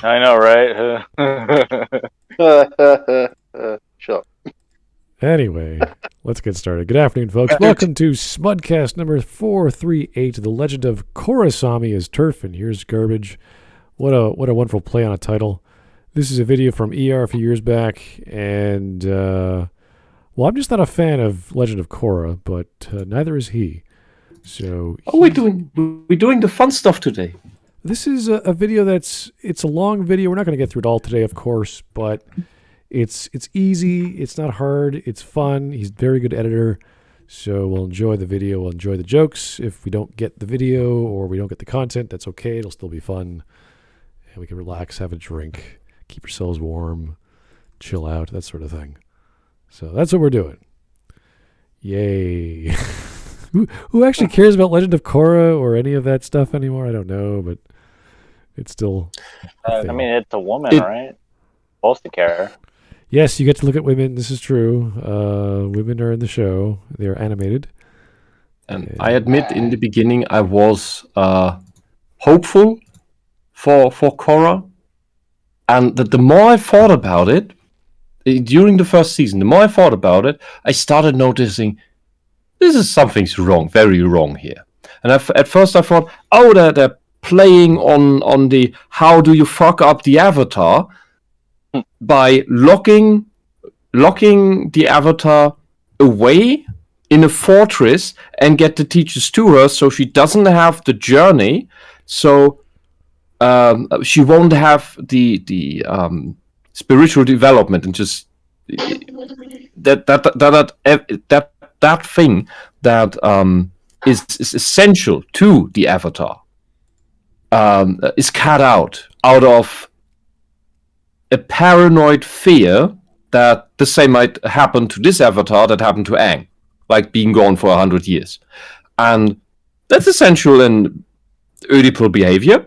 I know, right? Sure. Anyway, let's get started. Good afternoon, folks. Welcome to Smudcast number 438. The Legend of Korrasami is turf, and here's garbage. What a wonderful play on a title. This is a video from ER a few years back, and well, I'm just not a fan of Legend of Korra, but neither is he. So we're doing the fun stuff today. This is a video it's a long video. We're not going to get through it all today, of course, but it's easy. It's not hard. It's fun. He's a very good editor. So we'll enjoy the video. We'll enjoy the jokes. If we don't get the video or we don't get the content, that's okay. It'll still be fun. And we can relax, have a drink, keep yourselves warm, chill out, that sort of thing. So that's what we're doing. Yay. Who actually cares about Legend of Korra or any of that stuff anymore? I don't know, but it's still... I mean, it's a woman, right? Supposed to care. Yes, you get to look at women. This is true. Women are in the show. They are animated. And I admit, in the beginning, I was hopeful for Korra. And the more I thought about it, during the first season, the more I thought about it, I started noticing something's wrong, very wrong here. And at first I thought, oh, they're playing on the how do you fuck up the avatar by locking the avatar away in a fortress and get the teachers to her so she doesn't have the journey, so she won't have the spiritual development and just that thing that is essential to the avatar is cut out of a paranoid fear that the same might happen to this avatar that happened to Aang, like being gone for 100 years. And that's essential in Oedipal behavior.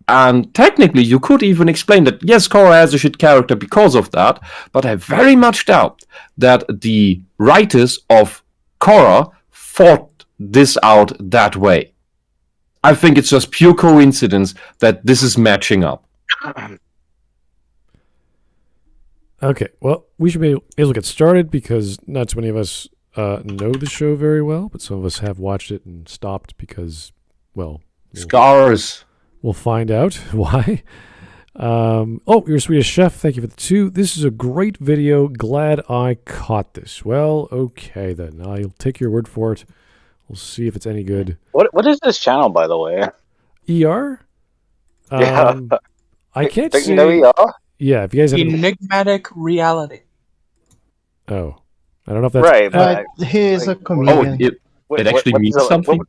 And technically, you could even explain that, yes, Korra has a shit character because of that, but I very much doubt that the writers of Korra thought this out that way. I think it's just pure coincidence that this is matching up. Okay, well, we should be able to get started because not too many of us know the show very well, but some of us have watched it and stopped because, well... Scars. We'll find out why. You're a Swedish chef. Thank you for the 2. This is a great video. Glad I caught this. Well, okay then. I'll take your word for it. We'll see if it's any good. What is this channel, by the way? ER? Yeah. I can't Think say... you know ER? Yeah, if you guys have... Enigmatic reality. Oh. I don't know if that's... Right, but... he is a comedian. It actually means something?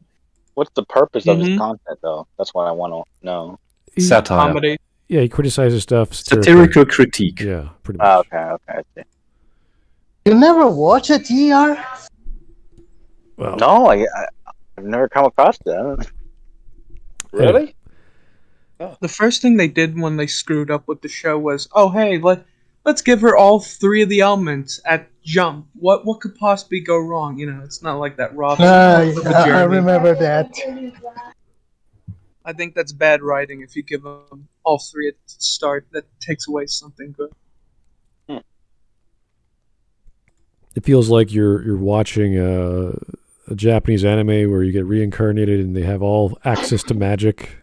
What's the purpose of his content, though? That's what I want to know. Satire. Comedy. Yeah, he criticizes stuff. Satirical critique. Yeah, pretty much. Okay, I see. You never watch a TR? Well, No, I've never come across that. Really? The first thing they did when they screwed up with the show was, oh hey, let's give her all 3 of the elements at jump. What could possibly go wrong? You know, it's not like that raw. I remember that. I think that's bad writing if you give them all 3 at the start. That takes away something good. it feels like you're watching a Japanese anime where you get reincarnated and they have all access to magic.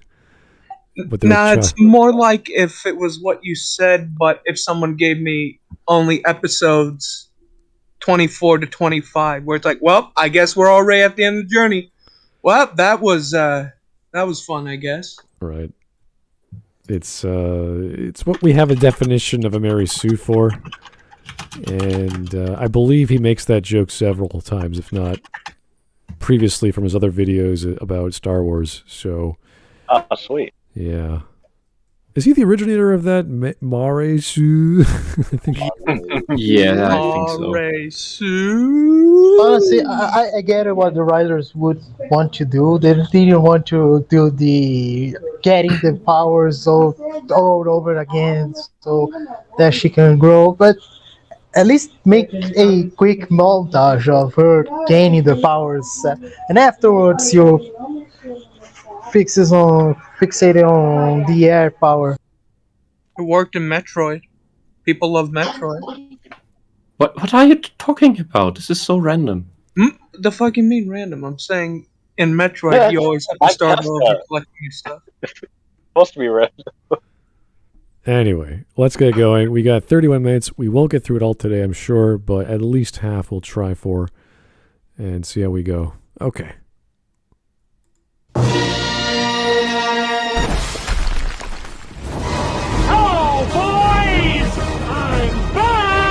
Nah, it's more like if it was what you said, but if someone gave me only episodes 24 to 25, where it's like, well, I guess we're already at the end of the journey. Well, that was fun, I guess. Right. It's what we have a definition of a Mary Sue for, and I believe he makes that joke several times, if not previously from his other videos about Star Wars. So, oh, sweet. Yeah. Is he the originator of that Mare Sue? I think. Yeah, I think so. Mare Sue. Honestly, I get what the writers would want to do. They didn't want to do the getting the powers all over again so that she can grow, but at least make a quick montage of her gaining the powers, and afterwards you fixated on the air power. It worked in Metroid. People love Metroid. What are you talking about? This is so random. The fuck you mean random? I'm saying in Metroid you always have to start over collecting your stuff. Supposed to be random. Anyway, let's get going. We got 31 minutes. We won't get through it all today, I'm sure, but at least half we'll try for and see how we go. Okay. Oh, boys! I'm back!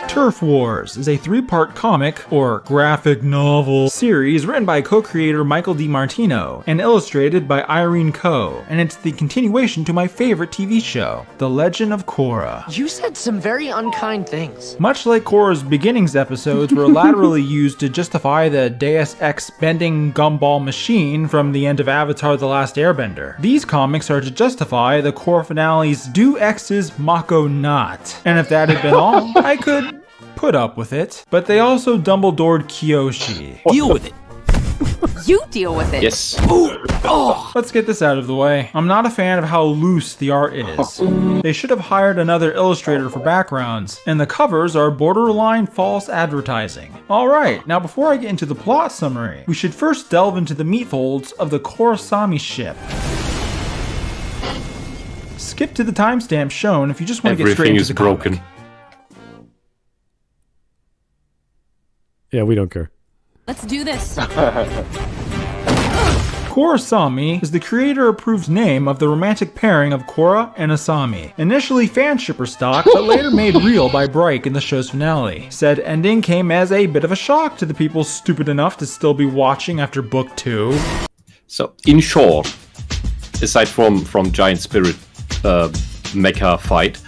Turf Wars is a 3-part comic, or graphic novel, series written by co-creator Michael DiMartino and illustrated by Irene Coe, and it's the continuation to my favorite TV show, The Legend of Korra. You said some very unkind things. Much like Korra's beginnings episodes were laterally used to justify the Deus Ex bending gumball machine from the end of Avatar The Last Airbender, these comics are to justify the Korra finale's Do X's Mako Not. And if that had been all, I could put up with it. But they also Dumbledored Kyoshi. Deal with it. You deal with it. Yes. Let's get this out of the way. I'm not a fan of how loose the art is. They should have hired another illustrator for backgrounds, and the covers are borderline false advertising. Alright, now before I get into the plot summary, we should first delve into the meat folds of the Korrasami ship. Skip to the timestamp shown if you just want to get straight into the comic. Everything is broken. Yeah, we don't care. Let's do this. Korrasami is the creator-approved name of the romantic pairing of Korra and Asami. Initially fanshipper stock, but later made real by Bright in the show's finale. Said ending came as a bit of a shock to the people stupid enough to still be watching after book 2. So, in short, aside from Giant Spirit mecha fight,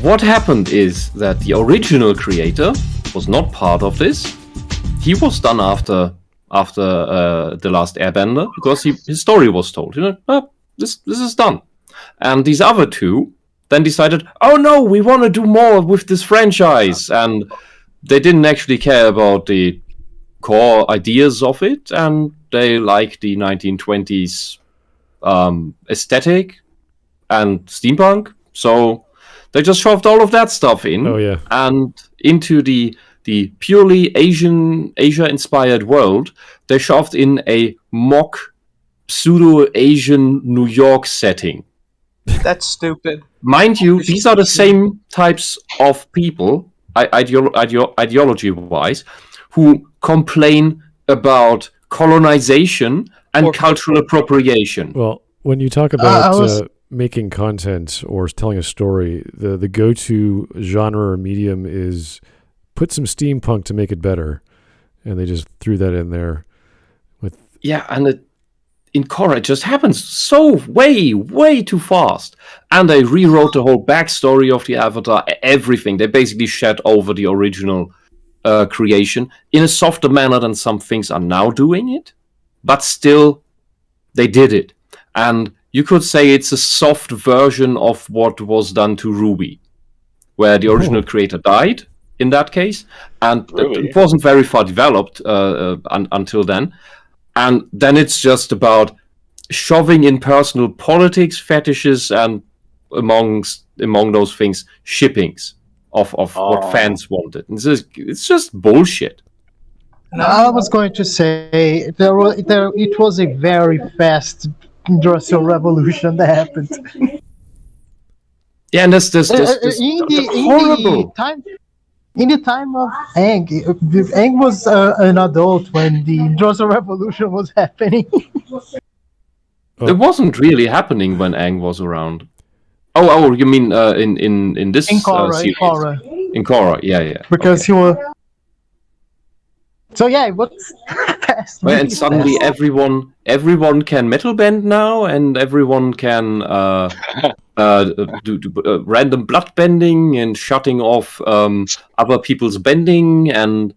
what happened is that the original creator was not part of this. He was done after The Last Airbender because his story was told. This is done. And these other two then decided, oh no, we want to do more with this franchise. And they didn't actually care about the core ideas of it, and they like the 1920s aesthetic and steampunk. So they just shoved all of that stuff in, and into the purely Asia-inspired world, they shoved in a mock pseudo-Asian New York setting. That's stupid. Mind you, these are the same types of people, ideology-wise, who complain about colonization and cultural appropriation. Well, when you talk about making content or telling a story, the go-to genre or medium is put some steampunk to make it better, and they just threw that in there. And in Korra it just happens so way too fast, and they rewrote the whole backstory of the Avatar, everything. They basically shed over the original creation in a softer manner than some things are now doing it, but still they did it. And you could say it's a soft version of what was done to Ruby, where the original creator died in that case, and it wasn't very far developed until then. And then it's just about shoving in personal politics, fetishes, and among those things, shippings of what fans wanted. It's just bullshit. I was going to say it was a very fast industrial revolution that happened. Yeah, and that's horrible. In the time of Aang, Aang was an adult when the Industrial Revolution was happening. It wasn't really happening when Aang was around. Oh, you mean in this Korra, series? In Korra, yeah. Because he was. So yeah, it was fast. Well, and suddenly everyone can metal bend now, and everyone can do random blood bending and shutting off other people's bending, and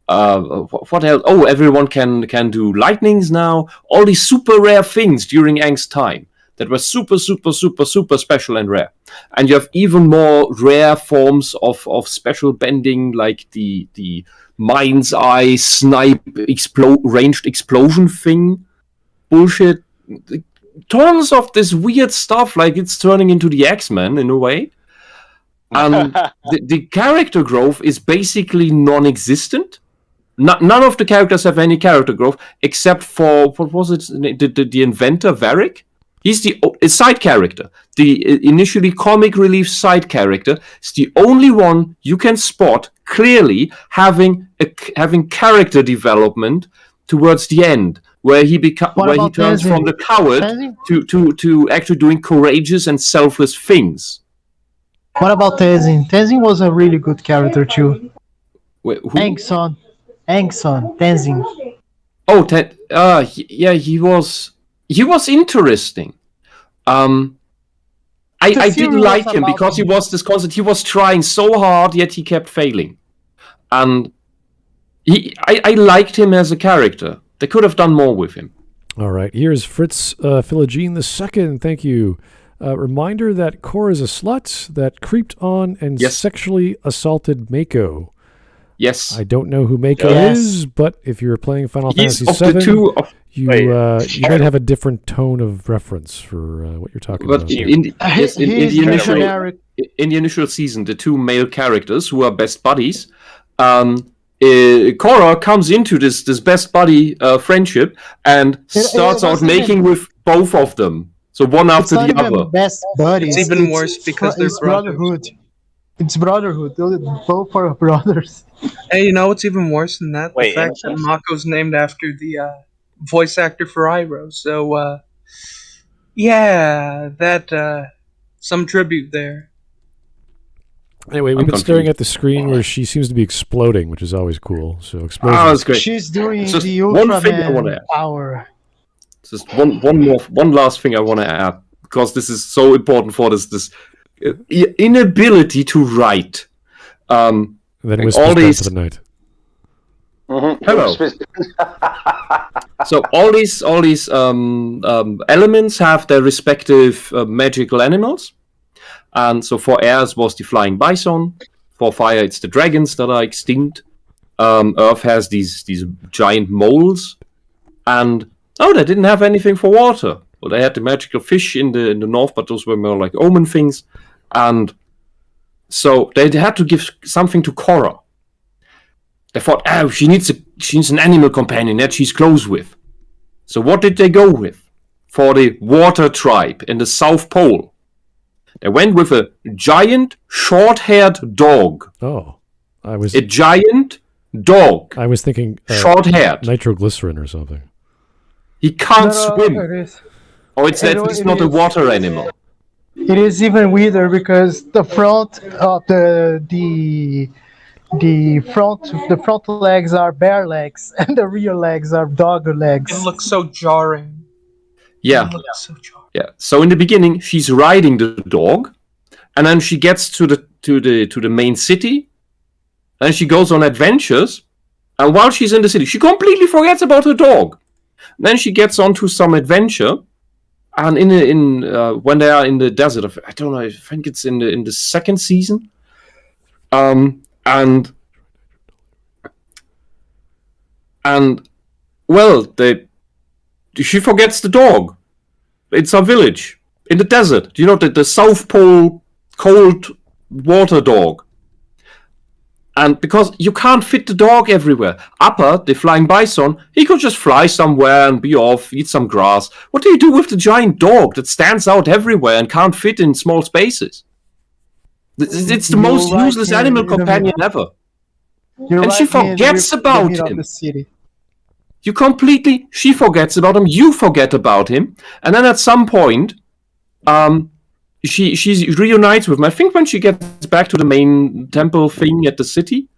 what else? Oh, everyone can do lightnings now. All these super rare things during Aang's time. that were super, super, super, super special and rare. And you have even more rare forms of special bending, like the mind's eye snipe ranged explosion thing. Bullshit. Tons of this weird stuff, like it's turning into the X-Men in a way. And the character growth is basically non-existent. None of the characters have any character growth, except for, what was it, the inventor, Varric? He's a side character. The initially comic relief side character is the only one you can spot clearly having character development towards the end, where he turns from the coward to actually doing courageous and selfless things. What about Tenzin? Tenzin was a really good character too. Wait, who? Tenzin. Oh, yeah, he was interesting. I didn't like him because he was this concept. He was trying so hard, yet he kept failing. And I liked him as a character. They could have done more with him. All right, here's Fritz Philogene II. Thank you. Reminder that Korra is a slut that creeped on and sexually assaulted Mako. Yes. I don't know who Mako is, but if you're playing Final Fantasy VII, you might have a different tone of reference for what you're talking about. In the initial season, the two male characters who are best buddies, Korra comes into this best buddy friendship and starts out making with both of them. So one after the other. Best buddies. It's even worse because they're brotherhood. It's brotherhood. Both are brothers. Hey, you know what's even worse than that? The fact that Mako's named after the voice actor for Iroh. So, some tribute there. Anyway, we've been staring at the screen where she seems to be exploding, which is always cool. So explosion. Oh, that's great. She's doing the Ultraman power. Just one last thing I want to add, because this is so important for this inability to write. Then Whisp all these for the night. Mm-hmm. Hello. So all these elements have their respective magical animals, and so for air it was the flying bison. For fire, it's the dragons that are extinct. Earth has these giant moles, and they didn't have anything for water. Well, they had the magical fish in the north, but those were more like omen things. And so they had to give something to Korra. They thought, she needs an animal companion that she's close with. So what did they go with? For the water tribe in the South Pole, they went with a giant, short-haired dog. Oh, a giant dog. I was thinking short-haired, nitroglycerin or something. He can't swim. It's not a water animal. It is even weirder because the front of the front legs are bear legs and the rear legs are dog legs. It looks so jarring. Yeah. Yeah. So in the beginning, she's riding the dog, and then she gets to the main city, and she goes on adventures, and while she's in the city, she completely forgets about her dog. And then she gets onto some adventure. And when they are in the desert, I don't know. I think it's in the second season. She forgets the dog. It's a village in the desert. You know, the South Pole cold water dog. And because you can't fit the dog everywhere. Appa, the flying bison, he could just fly somewhere and be off, eat some grass. What do you do with the giant dog that stands out everywhere and can't fit in small spaces? It's the most useless animal companion ever. And she forgets about him. She forgets about him, you forget about him, and then at some point, she reunites with him. I think when she gets back to the main temple thing at the city,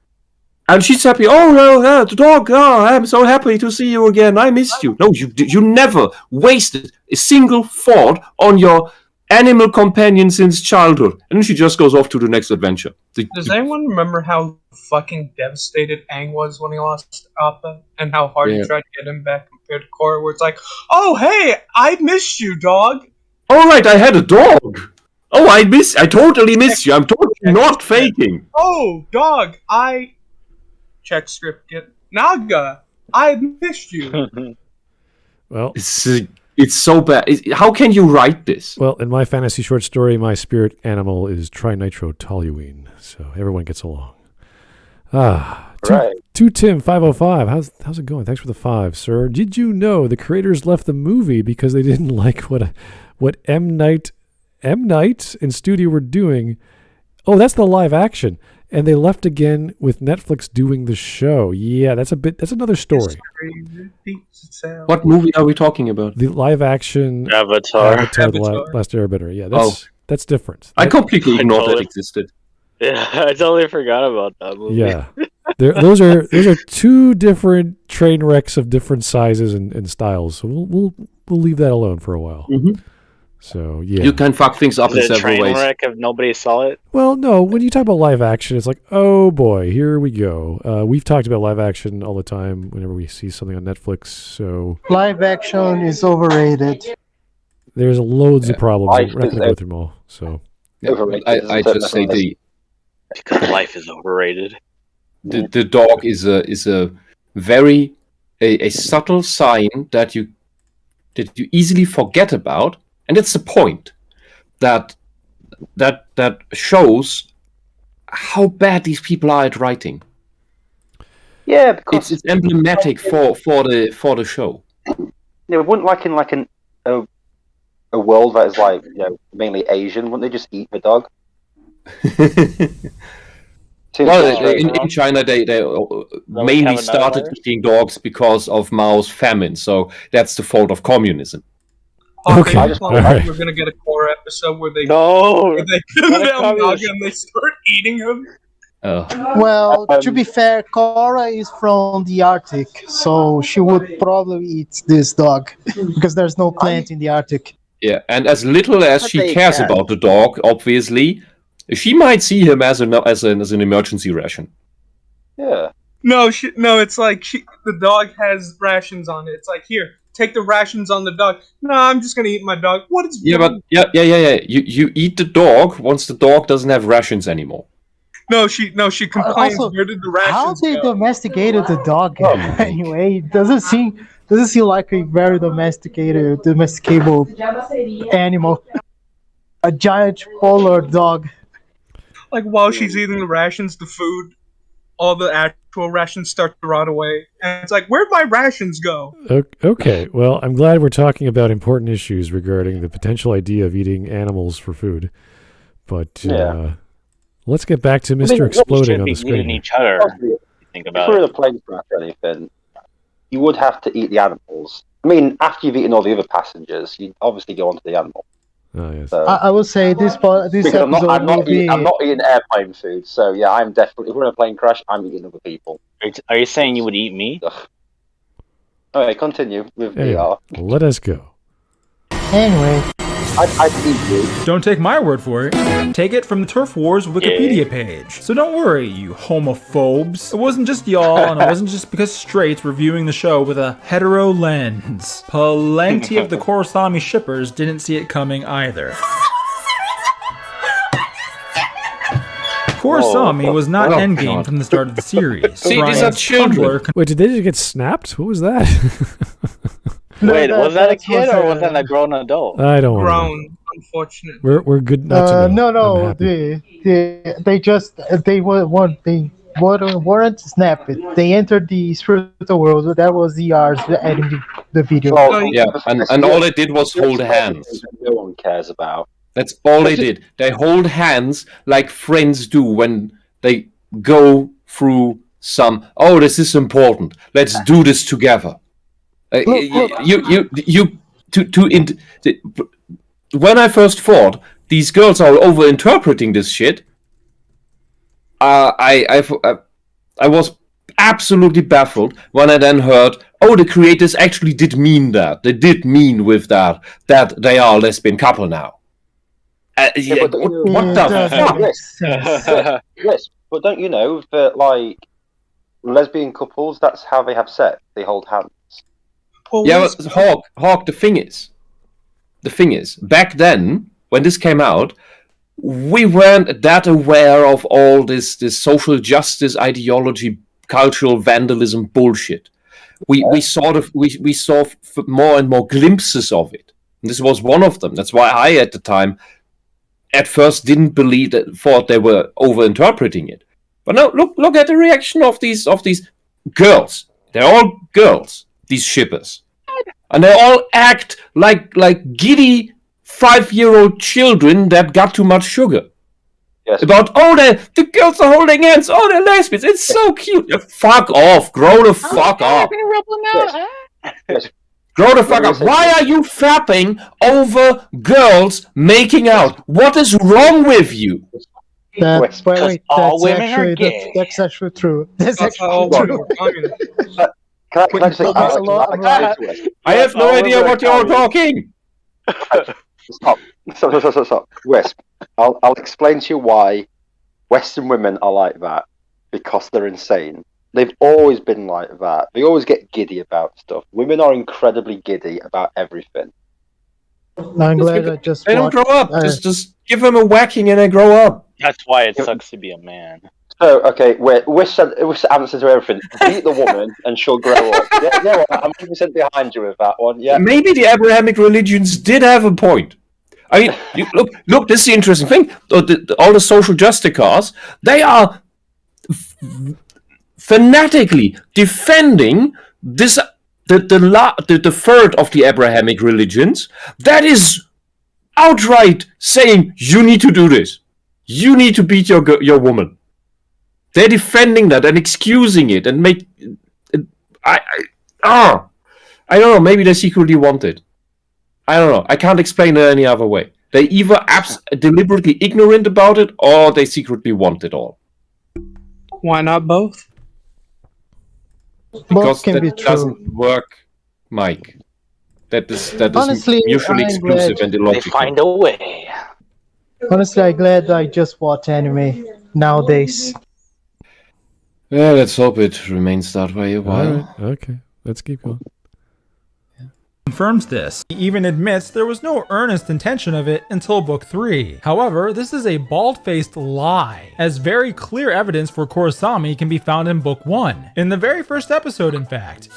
and she's happy. Oh no, the dog! Oh, I'm so happy to see you again. I missed you. No, you never wasted a single thought on your animal companion since childhood, and then she just goes off to the next adventure. Does anyone remember how fucking devastated Aang was when he lost Appa, and how hard he tried to get him back compared to Korra? Where it's like, oh hey, I missed you, dog. All right, I had a dog. Oh, I totally miss you. I'm totally not faking. Oh, dog, check script. Naga, I missed you. Well, it's so bad. How can you write this? Well, in my fantasy short story, my spirit animal is trinitrotoluene, so everyone gets along. Right. To Tim 505. How's it going? Thanks for the 5, sir. Did you know the creators left the movie because they didn't like what M. Night and studio were doing? Oh, that's the live action. And they left again with Netflix doing the show. Yeah, that's another story. What movie are we talking about? The live action Avatar. The Last Airbender. Yeah, that's different. I completely ignored that existed. Yeah, I totally forgot about that movie. Yeah. Those are two different train wrecks of different sizes and styles. So we'll leave that alone for a while. Mm-hmm. So yeah, you can fuck things up in several train ways. wreck if nobody saw it? Well, no. When you talk about live action, it's like, oh boy, here we go. We've talked about live action all the time whenever we see something on Netflix. So live action is overrated. There's loads of problems. We're not going to go through them all. So I just say because life is overrated. The dog is a very subtle sign that you easily forget about, and it's the point that shows how bad these people are at writing. Yeah, because it's emblematic for the show. Yeah, wouldn't a world that is like mainly Asian, wouldn't they just eat the dog? Well, in China, they mainly started eating dogs because of Mao's famine, so that's the fault of communism. Okay, we're gonna get a Korra episode where they come down Naga and they start eating him. Well, to be fair, Korra is from the Arctic, so she would probably eat this dog because there's no plant in the Arctic. Yeah, and as little as she cares about the dog, obviously, she might see him as an emergency ration. Yeah. No, it's like the dog has rations on it. It's like, here, take the rations on the dog. No, I'm just gonna eat my dog. What is? Yeah, but yeah. You eat the dog once the dog doesn't have rations anymore. No, she complains. Also, where did the rations how they go? domesticated the dog anyway? It doesn't seem like a very domesticable animal. A giant polar dog. Like while she's eating the rations, the food, all the actual rations start to rot away, and it's like, where'd my rations go? Okay, well, I'm glad we're talking about important issues regarding the potential idea of eating animals for food, but let's get back to Mr. Exploding on the screen. Each other. Think about if we were in a plane crash or anything, you would have to eat the animals. I mean, after you've eaten all the other passengers, you'd obviously go on to the animal. Oh, yes. So, I would say this episode I'm not eating airplane food, so yeah, I'm definitely. If we're in a plane crash, I'm eating other people. Are you saying you would eat me? Alright, continue with VR. Let us go. Anyway, I'd eat you. Don't take my word for it. Take it from the Turf Wars Wikipedia page. So don't worry, you homophobes. It wasn't just y'all, and it wasn't just because straights were viewing the show with a hetero lens. Plenty of the Korrasami shippers didn't see it coming either. Korrasami was not endgame from the start of the series. See, these are children. Wait, did they just get snapped? What was that? Wait, was that a kid or was that a grown adult? I don't want Grown, unfortunately. We're good not to know. No. They weren't snapped. They entered the spiritual world. That was the ours editing the video. Well, yeah, and all they did was hold hands. No one cares about. That's all they did. They hold hands like friends do when they go through some. Oh, this is important. Let's do this together. When I first thought these girls are over-interpreting this shit, I was absolutely baffled when I then heard, oh, the creators actually did mean that. They did mean with that they are a lesbian couple now. What the fuck? Yes, but don't you know that, like, lesbian couples, that's how they have sex. They hold hands. Well, yeah, but Hawk, the thing is, the thing is, back then, when this came out, we weren't that aware of all this social justice ideology, cultural vandalism bullshit. We saw more and more glimpses of it. And this was one of them. That's why I, at the time, at first didn't believe that, thought they were overinterpreting it. But now look at the reaction of these girls. They're all girls, these shippers. And they all act like giddy 5-year-old children that got too much sugar. Yes. About, the girls are holding hands, they're lesbians, it's so cute. Fuck off, grow the fuck up. Yes. Grow the fuck up. Why are you fapping over girls making out? What is wrong with you? That's all women are gay. That's actually true. That's all actually true. Can I just say, I have no idea what you're talking. Stop. Wisp. I'll explain to you why Western women are like that. Because they're insane. They've always been like that. They always get giddy about stuff. Women are incredibly giddy about everything. I'm glad I just. They don't grow up. Just give them a whacking and they grow up. That's why it sucks to be a man. So, okay, Wish answer to everything. Beat the woman and she'll grow up. Yeah, I'm 100% behind you with that one. Yeah. Maybe the Abrahamic religions did have a point. I mean, look. This is the interesting thing. All the social justicars, they are fanatically defending this. The third of the Abrahamic religions that is outright saying you need to do this. You need to beat your woman. They're defending that and excusing it and make. I don't know. Maybe they secretly want it. I don't know. I can't explain it any other way. They either deliberately ignorant about it or they secretly want it all. Why not both? Because that doesn't work, Mike. That is Honestly, mutually exclusive and illogical. They find a way. Honestly, I'm glad I just watch anime nowadays. Yeah, let's hope it remains that way a while. Right. Okay, let's keep going. Confirms this. He even admits there was no earnest intention of it until book 3. However, this is a bald-faced lie, as very clear evidence for Korrasami can be found in book 1, in the very first episode, in fact.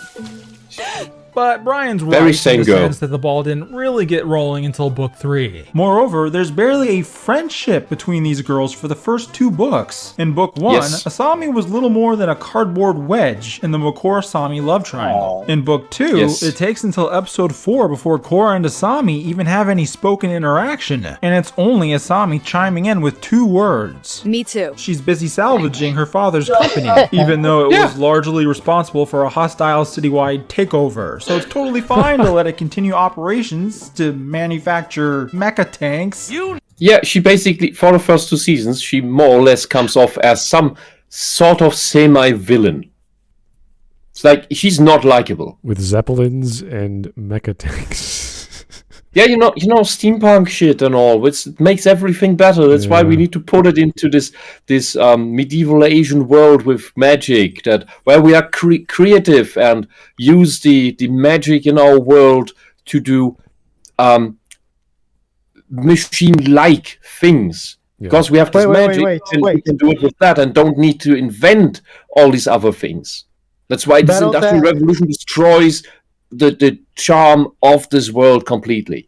But Brian's right in the sense that the ball didn't really get rolling until book 3. Moreover, there's barely a friendship between these girls for the first 2 books. In book 1, Asami was little more than a cardboard wedge in the Korrasami love triangle. In book 2, it takes until episode 4 before Korra and Asami even have any spoken interaction, and it's only Asami chiming in with 2 words. Me too. She's busy salvaging her father's company, even though it was largely responsible for a hostile citywide takeover. So it's totally fine to let it continue operations to manufacture mecha tanks. Yeah, she basically, for the first 2 seasons, she more or less comes off as some sort of semi-villain. It's like, she's not likable. With zeppelins and mecha tanks. Yeah, you know, steampunk shit and all, which makes everything better. That's why we need to put it into this medieval Asian world with magic, where we are creative and use the magic in our world to do machine-like things. Because we have this magic, and we can do it with that, and don't need to invent all these other things. That's why this Industrial Revolution destroys the charm of this world completely.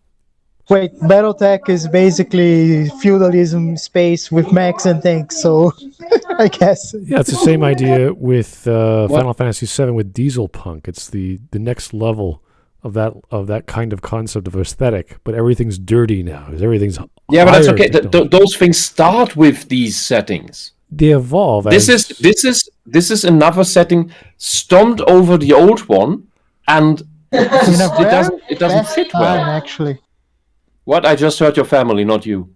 Wait, Battletech is basically feudalism space with mechs and tanks, so I guess. Yeah, it's the same idea with Final Fantasy VII with Diesel Punk. It's the next level of that kind of concept of aesthetic, but everything's dirty now. Everything's but that's okay. Those things start with these settings. They evolve. This is another setting stomped over the old one, and it doesn't fit well. Actually. What? I just heard your family, not you.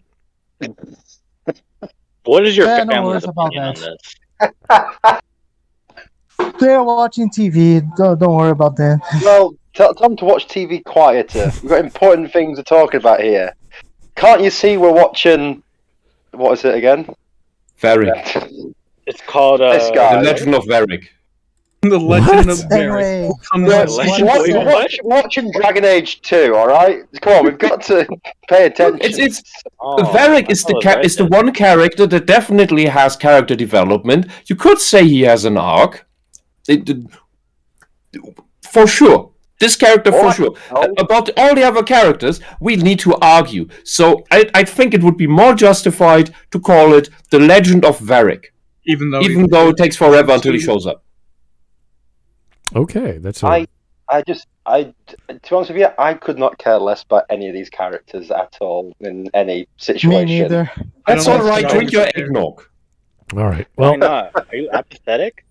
What is your family's opinion on this? They're watching TV. Don't worry about that. Well, tell them to watch TV quieter. We've got important things to talk about here. Can't you see we're watching... What is it again? Varric. It's called... This guy. The Legend of Varric. The Legend of Korra. Anyway, Watching Dragon Age 2, alright? Come on, we've got to pay attention. Varric is the one character that definitely has character development. You could say he has an arc. For sure. This character, for sure. About all the other characters, we need to argue. So I think it would be more justified to call it The Legend of Varric. Even though it takes forever until he shows up. Okay, that's to be honest with you, I could not care less about any of these characters at all in any situation. Me neither. That's all right. Drink your eggnog. All right. Well, why not? Are you apathetic?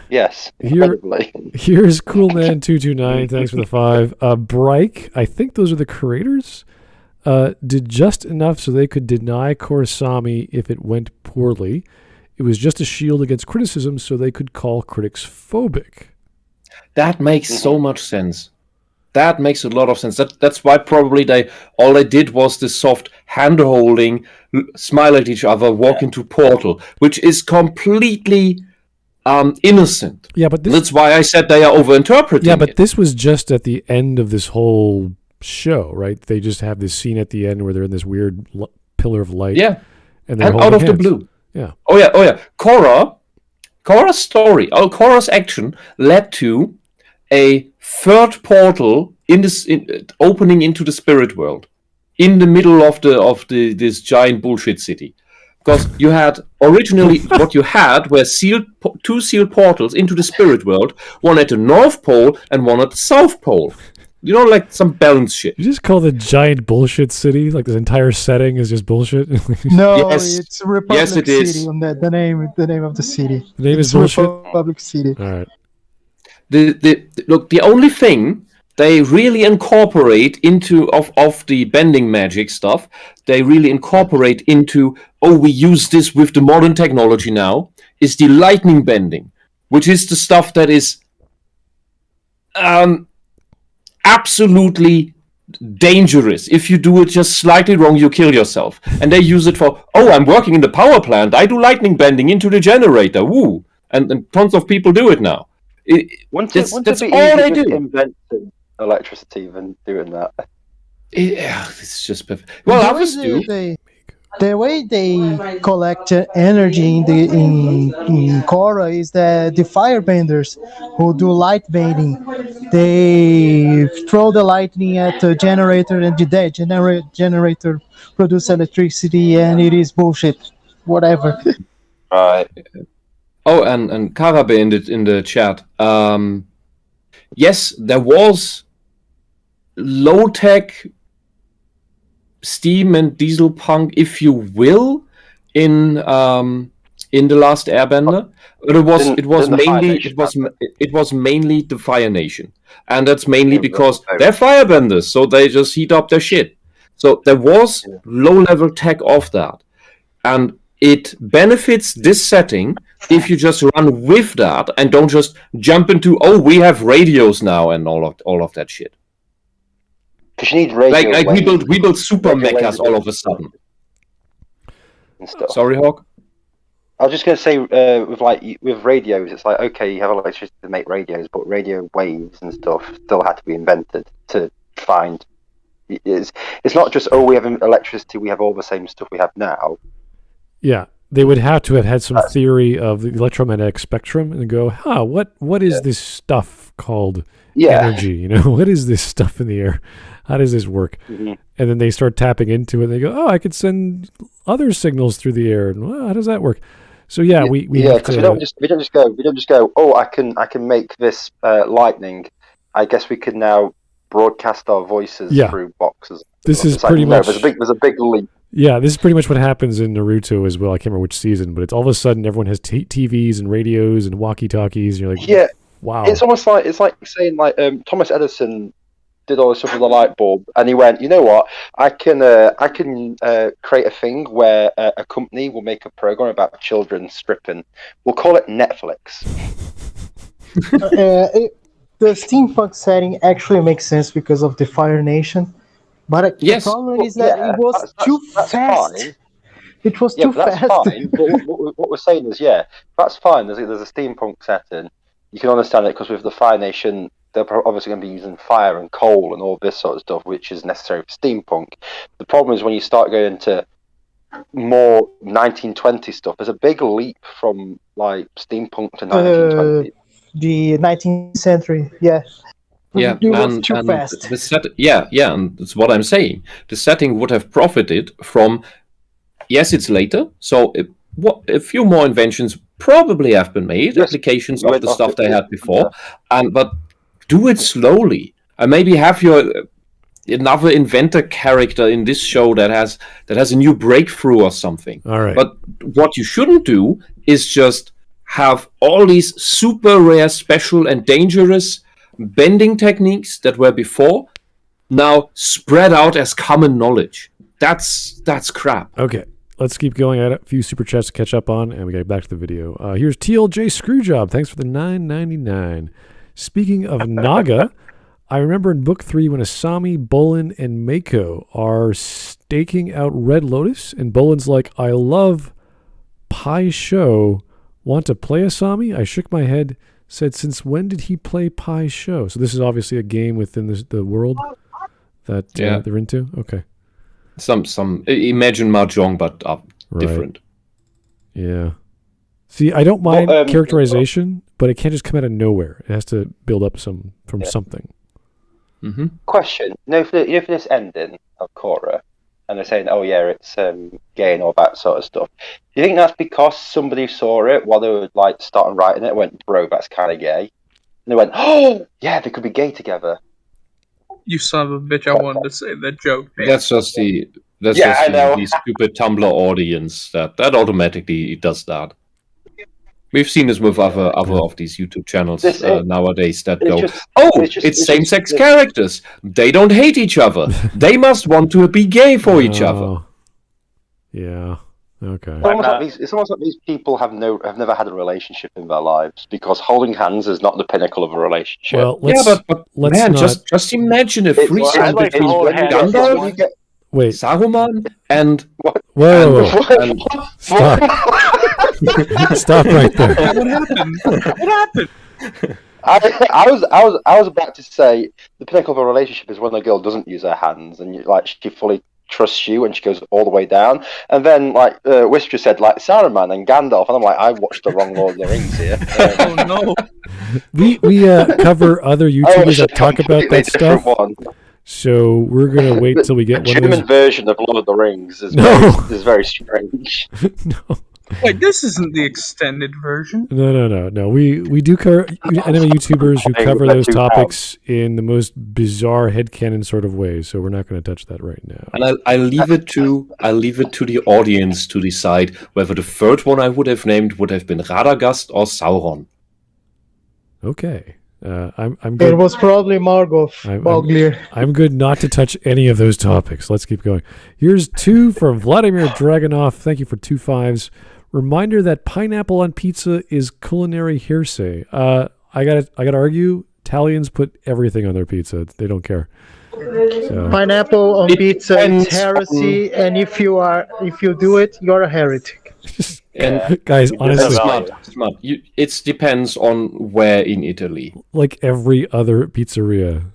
Yes. Here's Coolman229. Thanks for the 5. Bryke, I think those are the creators. Did just enough so they could deny Korrasami if it went poorly. It was just a shield against criticism so they could call critics phobic. That makes so much sense. That makes a lot of sense. That's why probably all they did was this soft hand-holding, smile at each other, walk into portal, which is completely innocent. Yeah, but that's why I said they are overinterpreting. Yeah, but this was just at the end of this whole show, right? They just have this scene at the end where they're in this weird pillar of light. Yeah, and out of the blue. Yeah. Oh yeah. Korra's story, Korra's action led to a third portal opening into the spirit world in the middle of this giant bullshit city. Because you had originally what you had were two sealed portals into the spirit world, one at the North Pole and one at the South Pole. You know, like some balance shit. You just call the giant bullshit city? Like this entire setting is just bullshit? No, it's Republic City. Is. The name of the city. The name is bullshit? Republic City. All right. Look, the only thing they really incorporate into of the bending magic stuff, they really incorporate into, we use this with the modern technology now, is the lightning bending, which is the stuff that is absolutely dangerous. If you do it just slightly wrong, you kill yourself. And they use it for, I'm working in the power plant, I do lightning bending into the generator, woo! And tons of people do it now. That's all they do. Inventing electricity than doing that. Yeah, it's just perfect. Well, others do. The way they collect energy in Korra is that the firebenders who do light bending, they throw the lightning at the generator and the generator produce electricity, and it is bullshit. Whatever. Right. Oh, and Karabe in the chat. Yes, there was low-tech steam and diesel punk, if you will, in the Last Airbender, but it was mainly the Fire Nation, and that's mainly because they're firebenders, so they just heat up their shit. So there was low-level tech of that, and it benefits this setting if you just run with that and don't just jump into we have radios now and all of that shit. Because you need radio. Like we build super mechas all of a sudden. Sorry, Hawk. I was just going to say with radios, it's like, okay, you have electricity to make radios, but radio waves and stuff still had to be invented to find. It's not just we have electricity, we have all the same stuff we have now. Yeah, they would have to have had some theory of the electromagnetic spectrum and go, what is this stuff called energy? You know, what is this stuff in the air? How does this work? Mm-hmm. And then they start tapping into it. And they go, I could send other signals through the air. And how does that work? So we have to. We don't just go. I can make this lightning. I guess we could now broadcast our voices through boxes. This is pretty much. There's a big leap. Yeah, this is pretty much what happens in Naruto as well. I can't remember which season, but it's all of a sudden everyone has TVs and radios and walkie-talkies. And you're like, wow. It's almost like saying Thomas Edison did all this stuff with the light bulb, and he went, you know what? I can create a thing where a company will make a program about children stripping. We'll call it Netflix. The steampunk setting actually makes sense because of the Fire Nation. But the problem is that it was too fast. Fine. It was too fast. Fine. What we're saying is, that's fine. There's a steampunk setting, you can understand it because with the Fire Nation, they're obviously going to be using fire and coal and all this sort of stuff, which is necessary for steampunk. The problem is when you start going into more 1920 stuff, there's a big leap from like steampunk to 1920. The 19th century, yeah. Yeah, it was too fast. And that's what I'm saying. The setting would have profited from. Yes, it's later, so a few more inventions probably have been made, applications of the stuff they had before, but do it slowly, and maybe have another inventor character in this show that has a new breakthrough or something. All right. But what you shouldn't do is just have all these super rare, special, and dangerous bending techniques that were before now spread out as common knowledge. That's crap. Okay. Let's keep going at it. A few super chats to catch up on, and we get back to the video. Here's TLJ Screwjob. Thanks for the $9.99. Speaking of Naga, I remember in book 3 when Asami, Bolin, and Mako are staking out Red Lotus, and Bolin's like, I love Pai Sho. Want to play Asami? I shook my head, said, since when did he play Pai Sho? So this is obviously a game within the world that they're into? Okay. Some imagine Mahjong, but different. Yeah. See, I don't mind characterization, but it can't just come out of nowhere. It has to build up from something. Mm-hmm. Question: for this ending of Korra, and they're saying, "Oh yeah, it's gay and all that sort of stuff." Do you think that's because somebody saw it while they were like starting writing it, and went, "Bro, that's kind of gay," and they went, "Oh yeah, they could be gay together." You son of a bitch! I wanted to say that joke. Man. That's just the stupid Tumblr audience that automatically does that. We've seen this with other of these YouTube channels nowadays that go, it's same-sex characters. They don't hate each other. They must want to be gay for each other. Yeah. Okay. It's almost like these people have never had a relationship in their lives because holding hands is not the pinnacle of a relationship. Well, let's man, not... just imagine a threesome between Gandalf, Saruman, and Whoa. Stop. Stop right there. What happened? I was about to say the pinnacle of a relationship is when the girl doesn't use her hands and she fully trusts you and she goes all the way down. And then Whisp just said Saruman and Gandalf, and I'm like, I watched the wrong Lord of the Rings here. Oh no. We cover other YouTubers that talk about that stuff. So we're gonna wait till we get the one of those. German version of Lord of the Rings is very strange. No. Wait, this isn't the extended version. No. We do cover anime YouTubers who cover those topics in the most bizarre headcanon sort of ways. So we're not going to touch that right now. And I leave it to the audience to decide whether the third one I would have named would have been Radagast or Sauron. Okay. I'm good. It was probably Margot. I'm good not to touch any of those topics. Let's keep going. Here's 2 from Vladimir Dragunov. Thank you for 2 5s. Reminder that pineapple on pizza is culinary hearsay. I gotta argue. Italians put everything on their pizza. They don't care. So. Pineapple on pizza is heresy, and if you do it, you're a heretic. And guys, honestly, smart. It depends on where in Italy. Like every other pizzeria,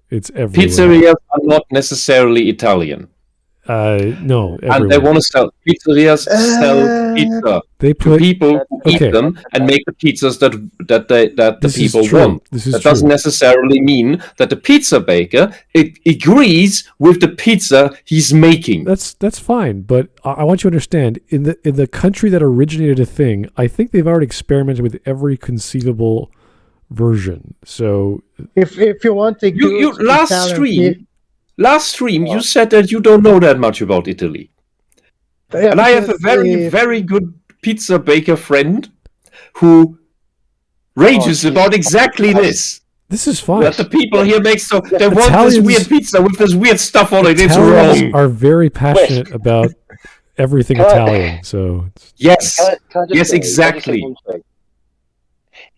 it's everywhere. Pizzerias are not necessarily Italian. No, everywhere. And they want to sell pizzerias sell pizza to people who eat them and make the pizzas that the people want. That doesn't necessarily mean that the pizza baker agrees with the pizza he's making. That's fine, but I want you to understand in the country that originated a thing, I think they've already experimented with every conceivable version. So if you want to you last stream, you said that you don't know that much about Italy. Yeah, and I have a very, very good pizza baker friend who rages about exactly this. This is fine. That the people here make they want this weird pizza with this weird stuff on it. It's wrong. Are very passionate about everything Italian. So yes, exactly.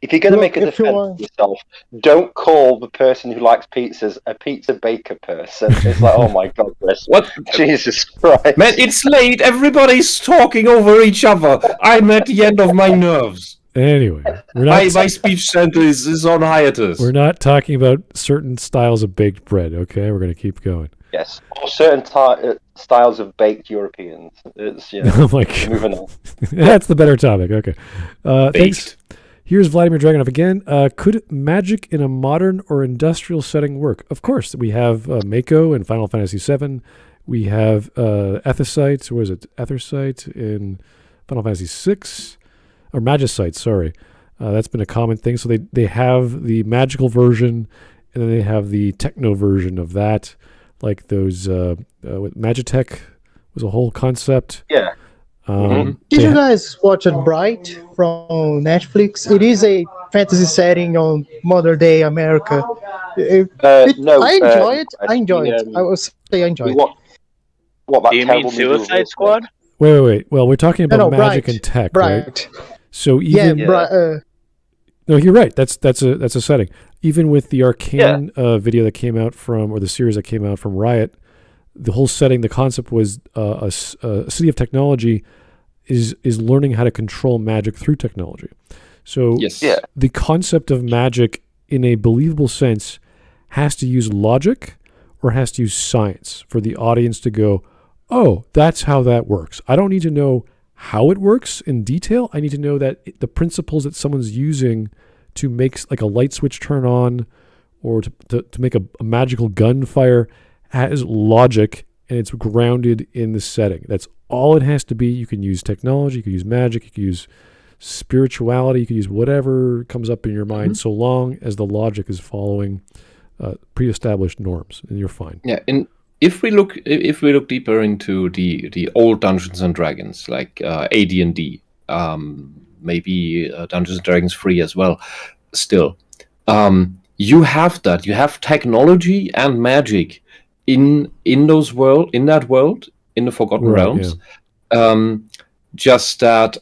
If you're going to make a defense of yourself, don't call the person who likes pizzas a pizza baker person. It's like, oh my god, Chris. What? Jesus Christ. Man, it's late. Everybody's talking over each other. I'm at the end of my nerves. Anyway, we're not. My speech center is on hiatus. We're not talking about certain styles of baked bread. Okay, we're going to keep going. Yes, or certain styles of baked Europeans. It's Oh my God. moving on. That's the better topic. Okay, thanks. Here's Vladimir Dragonov again. Could magic in a modern or industrial setting work? Of course. We have Mako in Final Fantasy VII. We have Ethicite. What is it? Ethicite in Final Fantasy VI. Or Magicite, sorry. That's been a common thing. So they have the magical version, and then they have the techno version of that. Like those, with Magitech was a whole concept. Yeah. Did you guys watch Bright from Netflix? It is a fantasy setting on modern day America. No, I enjoy it. I enjoy it. I will say I enjoy it. What about Do you mean Suicide Squad? Wait. Well, we're talking about magic Bright. and tech, Bright. right? So even no, you're right. That's a setting. Even with the Arcane video that came out from, or the series that came out from Riot, the whole setting, the concept was a city of technology is learning how to control magic through technology. So the concept of magic in a believable sense has to use logic or has to use science for the audience to go, oh, that's how that works. I don't need to know how it works in detail. I need to know that the principles that someone's using to make like a light switch turn on or to make a magical gun fire has logic and it's grounded in the setting. That's all it has to be. You can use technology, you can use magic, you can use spirituality, you can use whatever comes up in your mind, so long as the logic is following pre-established norms, and you're fine. Yeah, and if we look deeper into the old Dungeons and Dragons, like AD&D, maybe Dungeons and Dragons 3 as well, still, you have that. You have technology and magic in that world, in the Forgotten Realms. Yeah. Just that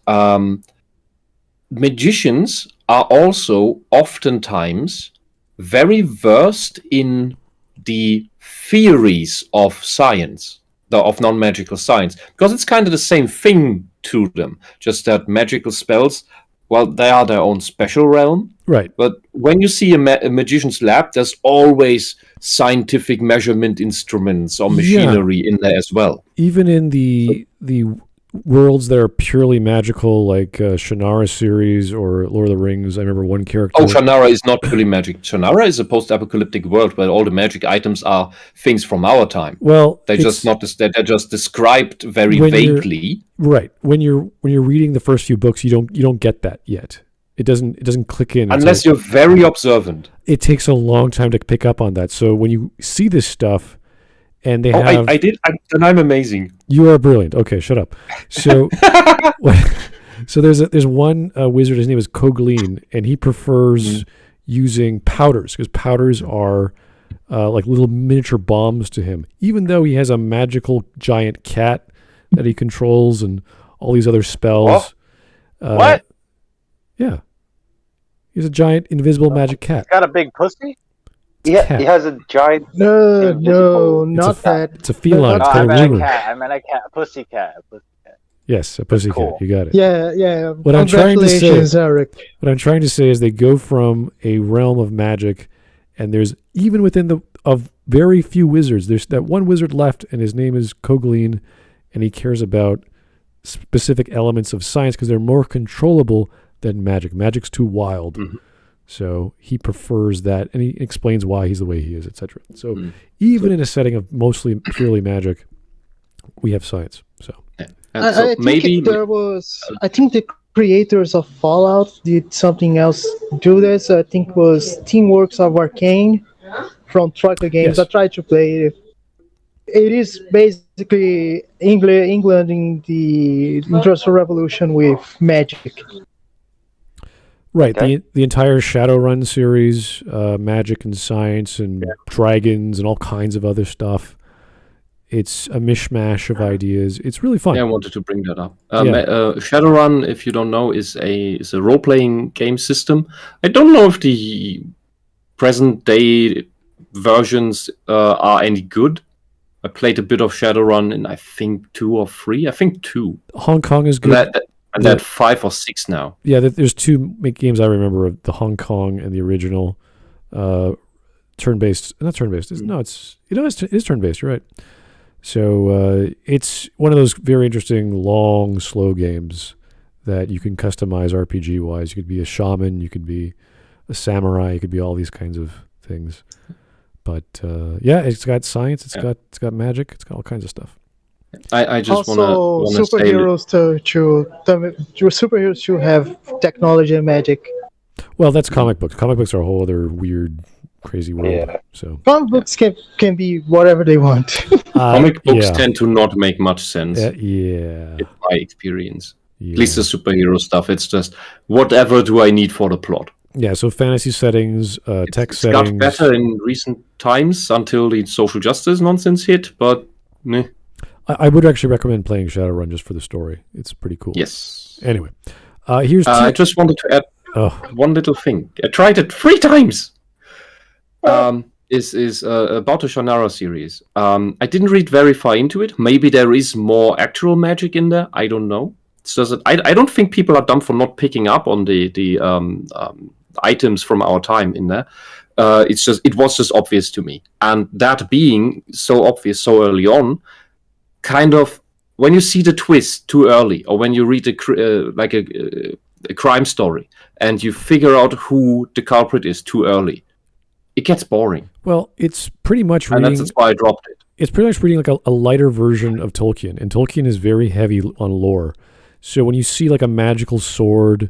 magicians are also oftentimes very versed in the theories of science, of non-magical science, because it's kind of the same thing to them, just that magical spells, well, they are their own special realm. Right. But when you see a magician's lab, there's always scientific measurement instruments or machinery in there as well. Even in the worlds that are purely magical, like Shannara series or Lord of the Rings, I remember one character. Oh, Shannara is not purely magic. Shannara is a post-apocalyptic world where all the magic items are things from our time. Well, they're just described very vaguely. Right. When you're reading the first few books, you don't get that yet. It doesn't click in unless you're very observant. It takes a long time to pick up on that. So when you see this stuff, and they have, I did, and I'm amazing. You are brilliant. Okay, shut up. So, so there's one wizard. His name is Kogleen, and he prefers using powders because powders are like little miniature bombs to him. Even though he has a magical giant cat that he controls and all these other spells. What? Yeah, he's a giant invisible magic cat. Got a big pussy? Yeah, he has a giant. No, not that. It's a feline. I meant a cat. I meant a cat. A pussy cat. Yes, a pussy cat. You got it. Yeah. What I'm trying to say, Eric. What I'm trying to say is they go from a realm of magic, and there's even within of very few wizards. There's that one wizard left, and his name is Kogleen, and he cares about specific elements of science because they're more controllable than magic. Magic's too wild. Mm-hmm. So he prefers that, and he explains why he's the way he is, etc. So even in a setting of mostly purely magic, we have science. So, I think I think the creators of Fallout did something else. Do this? I think it was Teamworks of Arcane from Troika Games. Yes. I tried to play it. It is basically England in the Industrial Revolution with magic. Right, the entire Shadowrun series, magic and science and dragons and all kinds of other stuff. It's a mishmash of ideas. It's really fun. Yeah, I wanted to bring that up. Shadowrun, if you don't know, is a role-playing game system. I don't know if the present-day versions are any good. I played a bit of Shadowrun in, I think, 2 or 3. I think 2. Hong Kong is good. And they're 5 or 6 now. Yeah, there's 2 games I remember of the Hong Kong and the original turn-based. Not turn-based. It is turn-based. You're right. So it's one of those very interesting, long, slow games that you can customize RPG-wise. You could be a shaman. You could be a samurai. You could be all these kinds of things. But it's got science. It's got magic. It's got all kinds of stuff. I just also want to superheroes superheroes should have technology and magic. Well, that's comic books. Comic books are a whole other weird, crazy world. Yeah. So comic books can be whatever they want. comic books tend to not make much sense. Yeah. In my experience. At least the superhero stuff. It's just whatever do I need for the plot. Yeah, so fantasy settings, tech it's settings. Got better in recent times until the social justice nonsense hit, but meh. I would actually recommend playing Shadowrun just for the story. It's pretty cool. Yes. Anyway, here's. I just wanted to add one little thing. I tried it 3 times. Is about the Shannara series. I didn't read very far into it. Maybe there is more actual magic in there. I don't know. It's just that I don't think people are dumb for not picking up on the items from our time in there. It was just obvious to me, and that being so obvious so early on. Kind of when you see the twist too early, or when you read a crime story and you figure out who the culprit is too early, it gets boring. Well, it's pretty much reading. And that's why I dropped it. It's pretty much reading like a lighter version of Tolkien, and Tolkien is very heavy on lore. So when you see like a magical sword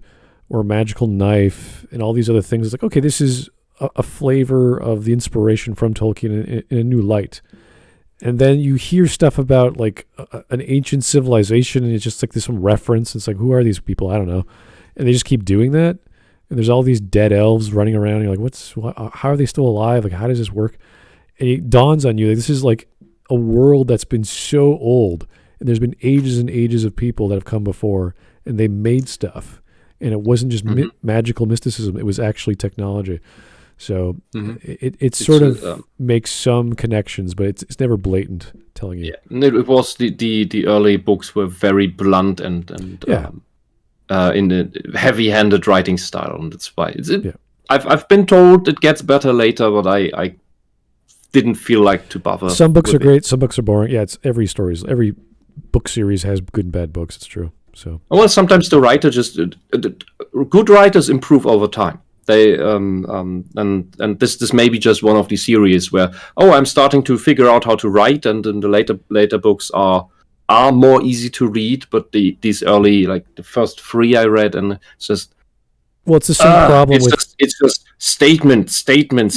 or a magical knife and all these other things, it's like, okay, this is a flavor of the inspiration from Tolkien in a new light. And then you hear stuff about like an ancient civilization, and it's just like there's some reference. It's like, who are these people? I don't know. And they just keep doing that. And there's all these dead elves running around. And you're like, how are they still alive? Like, how does this work? And it dawns on you that this is like a world that's been so old, and there's been ages and ages of people that have come before, and they made stuff. And it wasn't just magical mysticism. It was actually technology. So it sort of makes some connections, but it's never blatant telling you. Yeah, it was the early books were very blunt and in the heavy-handed writing style, and that's why I've been told it gets better later, but I didn't feel like to bother. Some books are great, some books are boring. Yeah, it's every book series has good and bad books. It's true. So well, sometimes the writer just good writers improve over time. They and this may be just one of the series where I'm starting to figure out how to write, and then the later books are more easy to read, but these early, like the first 3 I read, and it's just it's the same problem it's just statement.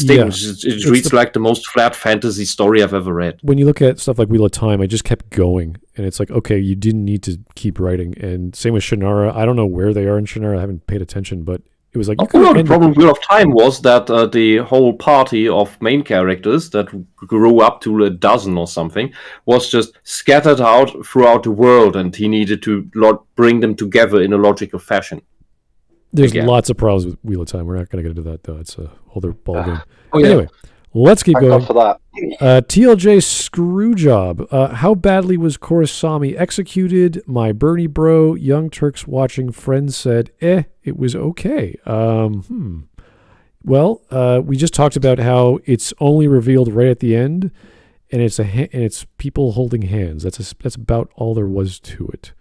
Yeah, it reads like the most flat fantasy story I've ever read. When you look at stuff like Wheel of Time, I just kept going, and it's like, okay, you didn't need to keep writing. And same with Shannara. I don't know where they are in Shannara. I haven't paid attention, but it was like the problem with Wheel of Time was that the whole party of main characters that grew up to a dozen or something was just scattered out throughout the world, and he needed to bring them together in a logical fashion. There's lots of problems with Wheel of Time. We're not going to get into that, though. It's a whole other ballgame. Anyway, let's keep going. For that. TLJ Screwjob. How badly was Korrasami executed? My Bernie bro, Young Turks watching friends said, it was okay. Well, we just talked about how it's only revealed right at the end, and it's people holding hands. That's about all there was to it.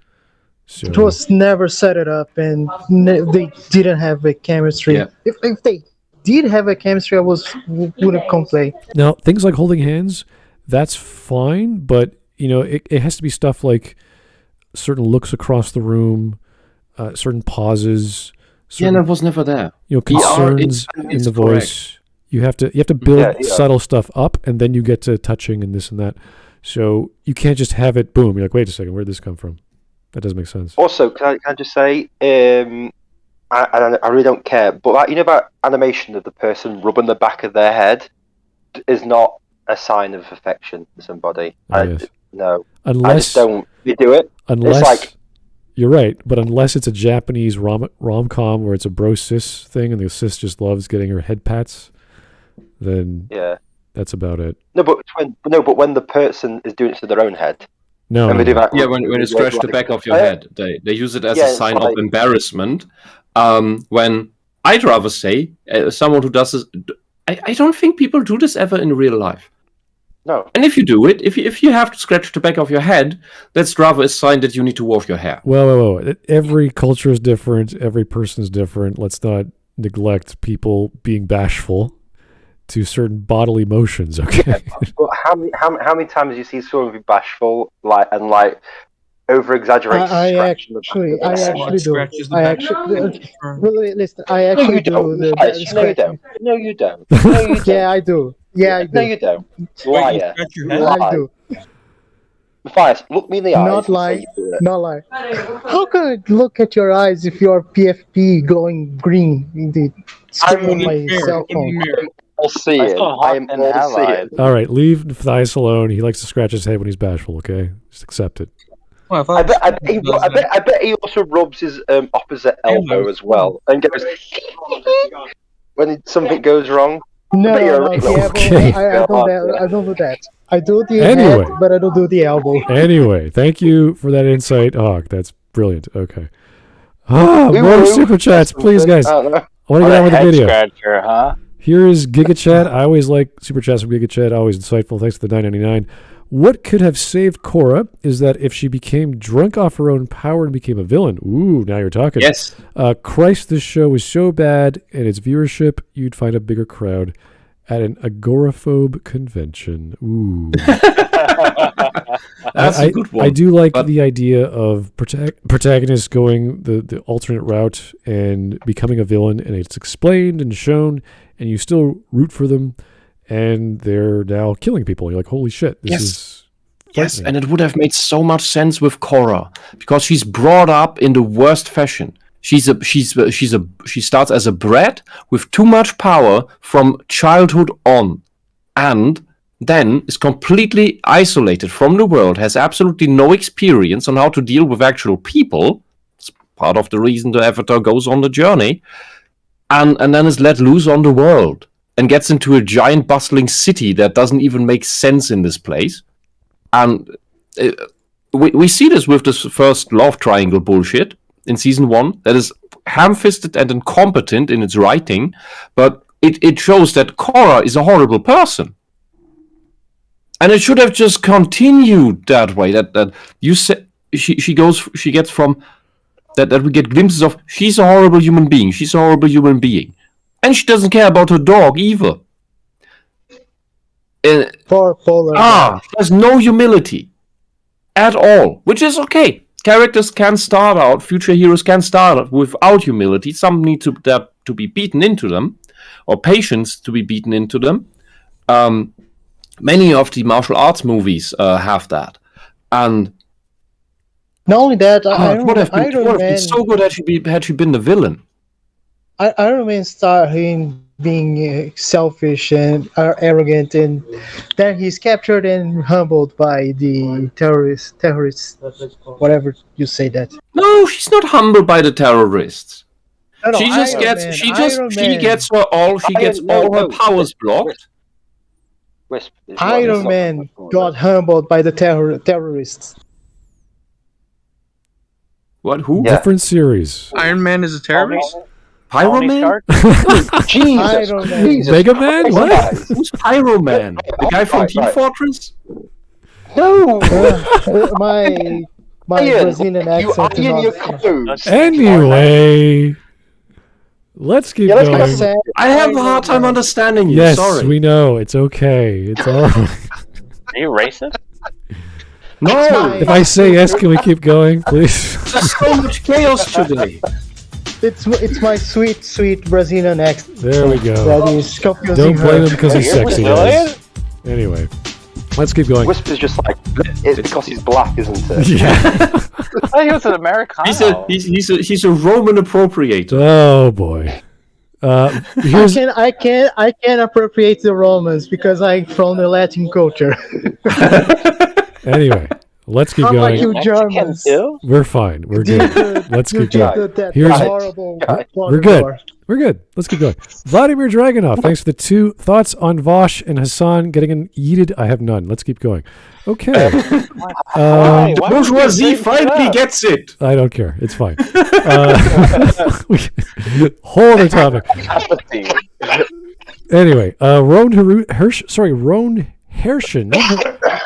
So, it was never set it up, and they didn't have a chemistry. Yeah. If they did have a chemistry, I wouldn't complain. Now, things like holding hands, that's fine, but it has to be stuff like certain looks across the room, certain pauses. Certain, that was never there. Concerns in the voice. You have to build subtle stuff up, and then you get to touching and this and that. So you can't just have it. Boom! You're like, wait a second, where did this come from? That doesn't make sense. Also, can I just say, I really don't care, but about animation of the person rubbing the back of their head is not a sign of affection for somebody. No, unless I just don't. You do it. Unless it's like, you're right, but unless it's a Japanese rom-com where it's a bro sis thing, and the sis just loves getting her head pats, then that's about it. No, but when the person is doing it to their own head. No. And they do that. Yeah, when you scratch the back of your head, they use it as a sign of embarrassment. When I'd rather say someone who does this, I don't think people do this ever in real life. No. And if you do it, if you have to scratch the back of your head, that's rather a sign that you need to wash your hair. Well. Every culture is different. Every person is different. Let's not neglect people being bashful to certain bodily motions. Okay. But how many times do you see someone be bashful, over exaggerate? I actually do. Really, listen. I actually do. No, you don't. Yeah, I do. Yeah, I do. No, you don't. Liar. I do. Matthias, look me in the eyes. Not lie. Not lie. How can I look at your eyes if your PFP glowing green in the screen of my cell phone? I'll see it. I am all see it. All right, leave Matthias alone. He likes to scratch his head when he's bashful. Okay, just accept it. Well, I bet he also rubs his opposite elbow as well and goes when something goes wrong. No, I don't do that. I do the head, but I don't do the elbow. Anyway, thank you for that insight, Hawk. That's brilliant. Okay. More super chats, please, guys. I want to get on with the video. Scratcher, huh? Here is GigaChat. I always like super chats from GigaChat. Always insightful. Thanks for the $9.99. What could have saved Korra is that if she became drunk off her own power and became a villain. Ooh, now you're talking. Yes. Christ, this show was so bad, and its viewership, you'd find a bigger crowd at an agoraphobe convention. Ooh. That's a good one. I do like the idea of protagonists going the alternate route and becoming a villain, and it's explained and shown, and you still root for them. And they're now killing people. You're like, holy shit, this is frightening. And it would have made so much sense with Korra because she's brought up in the worst fashion. She starts as a brat with too much power from childhood on, and then is completely isolated from the world, has absolutely no experience on how to deal with actual people. It's part of the reason the Avatar goes on the journey, and then is let loose on the world. And gets into a giant bustling city that doesn't even make sense in this place. And we see this with this first love triangle bullshit in season 1 that is ham-fisted and incompetent in its writing, but it shows that Korra is a horrible person. And it should have just continued that way. That you say she gets from that we get glimpses of she's a horrible human being. She's a horrible human being. And she doesn't care about her dog either. There's no humility at all, which is okay. Characters can start out, future heroes can start out without humility. Some need to be beaten into them, or patience to be beaten into them. Many of the martial arts movies have that. And not only that, it would have been so good had she been the villain. Iron Man started being selfish and arrogant, and then he's captured and humbled by the terrorists, whatever you say that. No, she's not humbled by the terrorists. No, she gets all her powers blocked. Whisp, Iron Man got humbled by the terrorists. What? Who? Yeah. Different series. Iron Man is a terrorist? Pyro Man? Jesus. Mega Man? What? Who's Pyro Man? The guy from Team Fortress? No! My Brazilian accent is not... Anyway, let's keep going. I have a hard time understanding you. Yes, sorry. We know. It's okay. It's all right. Are you racist? No! If I say yes, can we keep going, please? There's so much chaos today. It's my sweet Brazilian accent. There we go. That is confusing. Don't blame him because he's sexy, guys. Anyway, let's keep going. Whisp is just like, it's because he's black, isn't it? Yeah. I thought he was an Americano. He's a Roman appropriator. Oh boy. I can appropriate the Romans because I'm from the Latin culture. Anyway. Let's keep going. Like you Germans. We're fine. We're good. Let's keep going. We're good. We're good. Let's keep going. Vladimir Dragunov, thanks for the 2 thoughts on Vosh and Hassan getting yeeted. I have none. Let's keep going. Okay. The bourgeoisie finally gets it. I don't care. It's fine. Whole other topic. Anyway, Roan Hershin.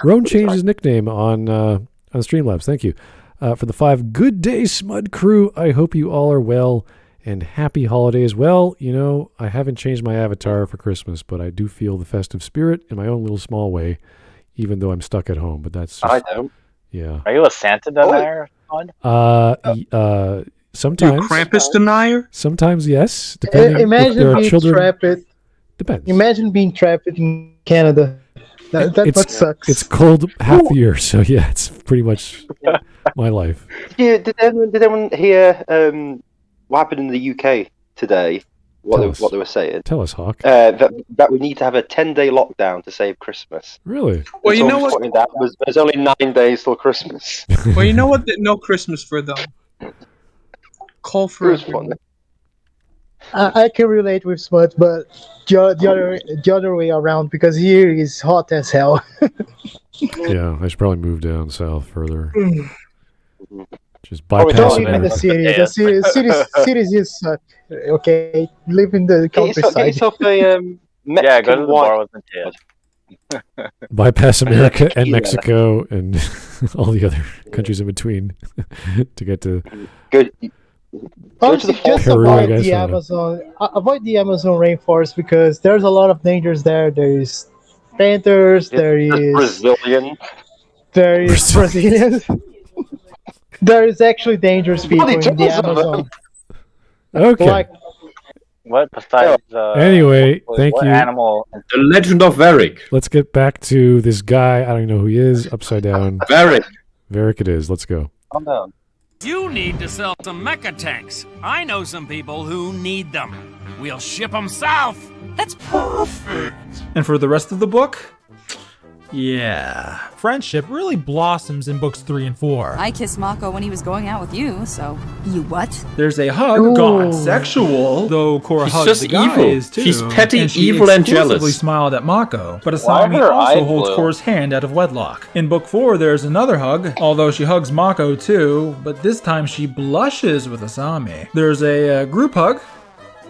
Roan changed his nickname on Streamlabs. Thank you for the 5. Good day, Smud crew. I hope you all are well. And happy holidays. Well, you know, I haven't changed my avatar for Christmas, but I do feel the festive spirit in my own little small way, even though I'm stuck at home. But that's just, I don't. Yeah. Are you a Santa denier? Sometimes. You Krampus denier? Sometimes, yes. Depending Imagine if there are being children. trapped. Depends. Imagine being trapped in Canada. That much sucks. It's cold half the year, so yeah, it's pretty much my life. Yeah, did anyone hear what happened in the UK today? What they were saying? Tell us, Hawk. That we need to have a 10-day lockdown to save Christmas. Really? Well, you know what? There's only 9 days till Christmas. Well, you know what? No Christmas for them. Call for It was fun. I can relate with Smut, but the other way around, because here is hot as hell. Yeah, I should probably move down south further. Just Don't bypass live in the it. city. The cities just suck. Okay, live in the countryside. Get yourself a Mexican Yeah, go to the bar wine. with the kid. Bypass America and Tequila. Mexico and all the other countries in between to get to. Good. Honestly, just Peru, I avoid guess, the I don't know. Amazon. Avoid the Amazon rainforest because there's a lot of dangers there. There is panthers. There is Brazilian. There is Brazilians. There is actually dangerous people in the tons of them. Amazon. Okay. Like, What besides? Anyway, thank what you. Animal? The Legend of Varric. Let's get back to this guy. I don't even know who he is. Upside down. Varric. Varric it is. Let's go. Calm down. You need to sell some mecha tanks. I know some people who need them. We'll ship them south. That's perfect. And for the rest of the book, yeah, friendship really blossoms in books 3 and 4. I kissed Mako when he was going out with you, so. You what? There's a hug gone sexual, though Korra He's hugs just the guys evil. too. He's petty, and she evil, and exclusively jealous. smiled at Mako, but Why are Asami her also eyes holds blue? Korra's hand out of wedlock. In book 4, there's another hug, although she hugs Mako too, but this time she blushes with Asami. There's a group hug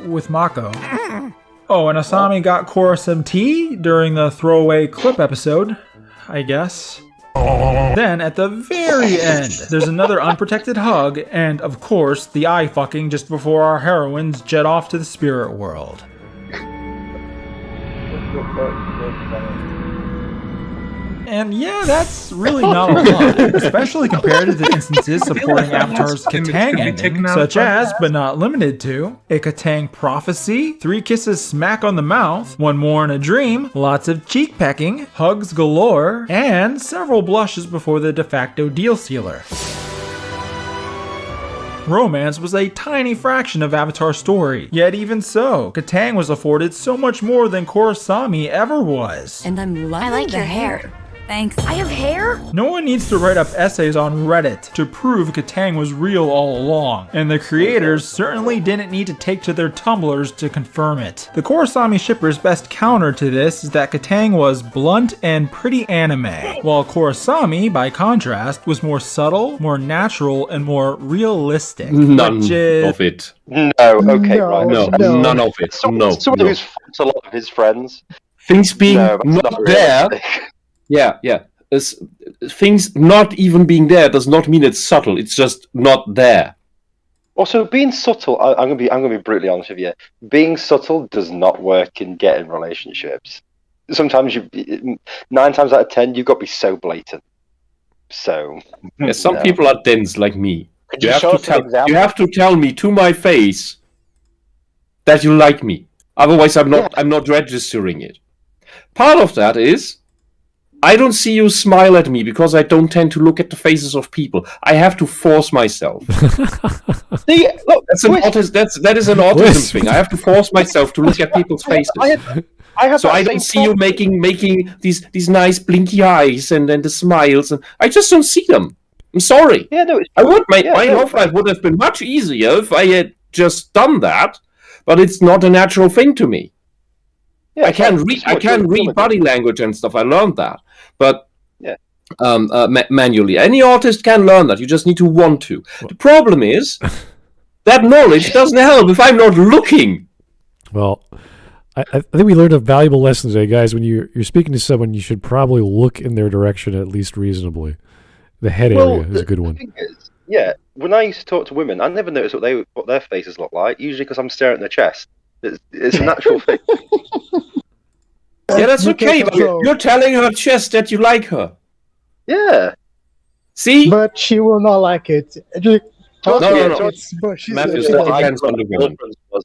with Mako. Oh, and Asami got Korra some tea during the throwaway clip episode, I guess. Then, at the very end, there's another unprotected hug, and of course, the eye fucking just before our heroines jet off to the spirit world. And yeah, that's really not a lot, especially compared to the instances supporting Avatar's Katang ending, such as, but not limited to, a Katang prophecy, 3 kisses smack on the mouth, 1 more in a dream, lots of cheek pecking, hugs galore, and several blushes before the de facto deal sealer. Romance was a tiny fraction of Avatar's story, yet even so, Katang was afforded so much more than Korrasami ever was. And I'm loving I like the your hair. Thanks. I have hair? No one needs to write up essays on Reddit to prove Katang was real all along, and the creators certainly didn't need to take to their Tumblrs to confirm it. The Korrasami shippers' best counter to this is that Katang was blunt and pretty anime, while Korrasami, by contrast, was more subtle, more natural, and more realistic. None of it. No, okay, No, right. No, no. none of it. No. Someone who's fucked a lot of his friends. Things being No, that's not not there. realistic. Yeah. Things not even being there does not mean it's subtle. It's just not there. Also, being subtle, I'm gonna be brutally honest with you. Being subtle does not work in getting relationships. Sometimes 9 times out of 10, you've got to be so blatant. So Yeah, some no. people are dense like me. Could you show us an example? You have to tell me to my face that you like me. Otherwise, I'm not registering it. Part of that is I don't see you smile at me because I don't tend to look at the faces of people. I have to force myself. See, look, That is an autism thing. I have to force myself to look at people's faces. So I don't see you making these nice blinky eyes and the smiles, and I just don't see them. I'm sorry. Yeah, no, My love life would have been much easier if I had just done that. but it's not a natural thing to me. Yeah, I can read body language and stuff. I learned that, but manually, any artist can learn that. You just need to want to. The problem is that knowledge doesn't help if I'm not looking. Well, I think we learned a valuable lesson today, guys. When you're speaking to someone, you should probably look in their direction at least reasonably. The head area is a good one. Yeah, when I used to talk to women, I never noticed what their faces look like. Usually, because I'm staring at their chest. It's a natural thing. Yeah, that's okay. But you're telling her chest that you like her. Yeah. See? But she will not like it. No. Matthew,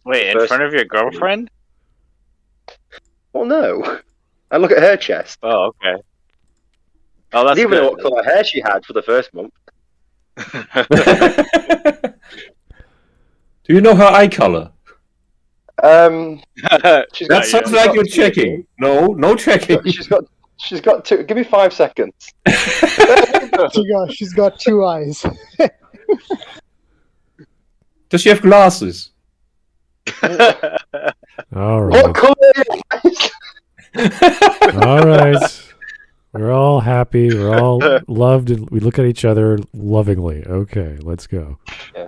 wait, in front of your girlfriend? Well, no. I look at her chest. Oh, okay. Oh, that's even good. know what colour hair she had for the first month. Do you know her eye colour? That sounds like you're checking. No checking. She's got two. Give me 5 seconds. She's got 2 eyes. Does she have glasses? All right. What colour are your eyes? All right. We're all happy. We're all loved, and we look at each other lovingly. Okay, let's go. Yeah.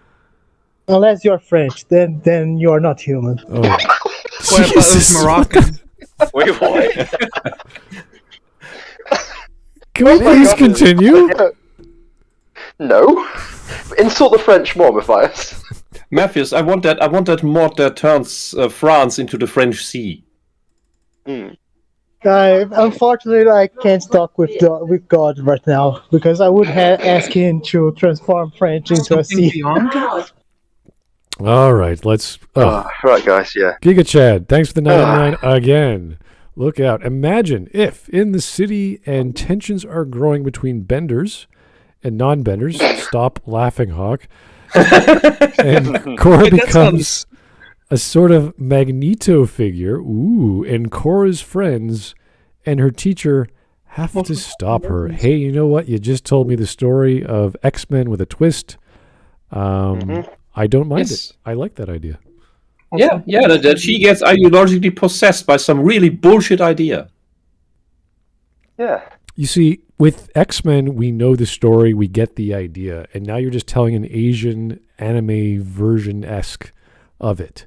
Unless you're French, then you are not human. Oh, What about those Moroccan? Wait, what? Can we please continue? No. Insult the French more, Matthias. Matthews, I want that mod that turns France into the French Sea. Unfortunately, I can't talk with God right now because I would ask him to transform French into a sea. All right, let's. Right, guys, yeah. Giga Chad, thanks for the 99 again. Look out. Imagine if in the city and tensions are growing between benders and non-benders. Stop laughing, Hawk. And Korra becomes a sort of Magneto figure. Ooh, and Korra's friends and her teacher have to stop her. Hey, you know what? You just told me the story of X-Men with a twist. I don't mind it. I like that idea. Yeah, that she gets ideologically possessed by some really bullshit idea. Yeah. You see, with X-Men, we know the story, we get the idea, and now you're just telling an Asian anime version-esque of it.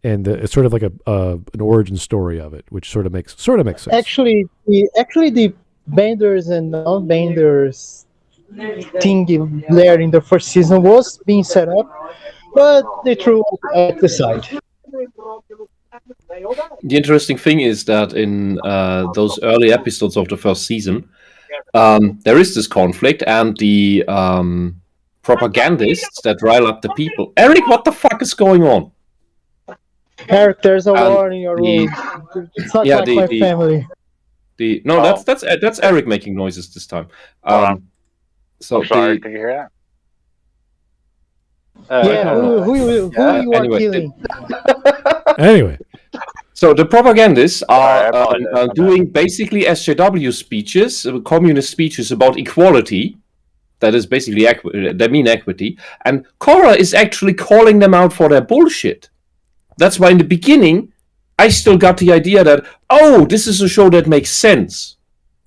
And it's sort of like an origin story of it, which sort of makes sense. Actually, the benders and non-benders thing there in the first season was being set up, but they threw it at the side. The interesting thing is that in those early episodes of the first season, there is this conflict, and the propagandists that rile up the people. Eric, what the fuck is going on? Eric, there's a war in your room. It's not like my family. That's Eric making noises this time. So I'm sorry, can you hear that? Who you are killing? Anyway. So the propagandists are doing basically SJW speeches, communist speeches about equality. That is basically they mean equity. And Korra is actually calling them out for their bullshit. That's why in the beginning, I still got the idea that, this is a show that makes sense.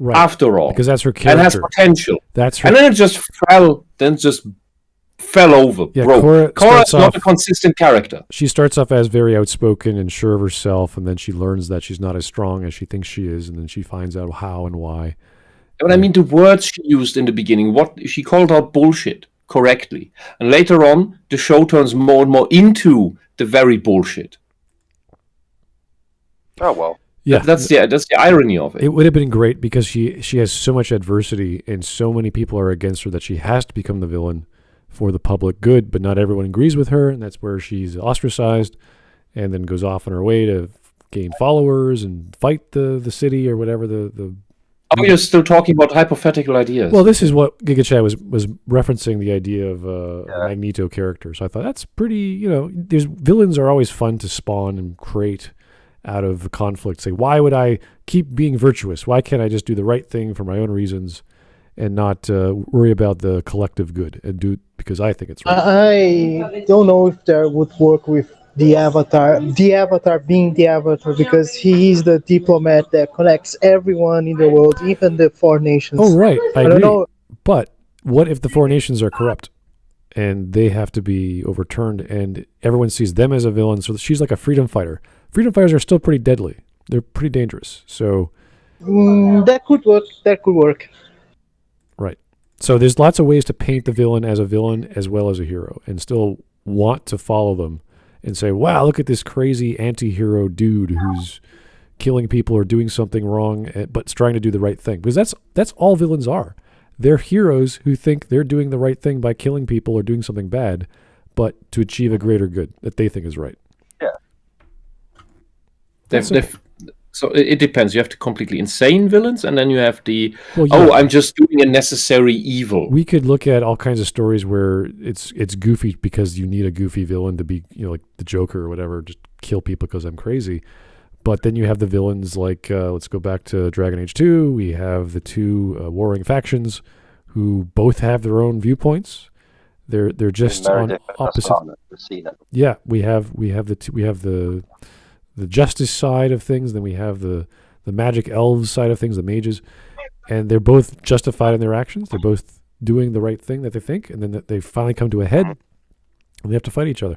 Right. After all. Because that's her character. And has potential. That's her. And then it just fell over. Yeah, Korra is not a consistent character. She starts off as very outspoken and sure of herself, and then she learns that she's not as strong as she thinks she is, and then she finds out how and why. But I mean, the words she used in the beginning, she called out bullshit correctly. And later on, the show turns more and more into the very bullshit. Oh, well. Yeah, that's the irony of it. It would have been great because she has so much adversity and so many people are against her that she has to become the villain for the public good, but not everyone agrees with her, and that's where she's ostracized and then goes off on her way to gain followers and fight the city or whatever the you're still talking about hypothetical ideas. Well, this is what Giga Chad was referencing, the idea of a Magneto character. So I thought that's pretty, there's villains are always fun to spawn and create out of conflict. Say, why would I keep being virtuous? Why can't I just do the right thing for my own reasons and not worry about the collective good and do it because I think it's right? I don't know if that would work with the Avatar being the Avatar, because he is the diplomat that connects everyone in the world, even the four nations. Oh, right. I don't agree. know. But what if the four nations are corrupt and they have to be overturned and everyone sees them as a villain? So she's like a freedom fighter. Freedom fighters are still pretty deadly. They're pretty dangerous. So that could work. That could work. Right. So there's lots of ways to paint the villain as well as a hero and still want to follow them and say, wow, look at this crazy anti-hero dude who's killing people or doing something wrong, but trying to do the right thing. Because that's all villains are. They're heroes who think they're doing the right thing by killing people or doing something bad, but to achieve a greater good that they think is right. Yeah. So it depends. You have the completely insane villains, and then you have the, I'm just doing a necessary evil. We could look at all kinds of stories where it's goofy because you need a goofy villain to be, like the Joker or whatever, just kill people because I'm crazy. But then you have the villains like, let's go back to Dragon Age 2. We have the two warring factions who both have their own viewpoints. They're just on opposite. Yeah, we have the justice side of things, then we have the magic elves side of things, the mages, and they're both justified in their actions. They're both doing the right thing that they think, and then they finally come to a head, and they have to fight each other.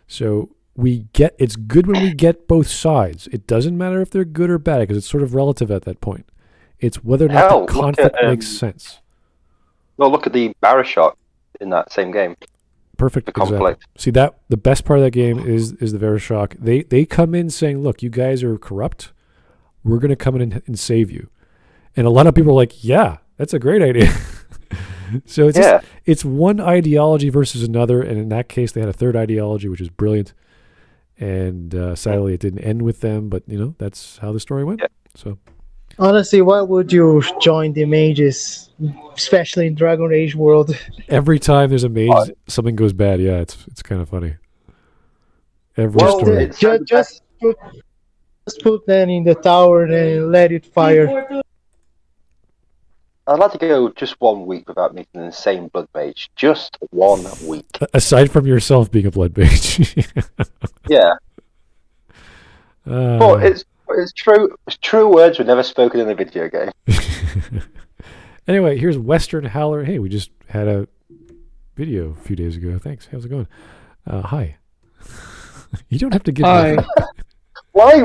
So it's good when we get both sides. It doesn't matter if they're good or bad, because it's sort of relative at that point. It's whether or not the conflict makes sense. Well, look at the Bearserker in that same game. Perfect example. See, that the best part of that game is the Bearserker. They come in saying, look, you guys are corrupt. We're going to come in and save you. And a lot of people are like, yeah, that's a great idea. So it's one ideology versus another. And in that case, they had a third ideology, which is brilliant. And sadly, it didn't end with them. But, that's how the story went. Yeah. So, honestly, why would you join the mages, especially in Dragon Age world? Every time there's a mage, something goes bad. Yeah, it's kind of funny. Every story. Just put them in the tower and let it fire. I'd like to go just 1 week without meeting an insane blood mage. Just 1 week. Aside from yourself being a blood mage. Yeah. But it's true. True words were never spoken in a video game. Anyway, here's Western Howler. Hey, we just had a video a few days ago. Thanks. How's it going? Hi. You don't have to give Hi. Why?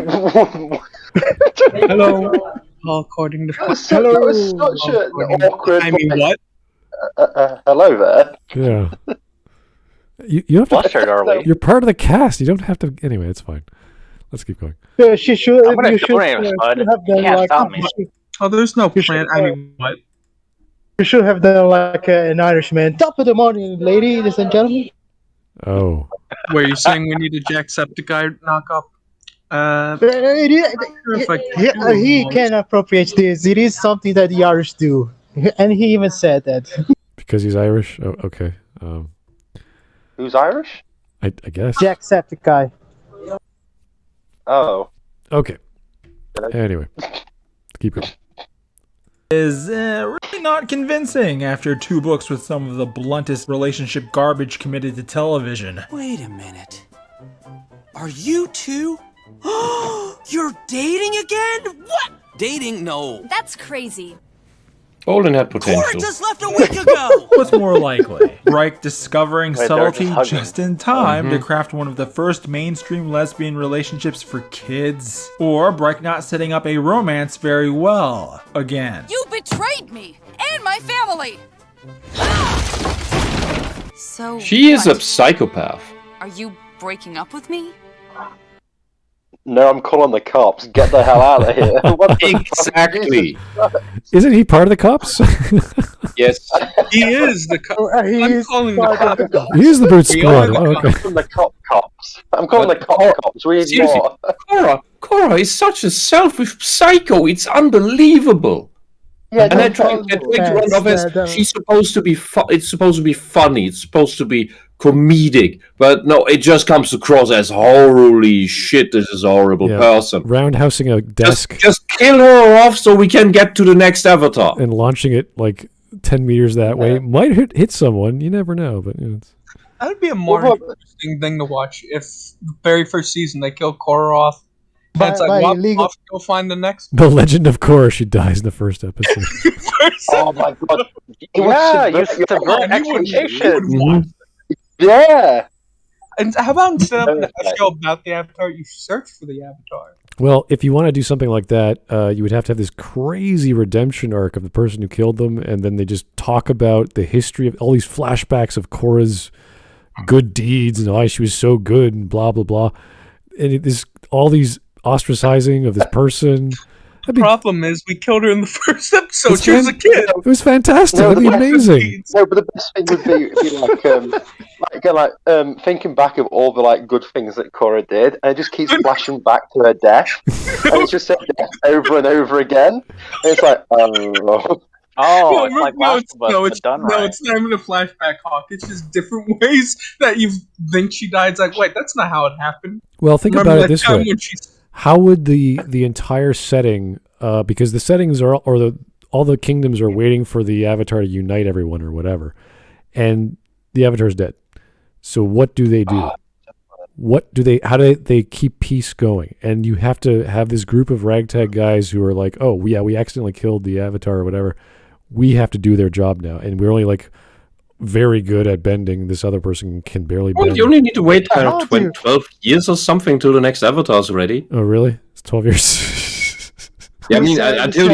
Hello. According to that was such an awkward. I mean, what? Hello there. Yeah. You have to. You're part of the cast. You don't have to. Anyway, it's fine. Let's keep going. Yeah, she should. I'm gonna join him, Spud. You can't stop me. Oh, there's no plan. I mean, what? You should have done like an Irishman. Top of the morning, ladies and gentlemen. Oh. Were you saying we need a Jacksepticeye knockoff? He can appropriate this. It is something that the Irish do, and he even said that. Because he's Irish. Oh, okay. Who's Irish? I guess. Jacksepticeye. Oh. Okay. Anyway, keep going. Is really not convincing after 2 books with some of the bluntest relationship garbage committed to television. Wait a minute. Are you two? You're dating again? What? Dating? No. That's crazy. Olin had potential. Korra just left a week ago! What's more likely? Reich discovering subtlety just in time to craft one of the first mainstream lesbian relationships for kids? Or Reich not setting up a romance very well again? You betrayed me and my family! So she is a psychopath. Are you breaking up with me? No, I'm calling the cops. Get the hell out of here. Exactly. Isn't he part of the cops? Yes. He is the cop. I'm calling the cops. He is the boot squad. Oh, okay. I'm calling the cops. I'm calling the cops. We need more. Korra is such a selfish psycho. It's unbelievable. Yeah, and I try to run off as she's supposed to be. It's supposed to be funny. It's supposed to be comedic, but no, it just comes across as holy shit. This is a horrible person. Roundhousing a desk. Just kill her off so we can get to the next avatar. And launching it like 10 meters that way might hit someone. You never know, but That would be a more interesting thing to watch if the very first season they kill Korra off. And it's like, well, off to go find the next. The Legend of Korra, she dies in the first episode. Oh my god! Yeah, you subvert expectations. Yeah. And how about instead of a show about the Avatar, you search for the Avatar? Well, if you want to do something like that, you would have to have this crazy redemption arc of the person who killed them, and then they just talk about the history of all these flashbacks of Korra's good deeds and why she was so good and blah blah blah, and it is all these ostracizing of this person. The problem is we killed her in the first episode. She was a kid. It was fantastic. That'd be amazing. No, but the best thing would be thinking back of all the good things that Korra did, and it just keeps flashing back to her death, and it's just said death over and over again. And it's like, oh. Oh, it's like Dunn, right? It's not even a flashback, Hawk. It's just different ways that you think she died. It's like, wait, that's not how it happened. Well, think about it this way. How would the entire setting, because the settings are, all the kingdoms are waiting for the Avatar to unite everyone or whatever, and the Avatar's dead. So what do they do? How do they keep peace going? And you have to have this group of ragtag guys who are like, oh yeah, we accidentally killed the Avatar or whatever. We have to do their job now, and we're only very good at bending. This other person can barely bend. You only need to wait 12 years or something till the next Avatar's ready. Oh, really? It's 12 years? Yeah, I mean, until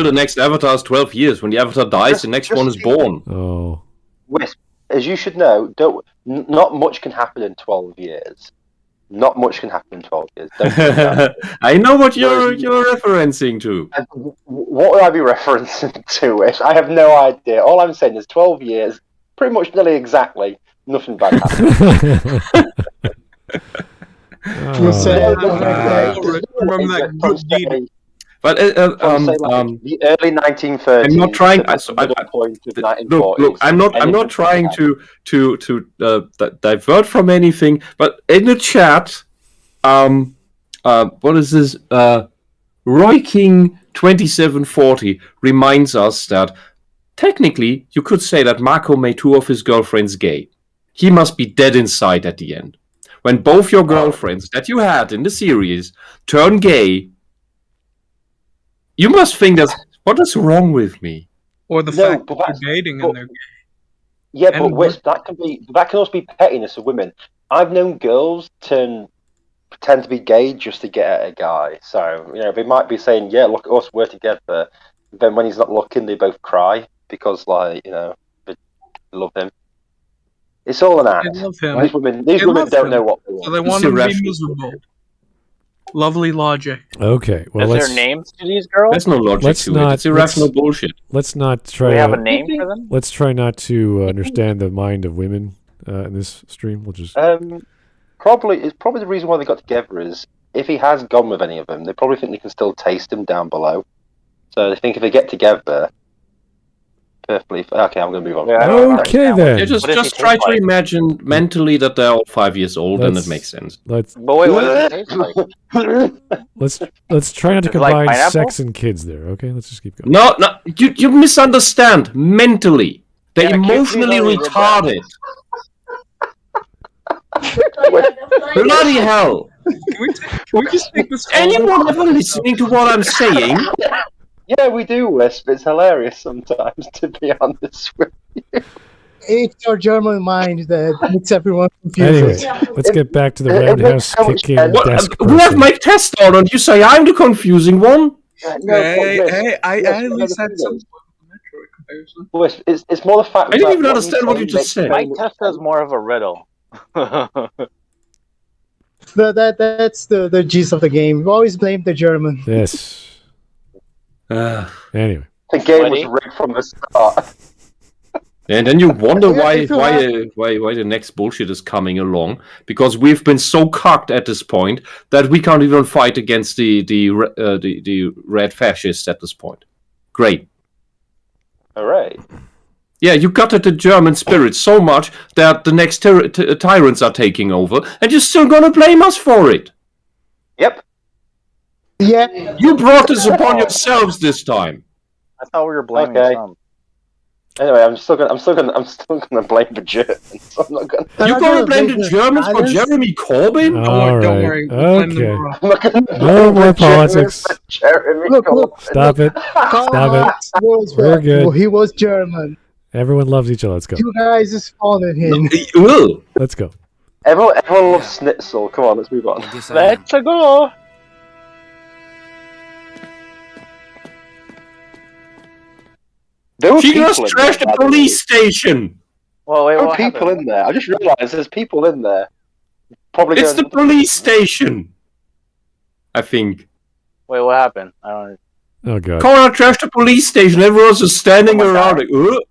the next Avatar's 12 years. When the Avatar dies, the next one is born. Oh. Wisp, as you should know, not much can happen in 12 years. Not much can happen in 12 years. I know what you're referencing to. What would I be referencing to, Wish? I have no idea. All I'm saying is 12 years, pretty much nearly exactly, nothing bad happened. But the early 1930s. I'm not trying. I'm not trying to divert from anything. But in the chat, what is this? Roy King 2740 reminds us that technically you could say that Mako made two of his girlfriends gay. He must be dead inside at the end. When both your girlfriends that you had in the series turn gay, you must think that what is wrong with me? Or the fact that you're dating and they're gay. Yeah, but Wisp, that can also be pettiness of women. I've known girls pretend to be gay just to get at a guy. So, they might be saying, yeah, look at us, we're together. Then when he's not looking, they both cry because, they love him. It's all an act. They love him. These women don't know what they want. So they want him to be miserable. Lovely logic. Okay. Well, is there names to these girls? There's no logic to it. It's irrational bullshit. Let's not try. Do we have a name for them? Let's try not to understand the mind of women in this stream. We'll just probably the reason why they got together is if he has gone with any of them, they probably think they can still taste him down below. So they think if they get together, perfectly. Okay, I'm going to move on. Okay then. Yeah, just try to imagine mentally that they're all 5 years old, and it makes sense. Let's let's try not to combine sex and kids there. Okay, let's just keep going. No, you misunderstand. Mentally, they're emotionally retarded. Bloody hell! Can we just take this? Anyone ever listening to what I'm saying? Yeah, we do, Wisp. It's hilarious sometimes, to be honest with you. It's your German mind that makes everyone confused. Anyway, let's get back to the roundhouse kicking desk person. We have my test on, and you say I'm the confusing one? Hey, I at least had some comparison. Wisp, it's more the fact I didn't even understand what you just said. My test is more of a riddle. That's the gist of the game. We always blame the German. Yes. Anyway, the game was rigged from the start. And then you wonder why the next bullshit is coming along, because we've been so cocked at this point that we can't even fight against the red fascists at this point. Great. All right. Yeah, you gutted the German spirit so much that the next tyrants are taking over, and you're still gonna blame us for it. Yep. Yeah. You brought this upon yourselves this time. I thought we were blaming some. Anyway, I'm still gonna blame the Germans. I'm not gonna. You're gonna blame the Germans for Jeremy Corbyn? Don't worry. Okay. I'm not gonna No more politics. Jeremy Look. Corbyn. Stop it. Stop it. We're good. He was German. Everyone loves each other. Let's go. You guys spawned him. Let's go. Everyone loves Schnitzel. Come on, let's move on. Let's go. There were She people just in trashed there, the police station. Well, wait, There were what people happened? in there. I just realised there's people in there. Probably It's going the police station. I think. Wait, what happened? I don't. Oh god. Korra trashed the police station. Everyone's just standing Oh my around God. like,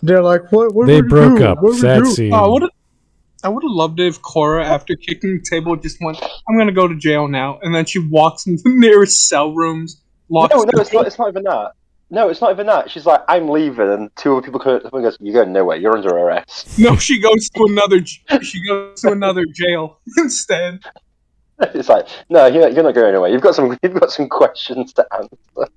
They're like, what? They we broke do? up. What we Sad do? scene. Oh, I would have loved it if Korra, after kicking the table, just went, "I'm gonna go to jail now," and then she walks into the nearest cell rooms. Locks No, the it's not. It's not even that. No, it's not even that. She's like, I'm leaving, and two other people come up and goes, "You're going nowhere. You're under arrest." No, she goes to another. She goes to another jail instead. It's like, no, you're not going anywhere. You've got some questions to answer.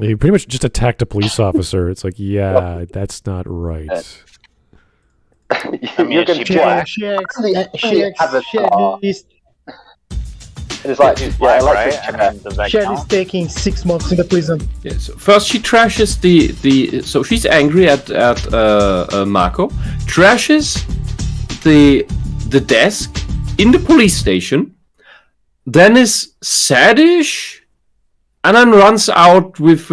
He pretty much just attacked a police officer. It's like, yeah, that's not right. You're going to black. She have a at car. least And it's like, She's yeah, black, I like right? this I chair. mean, does that Shed is count? taking 6 months in the prison. Yeah, so first she trashes the so she's angry at Mako, trashes the desk in the police station, then is saddish, and then runs out with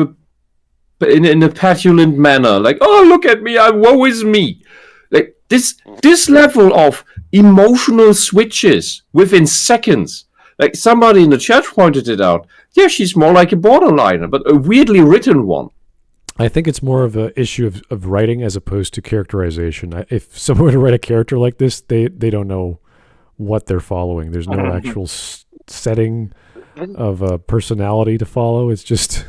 in a petulant manner, like, "Oh, look at me! Woe is me!" Like this level of emotional switches within seconds. Like somebody in the chat pointed it out. Yeah, she's more like a borderliner, but a weirdly written one. I think it's more of an issue of writing as opposed to characterization. If someone were to write a character like this, they don't know what they're following. There's no actual setting of a personality to follow. It's just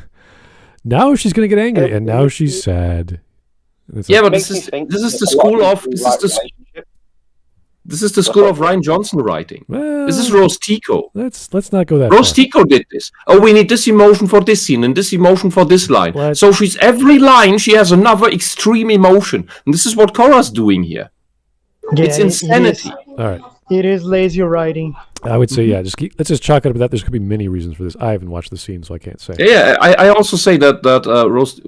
now she's going to get angry, and now she's sad. It's Yeah, like, but this is the school of this is the school of Ryan Johnson writing. well, This is Rose Tico. let's not go that Rose far. Tico did this. Oh, we need this emotion for this scene and this emotion for this line. Let's- So she's every line she has another extreme emotion, and this is what Korra's doing here. Yeah, It's insanity. All right. It is lazy writing. I would say, yeah, let's just chalk it up to that. There's going to be many reasons for this. I haven't watched the scene, so I can't say. Yeah, I also say that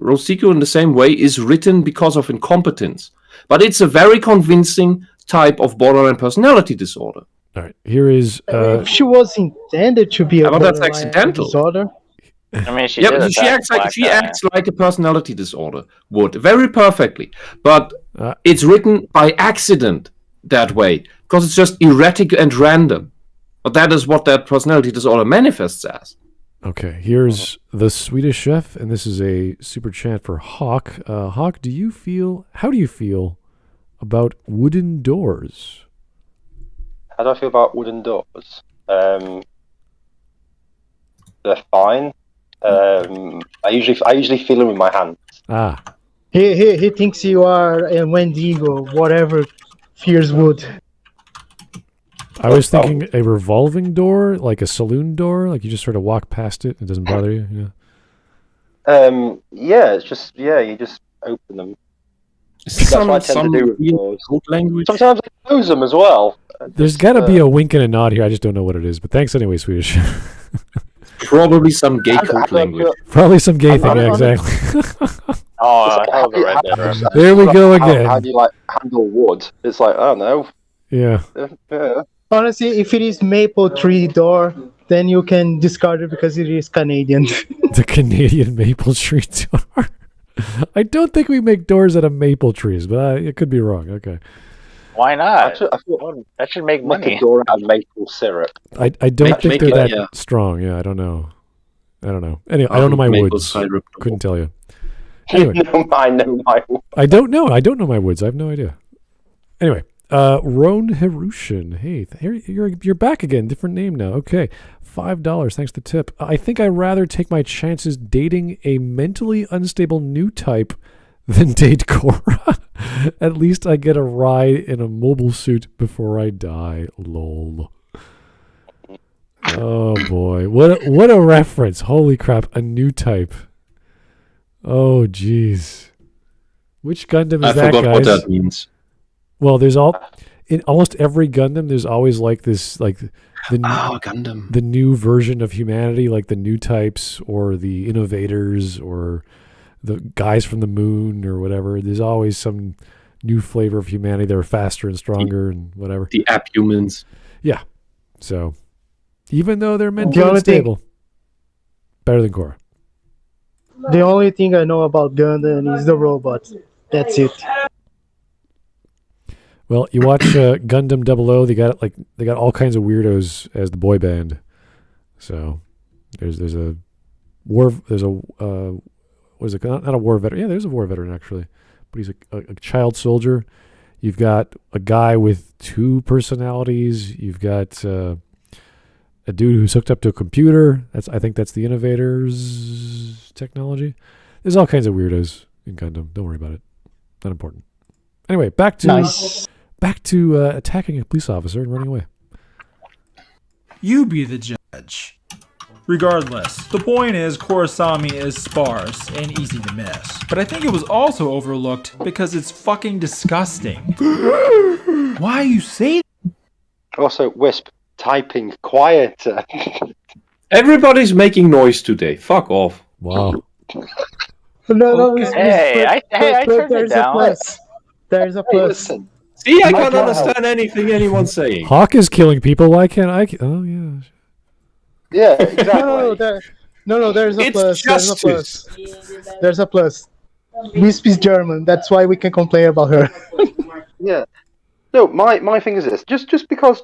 Rose Tico in the same way is written because of incompetence, but it's a very convincing type of borderline personality disorder. All right. Here is. If she was intended to be a But that's borderline accidental. disorder, I mean, she Yeah, did but she attack acts like black guy. a personality disorder would very perfectly, but Uh, it's written by accident that way because it's just erratic and random. But that is what that personality disorder manifests as. Okay, here's the Swedish Chef, and this is a super chat for Hawk. Hawk, how do you feel about wooden doors? How do I feel about wooden doors? They're fine. I usually feel them with my hands. Ah, he thinks you are a Wendigo, whatever fears wood. I was thinking a revolving door, like a saloon door, like you just sort of walk past it, it doesn't bother you. Yeah. Yeah, it's just you just open them. That's what I tend to do with doors. code language. Sometimes I close them as well. There's got to be a wink and a nod here. I just don't know what it is. But thanks anyway, Swedish. Probably some gay code language. Probably some gay thing, yeah, I'm- exactly. Oh, that was a red dead room. There we go again. How do you handle wood? It's like, I don't know. Yeah. Yeah. Honestly, if it is maple tree door, then you can discard it because it is Canadian. The Canadian maple tree door. I don't think we make doors out of maple trees, but it could be wrong. Okay. Why not? I thought That should make make money. a door out of maple syrup. I don't think make they're it, that yeah. strong. Yeah, I don't know. Anyway, I don't know my Maple woods. syrup. Couldn't tell you. Anyway, I know my. I don't know. I don't know my woods. I have no idea. Anyway, Roan Herushin. Hey, you're back again. Different name now. Okay, $5. Thanks for the tip. I think I'd rather take my chances dating a mentally unstable new type than date Korra. At least I get a ride in a mobile suit before I die. Lol. Oh boy, what a reference! Holy crap, a new type. Oh, jeez. Which Gundam is I that, forgot guys? what that means. Well, there's in almost every Gundam, there's always like this, like Gundam. the new version of humanity, like the new types or the innovators or the guys from the moon or whatever. There's always some new flavor of humanity. They're faster and stronger and whatever. The app humans. Yeah. So even though they're mentally unstable, better than Korra. The only thing I know about Gundam is the robots. That's it. Well, you watch Gundam 00. They got all kinds of weirdos as the boy band. So there's a what is it? Not a war veteran. Yeah, there's a war veteran actually, but he's a child soldier. You've got a guy with 2 personalities. You've got a dude who's hooked up to a computer. I think that's the innovators technology. There's all kinds of weirdos in Gundam. Don't worry about it. Not important. Anyway, back to attacking a police officer and running away. You be the judge. Regardless, the point is Korrasami is sparse and easy to miss. But I think it was also overlooked because it's fucking disgusting. Why you say that? Also, Wisp, typing quieter. Everybody's making noise today. Fuck off. Wow. No, Hey, I turned it down. There's a plus. Listen, See, I can't understand anything anyone's saying. Hawk is killing people. Why can't I? Oh yeah. yeah, exactly. No, there's a It's plus. justice. There's a plus. Wisp is German. That's why we can complain about her. Yeah. No, my thing is this: just because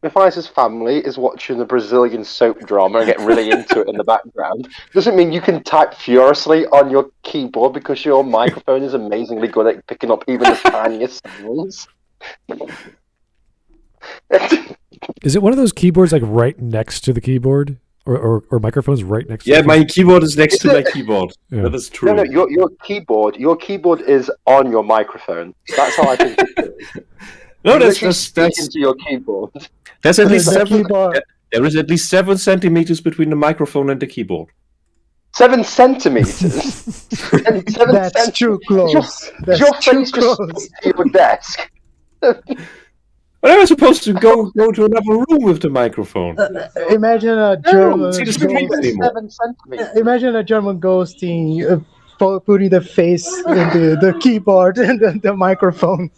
Matthias's family is watching a Brazilian soap drama and get really into it in the background, doesn't mean you can type furiously on your keyboard because your microphone is amazingly good at picking up even the tiniest sounds. Is it one of those keyboards like right next to the keyboard, or microphones right next? to Yeah, the my keyboard is next to my keyboard. Yeah. That is true. No, your keyboard is on your microphone. That's how I think it is. No, You that's literally speak into your keyboard. There's at least The 7. keyboard. There is at least 7 centimeters between the microphone and the keyboard. 7 centimeters. 7 That's too close. That's Your too face just close. to your desk. But I was supposed to go to another room with the microphone. Imagine a German. see the screen ghost- anymore. 7 centimeters. Imagine a German ghosting, putting the face in the keyboard and the microphone.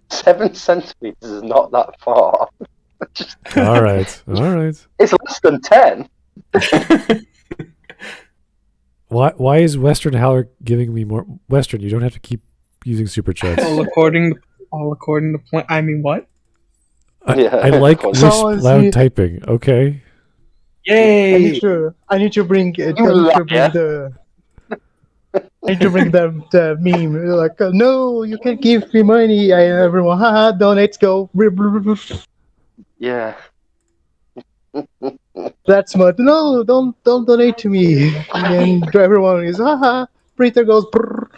7 centimeters is not that far. All right. It's less than 10. Why is Western Howler giving me more? Western, you don't have to keep using super chats. All according to plan. I mean, what? I like Wisp Someone loud see- typing. Okay. Yay! I need to bring the meme. They're like, no, you can give me money. Everyone, haha, donates go. Yeah. That's smart. No, don't donate to me. And everyone is, haha. Printer goes. Brrr.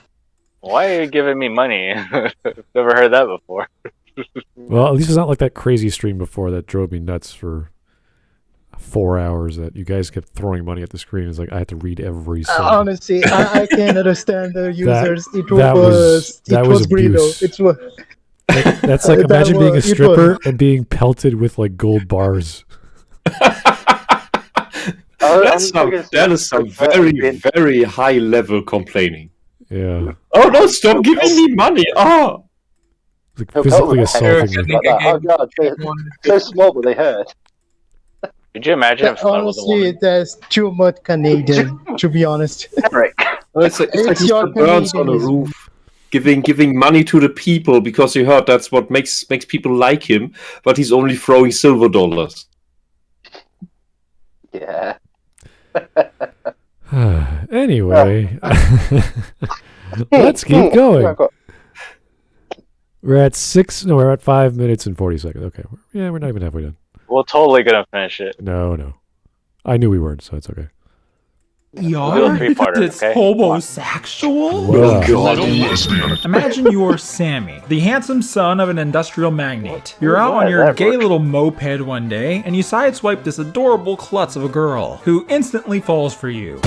Why are you giving me money? Never heard that before. Well, at least it's not like that crazy stream before that drove me nuts for 4 hours that you guys kept throwing money at the screen. It's like I had to read every single. Honestly, I can understand the users. that was Greedo. abuse. It's what. That's like That imagine being a was- it stripper was- and being pelted with like gold bars. That is some very, very high level complaining. Yeah. Oh no, stop giving me money! Oh! Like physically assaulting I me. think I Oh god, they're so small, but they hurt. Could you imagine if Spud was a Honestly, woman? that's too much Canadian, to be honest. Right. Well, it's like It's your Mr. Burns on a Canadianism. roof, giving money to the people because he heard that's what makes people like him, but he's only throwing silver dollars. Yeah. Anyway, let's keep going. We're at 5 minutes and 40 seconds. Okay. Yeah, we're not even halfway done. We're totally gonna finish it. No. I knew we weren't, so it's okay. ER? It's homosexual? Imagine you're Sammy, the handsome son of an industrial magnate. You're out on your gay little moped one day, and you sideswipe this adorable klutz of a girl, who instantly falls for you.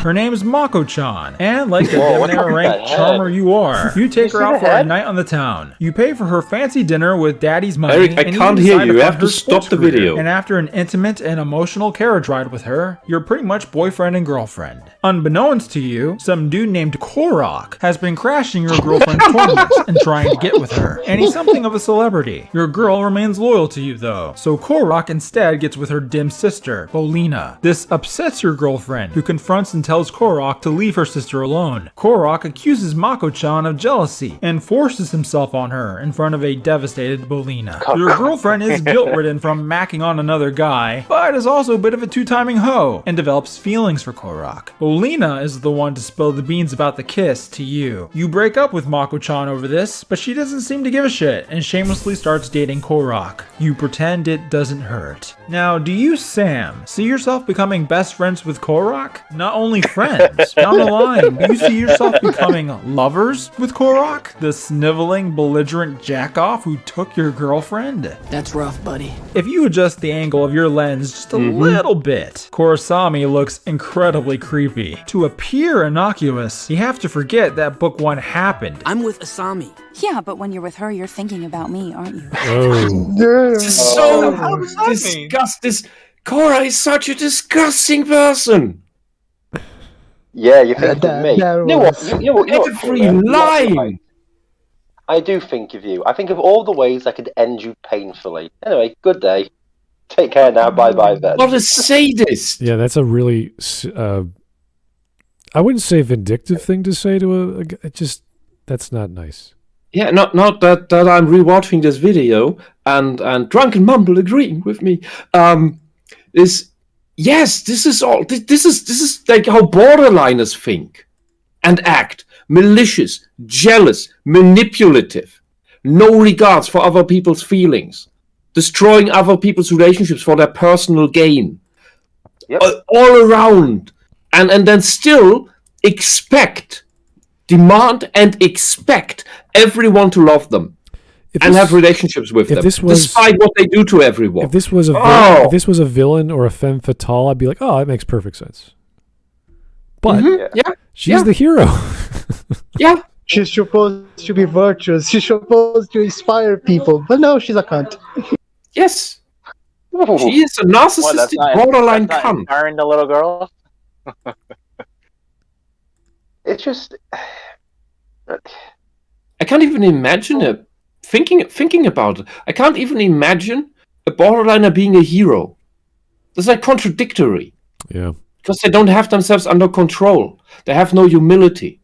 Her name's Mako-chan, and like the debonair rank charmer you are, you take her out for a night on the town. You pay for her fancy dinner with daddy's money. Eric, I can't hear you. You have to stop the video. And after an intimate and emotional carriage ride with her, you're pretty much boyfriend and girlfriend. Unbeknownst to you, some dude named Korra has been crashing your girlfriend's tournaments and trying to get with her. And he's something of a celebrity. Your girl remains loyal to you though, so Korra instead gets with her dim sister, Bolina. This upsets your girlfriend, who confronts and tells Korra to leave her sister alone. Korra accuses Mako-chan of jealousy and forces himself on her in front of a devastated Bolina. Your girlfriend is guilt-ridden from macking on another guy, but is also a bit of a two-timing hoe and develops feelings for Korra. Bolina is the one to spill the beans about the kiss to you. You break up with Mako-chan over this, but she doesn't seem to give a shit and shamelessly starts dating Korra. You pretend it doesn't hurt. Now, do you, Sam, see yourself becoming best friends with Korra? Not only friends. Down the line, do you see yourself becoming lovers with Korra? The sniveling, belligerent jackoff who took your girlfriend? That's rough, buddy. If you adjust the angle of your lens just a little bit, Korrasami looks incredibly creepy. To appear innocuous, you have to forget that book 1 happened. I'm with Asami. Yeah, but when you're with her, you're thinking about me, aren't you? So disgusting. Korra is such a disgusting person. Yeah, you think of me. You know what? Every line. I do think of you. I think of all the ways I could end you painfully. Anyway, good day. Take care now. Bye-bye then. What a sadist. Yeah, that's a really... I wouldn't say vindictive thing to say to that's not nice. Yeah, not that I'm rewatching this video and Drunken Mumble agreeing with me. Yes, this is all. This is like how borderliners think and act: malicious, jealous, manipulative, no regards for other people's feelings, destroying other people's relationships for their personal gain, all around, and then still demand and expect everyone to love them. And have relationships with them, despite what they do to everyone. If this was a villain or a femme fatale, I'd be like, oh, that makes perfect sense. But she's the hero. Yeah. She's supposed to be virtuous. She's supposed to inspire people. But no, she's a cunt. Yes. She is a narcissistic borderline cunt. Inspiring the little girl. It's just... I can't even imagine it. Thinking about it, I can't even imagine a borderliner being a hero. That's like contradictory. Yeah. Because they don't have themselves under control. They have no humility.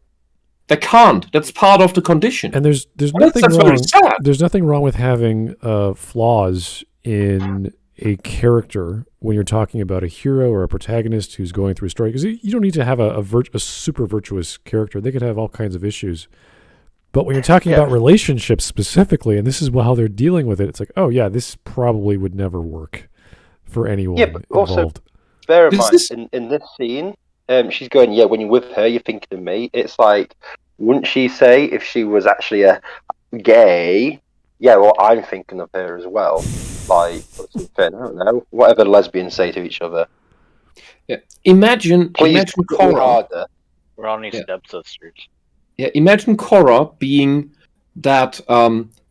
They can't. That's part of the condition. And there's nothing wrong. There's nothing wrong with having flaws in a character when you're talking about a hero or a protagonist who's going through a story. Because you don't need to have a super virtuous character. They could have all kinds of issues. But when you're talking about relationships specifically, and this is how they're dealing with it, it's like, oh yeah, this probably would never work for anyone but involved. Also, bear in mind, in this scene, she's going, yeah, when you're with her, you're thinking of me. It's like, wouldn't she say if she was actually a gay, yeah, well, I'm thinking of her as well. Like, I don't know, whatever lesbians say to each other. Yeah. Imagine Korra. We're all these stepsisters. Yeah, imagine Korra being that,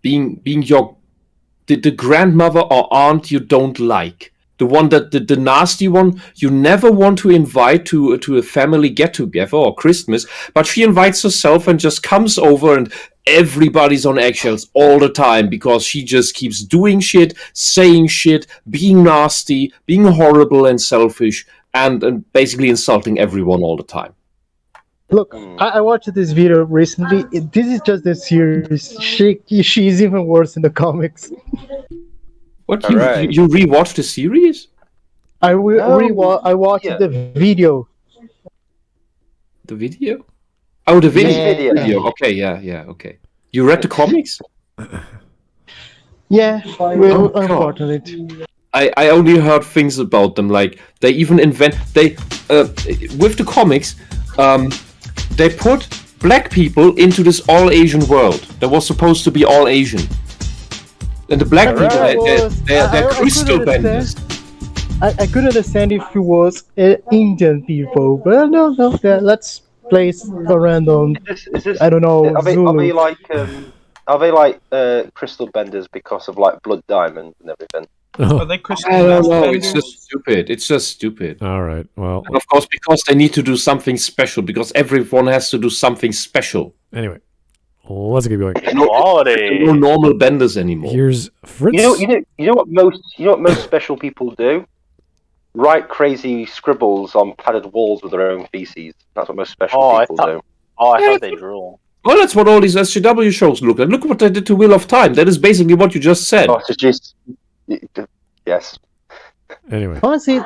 being the grandmother or aunt you don't like, the one that the nasty one you never want to invite to a family get together or Christmas, but she invites herself and just comes over and everybody's on eggshells all the time because she just keeps doing shit, saying shit, being nasty, being horrible and selfish, and basically insulting everyone all the time. Look, I watched this video recently. This is just a series. She's even worse in the comics. What, you rewatched the series? I watched the video. The video? Oh, the video. Okay, yeah, okay. You read the comics? Yeah, unfortunately. I only heard things about them. Like they even with the comics, they put black people into this all Asian world that was supposed to be all Asian, and the black people they're crystal benders. I could understand if it was Indian people, but no, let's place a random. I don't know. Are they like crystal benders because of like blood diamonds and everything? Are they crystal I don't know. benders? It's just stupid. All right. Well, And of course, because they need to do something special, because everyone has to do something special. anyway, let's keep going. Quality. No normal benders anymore. Here's Fritz. You know what most special people do? Write crazy scribbles on padded walls with their own feces. That's what most special people do. I thought they drool. Well, that's what all these SJW shows look like. Look what they did to Wheel of Time. That is basically what you just said. Oh, it's just yes. Anyway, Honestly,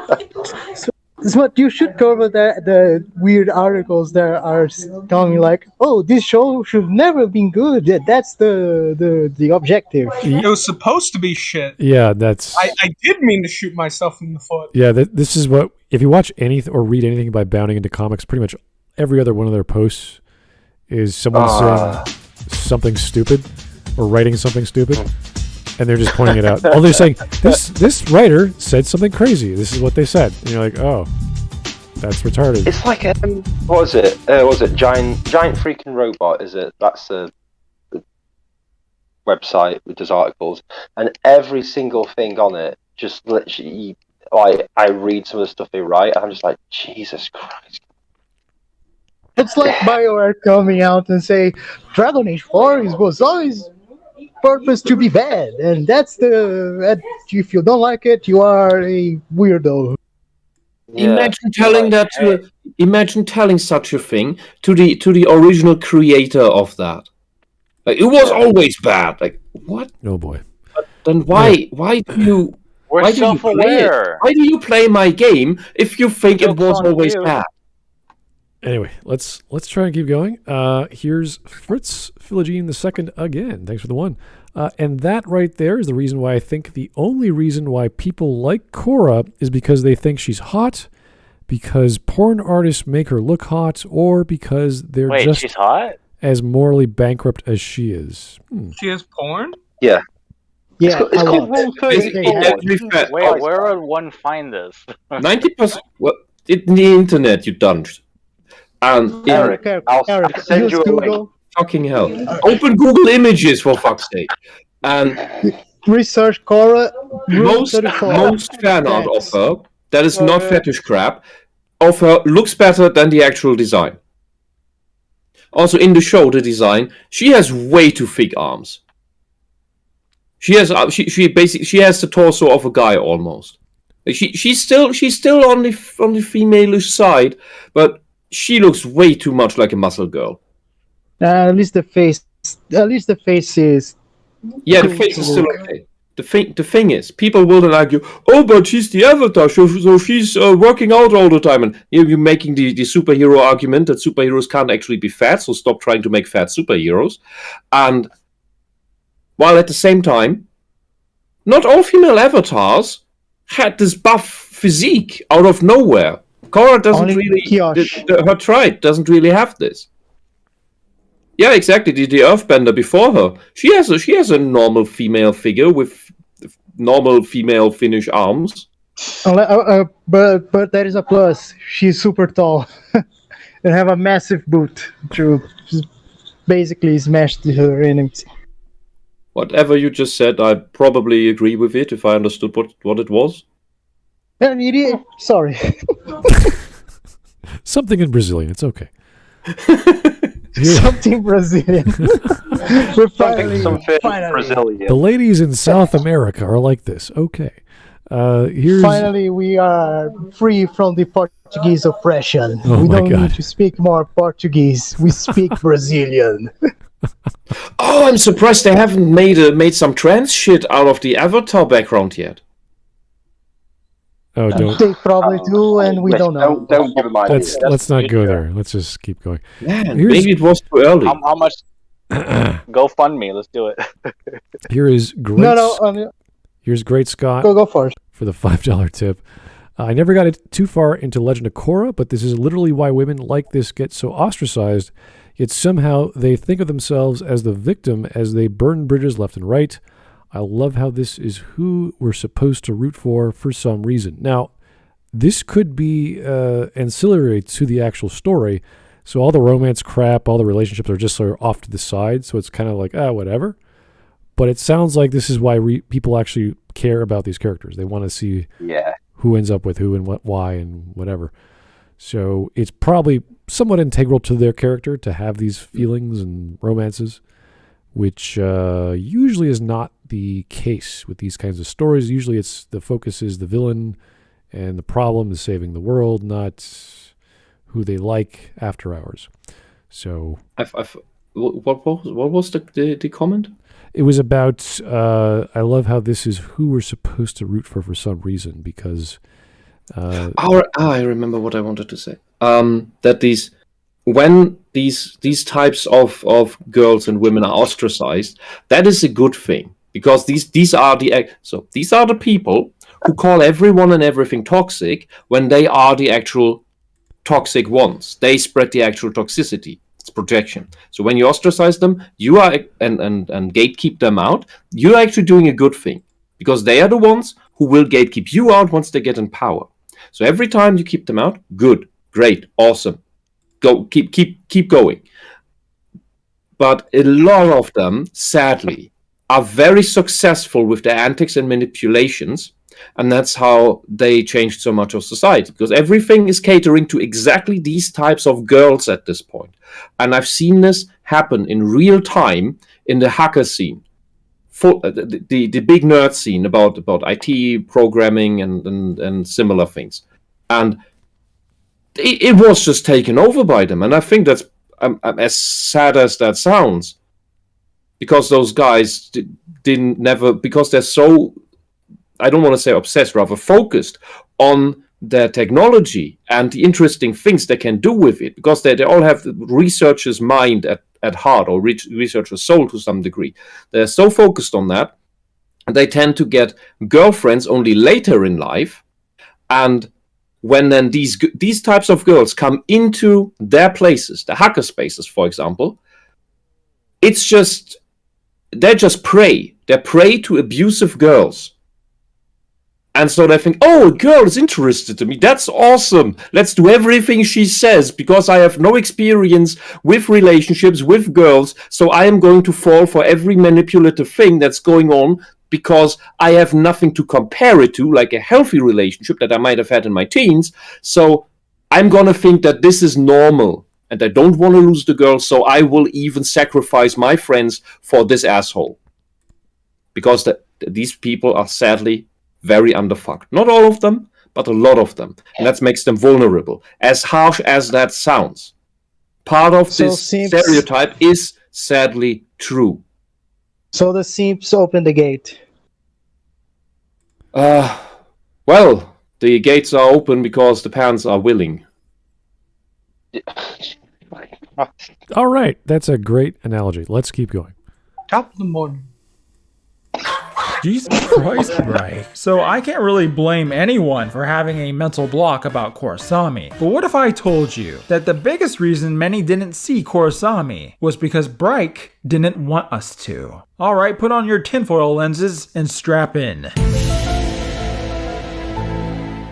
what you should cover the weird articles that are telling like, oh, this show should never have been good. That's the objective. It was supposed to be shit. yeah, that's. I did mean to shoot myself in the foot. Yeah, this is what, if you watch anything or read anything by Bounding into Comics, pretty much every other one of their posts is someone saying something stupid or writing something stupid, and they're just pointing it out. Oh, they're saying, this writer said something crazy. This is what they said. And you're like, oh, that's retarded. It's like what was it? Giant freaking robot? Is it? That's the website which does articles, and every single thing on it just literally. Like I read some of the stuff they write, and I'm just like, Jesus Christ. It's like BioWare coming out and say Dragon Age 4 was always purpose to be bad, and that's if you don't like it, you are a weirdo. Yeah. Imagine telling such a thing to the original creator of that. Like, it was always bad. Like, what? Oh boy. Then why do you We're self-aware. Why do you play my game if you think it was always bad? Anyway, let's try and keep going. Here's Fritz Philogene II again. Thanks for the one. And that right there is the reason why I think the only reason why people like Korra is because they think she's hot, because porn artists make her look hot, or because they're just she's hot? as morally bankrupt as she is. She has porn? Yeah. Yeah, It's a called lot. Where would one find this? 90%. Well, in the internet, you don't. And Eric, I'll send use you a Google. link. fucking hell, open Google Images for fuck's sake. And Research Korra. most fan art of her that is not fetish crap of her looks better than the actual design. Also, in the show, the design, she has way too thick arms. She has she has the torso of a guy almost. She's still on the female-ish side, but she looks way too much like a muscle girl. At least the face. At least the face is. Yeah, the face is still okay. The thing is, people will then argue, oh, but she's the Avatar, so she's working out all the time. And you're making the superhero argument that superheroes can't actually be fat, so stop trying to make fat superheroes. And while at the same time, not all female avatars had this buff physique out of nowhere. Korra doesn't her tribe doesn't really have this. Yeah, exactly. The Earthbender before her, she has a normal female figure with normal female Finnish arms. But there is a plus. She's super tall and have a massive boot to basically smash her enemies. Whatever you just said, I probably agree with it if I understood what it was. Sorry. Something in Brazilian. It's okay. Something Brazilian. We're finally Brazilian. The ladies in South America are like this. Okay. Finally, we are free from the Portuguese oppression. Oh we my don't God. need to speak more Portuguese. We speak Brazilian. Oh, I'm surprised they haven't made some trans shit out of the Avatar background yet. Oh, don't. They probably do, and we don't know. Don't give them ideas. Let's not go there. Let's just keep going. Man, maybe it was too early. How much? Go fund me. Let's do it. Here is great. No. Here's Great Scott. Go for it. for the $5 tip. I never got too far into Legend of Korra, but this is literally why women like this get so ostracized, yet somehow they think of themselves as the victim as they burn bridges left and right. I love how this is who we're supposed to root for some reason. Now, this could be ancillary to the actual story, so all the romance crap, all the relationships are just sort of off to the side, so it's kind of like, whatever. But it sounds like this is why people actually care about these characters. They want to see who ends up with who and why and whatever. So it's probably somewhat integral to their character to have these feelings and romances, which usually is not the case with these kinds of stories. Usually it's the focus is the villain and the problem is saving the world, not who they like after hours. So what was the comment? It was about, I love how this is who we're supposed to root for some reason, because... I remember what I wanted to say. That when these types of girls and women are ostracized, that is a good thing, because these are the people who call everyone and everything toxic when they are the actual toxic ones. They spread the actual toxicity. It's projection. So when you ostracize them, you are and gatekeep them out, you're actually doing a good thing, because they are the ones who will gatekeep you out once they get in power. So every time you keep them out, good, great, awesome. Go keep going. But a lot of them, sadly, are very successful with their antics and manipulations, and that's how they changed so much of society, because everything is catering to exactly these types of girls at this point. And I've seen this happen in real time in the hacker scene, the big nerd scene about IT programming and similar things. And it was just taken over by them. And I think that's as sad as that sounds, because those guys because they're so, I don't want to say obsessed, rather focused on their technology and the interesting things they can do with it, because they all have the researcher's mind at heart, or researcher's soul to some degree. They're so focused on that, and they tend to get girlfriends only later in life. And when then these types of girls come into their places, the hacker spaces, for example, they're just prey. They're prey to abusive girls. And so they think, oh, a girl is interested in me. That's awesome. Let's do everything she says, because I have no experience with relationships with girls. So I am going to fall for every manipulative thing that's going on, because I have nothing to compare it to, like a healthy relationship that I might have had in my teens. So I'm going to think that this is normal, and I don't want to lose the girl. So I will even sacrifice my friends for this asshole, because these people are sadly very underfucked. Not all of them, but a lot of them. And that makes them vulnerable. As harsh as that sounds, part of this stereotype is sadly true. So the simps open the gate. Well, the gates are open because the pants are willing. All right, that's a great analogy. Let's keep going. Top of the morning. Jesus Christ, right? So I can't really blame anyone for having a mental block about Korrasami. But what if I told you that the biggest reason many didn't see Korrasami was because Bryke didn't want us to? Alright, put on your tinfoil lenses and strap in.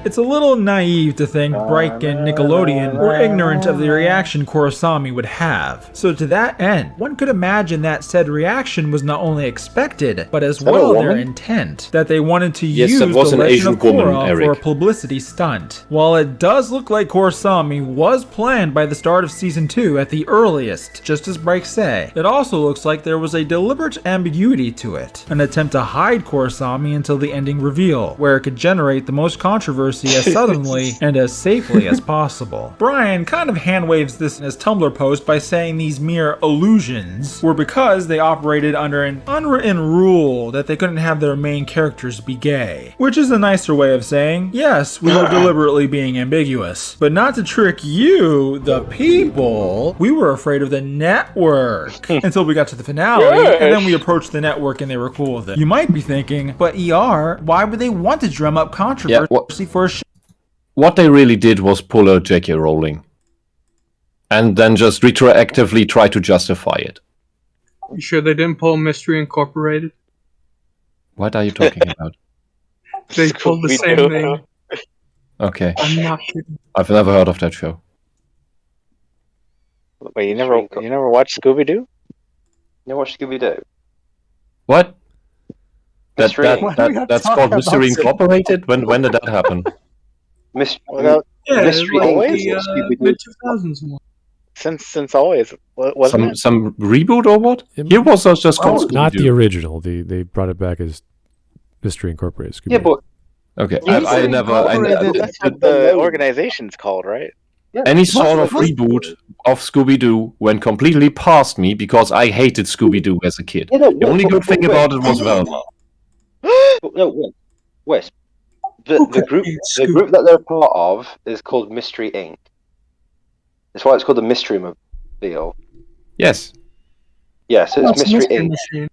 It's a little naive to think Bryke and Nickelodeon were ignorant of the reaction Korrasami would have. So to that end, one could imagine that said reaction was not only expected, but as well their intent, that they wanted to use the Legend of Korra for a publicity stunt. While it does look like Korrasami was planned by the start of Season 2 at the earliest, just as Bryke say, it also looks like there was a deliberate ambiguity to it, an attempt to hide Korrasami until the ending reveal, where it could generate the most controversy controversy as suddenly and as safely as possible. Brian kind of hand-waves this in his Tumblr post by saying these mere illusions were because they operated under an unwritten rule that they couldn't have their main characters be gay. Which is a nicer way of saying, yes, we were deliberately being ambiguous. But not to trick you, the people. We were afraid of the network until we got to the finale, and then we approached the network and they were cool with it. You might be thinking, but ER, why would they want to drum up controversy for a show? What they really did was pull out J.K. Rowling. And then just retroactively try to justify it. You sure they didn't pull Mystery Incorporated? What are you talking about? They pulled the same thing. Okay. I'm not kidding. I've never heard of that show. Wait, you never watched Scooby-Doo? You never watched Scooby-Doo? What? That's talking called Mystery about Incorporated? When did that happen? Mystery like Inc. the mid-2000s one. Since always. Wasn't Some reboot or what? Here was just called Scooby-Doo. Not the original. They brought it back as Mystery Incorporated. Scooby-Doo. Yeah, but Okay, Mystery Incorporated, that's what the organization's called, right? any sort of reboot of Scooby-Doo went completely past me because I hated Scooby-Doo as a kid. The only good thing about it was Velma. No, Wisp. The group that they're a part of is called Mystery Inc. That's why it's called the Mystery Mobile. Yes. Yeah, so it's Mystery Inc. Machine.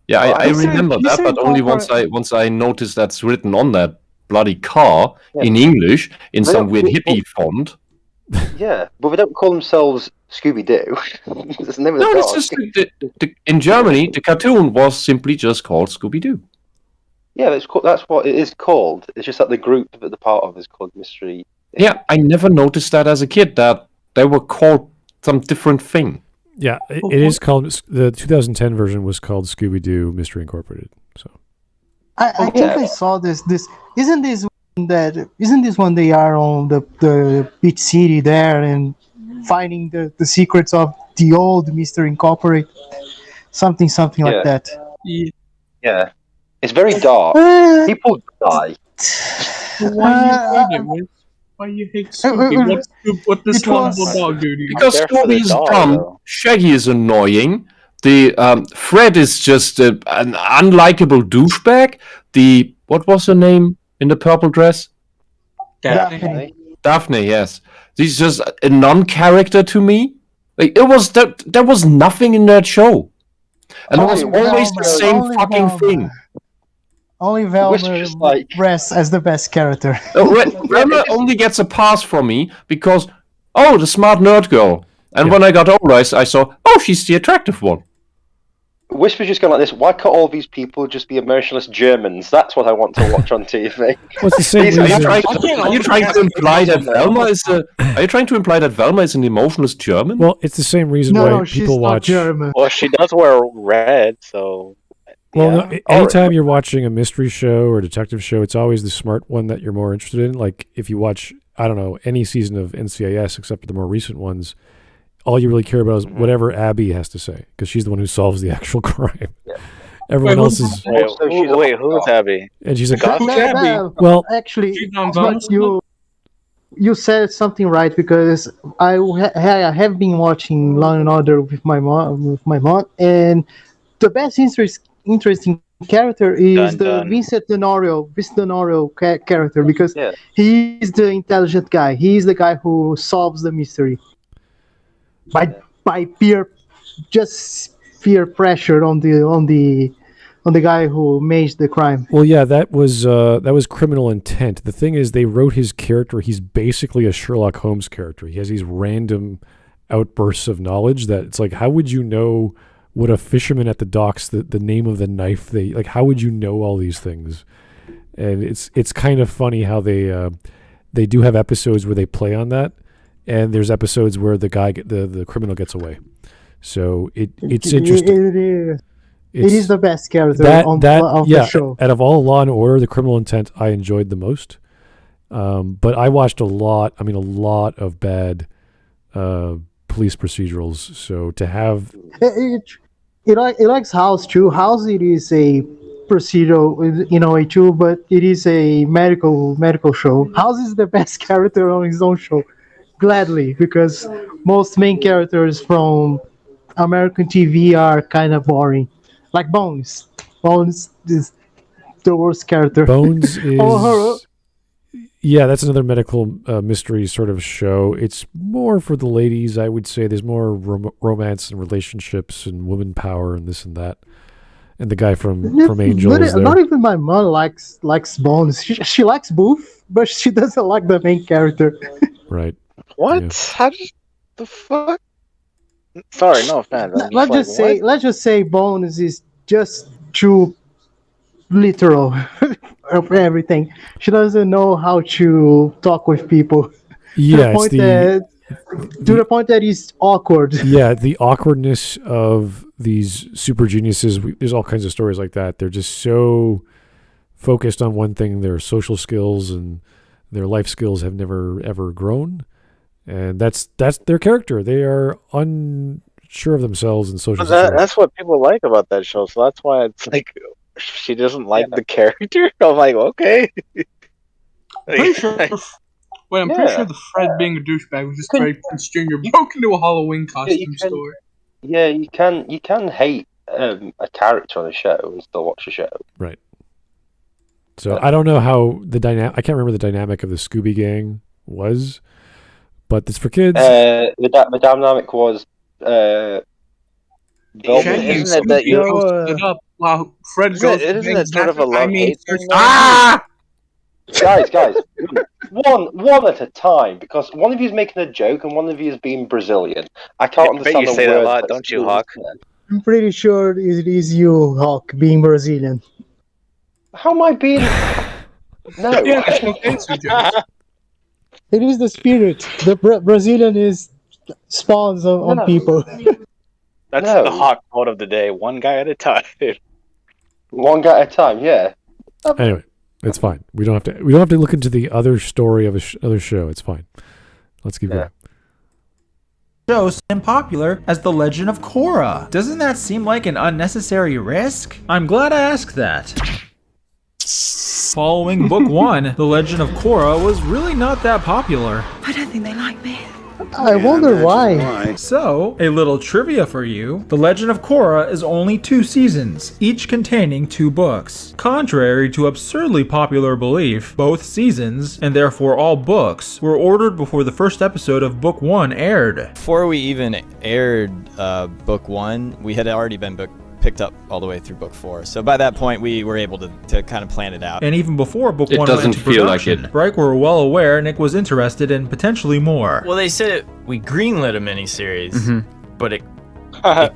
Yeah, I remember that, but only once I noticed that's written on that bloody car in English in some weird hippie font. Yeah, but they don't call themselves Scooby-Doo. That's the name of the No, dog. it's just in Germany the cartoon was simply just called Scooby-Doo. Yeah, that's what it is called. It's just that the group that they're part of is called Mystery. Yeah, I never noticed that as a kid that they were called some different thing. Yeah, it is called, the 2010 version was called Scooby-Doo Mystery Incorporated. So I think I saw this. Isn't this one they are on the beach city there and finding the secrets of the old Mystery Incorporated? Something like that. Yeah. It's very dark. People die. Why you hate Scooby? What does lovable dog do to you? Because Scooby is dumb, Shaggy is annoying, the Fred is just an unlikable douchebag. What was her name in the purple dress? Daphne. Daphne, yes. She's just a non-character to me. Like, there was nothing in that show, and it was always the same fucking thing. Only Velma rests as the best character. Velma only gets a pass from me because, the smart nerd girl. And when I got older, I saw, she's the attractive one. Whisper's just going like this. Why can't all these people just be emotionless Germans? That's what I want to watch on TV. What's the same reason? Are you trying to imply that Velma is Are you trying to imply that Velma is an emotionless German? Well, it's the same reason why people watch. German. Well, she does wear red, so. Well, no, anytime you're watching a mystery show or a detective show, it's always the smart one that you're more interested in. Like if you watch, I don't know, any season of NCIS except for the more recent ones, all you really care about is whatever Abby has to say because she's the one who solves the actual crime. Yeah. Everyone else is. Wait, who's Abby? And she's a goth Abby. Well, actually, you said something right because I have been watching Law and Order with my mom, and the best interesting character is Dunn. Vincent D'Onofrio character because he is the intelligent guy. He is the guy who solves the mystery by peer pressure on the guy who made the crime. Well, yeah, that was Criminal Intent. The thing is, they wrote his character. He's basically a Sherlock Holmes character. He has these random outbursts of knowledge that it's like, how would you know what a fisherman at the docks, the name of the knife, how would you know all these things? And it's kind of funny how they do have episodes where they play on that, and there's episodes where the criminal gets away. So it's interesting. It is the best character of the show. Out of all Law and Order, the Criminal Intent I enjoyed the most. But I watched a lot of bad police procedurals. So to have it likes House too. House, it is a procedural in a way too, but it is a medical show. House is the best character on his own show, gladly, because most main characters from American TV are kind of boring. Like Bones. Bones is the worst character. Bones Oh, is. Yeah, that's another medical mystery sort of show. It's more for the ladies, I would say. There's more romance and relationships and woman power and this and that. And the guy from Angel is there. Not even my mom likes Bones. She likes Booth, but she doesn't like the main character. Right. What? Yeah. How does the fuck? Sorry, no offense. Let's just say Bones is just too literal of everything. She doesn't know how to talk with people. Yeah, to the point that it's awkward. Yeah, the awkwardness of these super geniuses. There's all kinds of stories like that. They're just so focused on one thing. Their social skills and their life skills have never ever grown, and that's their character. They are unsure of themselves and social. That's what people like about that show. So that's why it's like she doesn't like the character. I'm like, okay. Pretty sure. Wait, I'm pretty sure the Fred being a douchebag was just very Prince Jr. broke into a Halloween costume store. Yeah, you can hate a character on a show and still watch a show. Right. So I don't know how the dynamic. I can't remember the dynamic of the Scooby Gang was, but it's for kids. The dynamic was. Isn't it that you? Wow, Fred goes. Isn't it sort of a love-hate thing? Guys, one at a time, because one of you is making a joke and one of you is being Brazilian. I can't understand. You say that a lot, don't you, Hawk? I'm pretty sure it is you, Hawk, being Brazilian. How am I being? No. It is the spirit. The Brazilian is spawns on people. That's the Hawk quote of the day. One guy at a time. One guy at a time. Yeah. Anyway. It's fine. We don't have to look into the other story of other show. It's fine. Let's keep going. Show so unpopular as The Legend of Korra. Doesn't that seem like an unnecessary risk? I'm glad I asked that. Following book 1, The Legend of Korra was really not that popular. I don't think they like me. I wonder why. So, a little trivia for you. The Legend of Korra is only 2 seasons, each containing 2 books. Contrary to absurdly popular belief, both seasons, and therefore all books, were ordered before the first episode of book 1 aired. Before we even aired book 1, we had already been picked up all the way through book 4. So by that point, we were able to kind of plan it out. And even before book 1 went doesn't into feel production, like it. Reich were well aware Nick was interested in potentially more. Well, they said we greenlit a miniseries, but it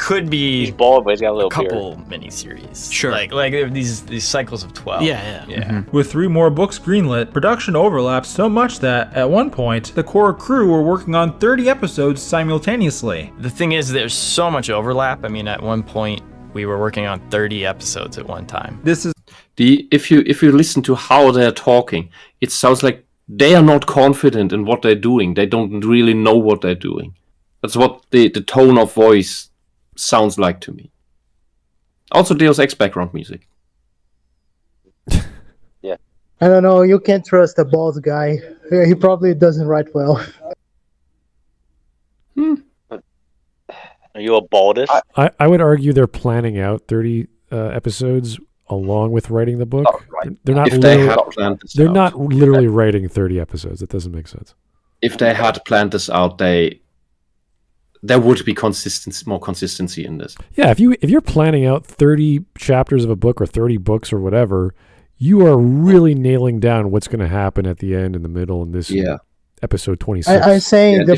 could be He's bald, but he's got a little couple miniseries. Sure. Like these cycles of 12. Yeah. With 3 more books greenlit, production overlapped so much that, at one point, the core crew were working on 30 episodes simultaneously. The thing is, there's so much overlap. I mean, at one point, we were working on 30 episodes at one time. This is if you listen to how they're talking, it sounds like they are not confident in what they're doing. They don't really know what they're doing. That's what the tone of voice sounds like to me. Also, Deus Ex background music. Yeah. I don't know. You can't trust the bald guy. He probably doesn't write well. Are you a baldest? I would argue they're planning out 30 episodes along with writing the book. They're not. If they had planned this they're out. not literally writing 30 episodes. That doesn't make sense. If they had planned this out, there would be more consistency in this. Yeah, if you're planning out 30 chapters of a book or 30 books or whatever, you are really nailing down what's going to happen at the end, in the middle, in this episode 26. I'm saying the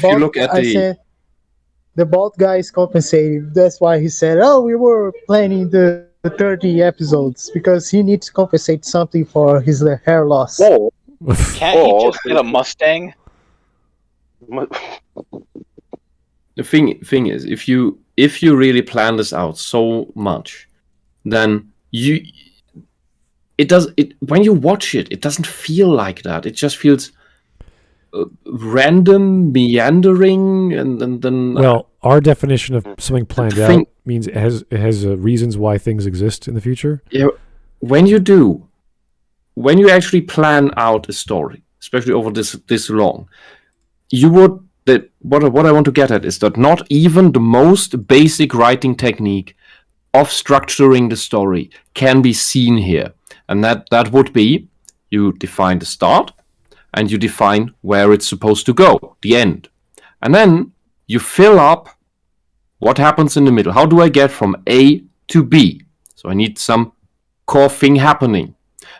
bald guy is compensated. That's why he said, we were planning the 30 episodes, because he needs to compensate something for his hair loss. Whoa. Can't he just get a Mustang? The thing is, if you really plan this out so much, then when you watch it, it doesn't feel like that. It just feels random, meandering, and then. Well, our definition of something planned out means it has reasons why things exist in the future. Yeah, when you actually plan out a story, especially over this long, what I want to get at is that not even the most basic writing technique of structuring the story can be seen here. And that would be, you define the start, and you define where it's supposed to go, the end. And then you fill up what happens in the middle. How do I get from A to B? So I need some core thing happening.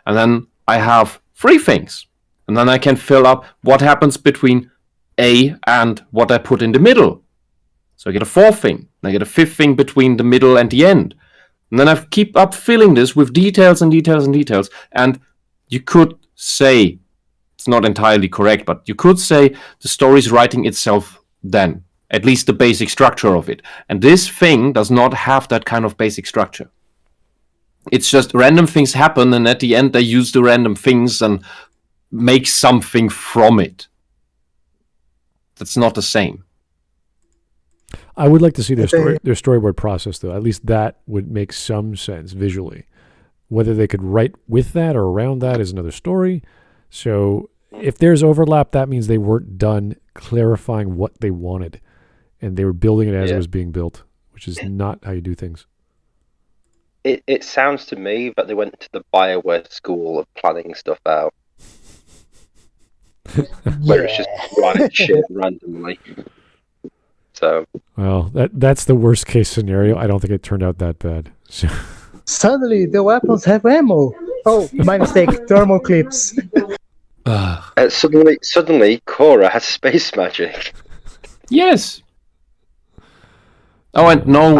And then I have 3 things. And then I can fill up what happens between A and what I put in the middle. So I get a 4th thing. And I get a 5th thing between the middle and the end. And then I keep up filling this with details and details and details. And you could say, it's not entirely correct, but you could say the story's writing itself then. At least the basic structure of it. And this thing does not have that kind of basic structure. It's just random things happen, and at the end they use the random things and make something from it. That's not the same. I would like to see their storyboard process, though. At least that would make some sense visually. Whether they could write with that or around that is another story. So if there's overlap, that means they weren't done clarifying what they wanted. And they were building it as it was being built, which is not how you do things. It sounds to me that they went to the BioWare school of planning stuff out. Where it's just writing shit randomly. So well, that's the worst case scenario. I don't think it turned out that bad. So. Suddenly the weapons have ammo. Oh, my mistake. Thermal clips. Suddenly Korra has space magic. Yes. Oh, and no,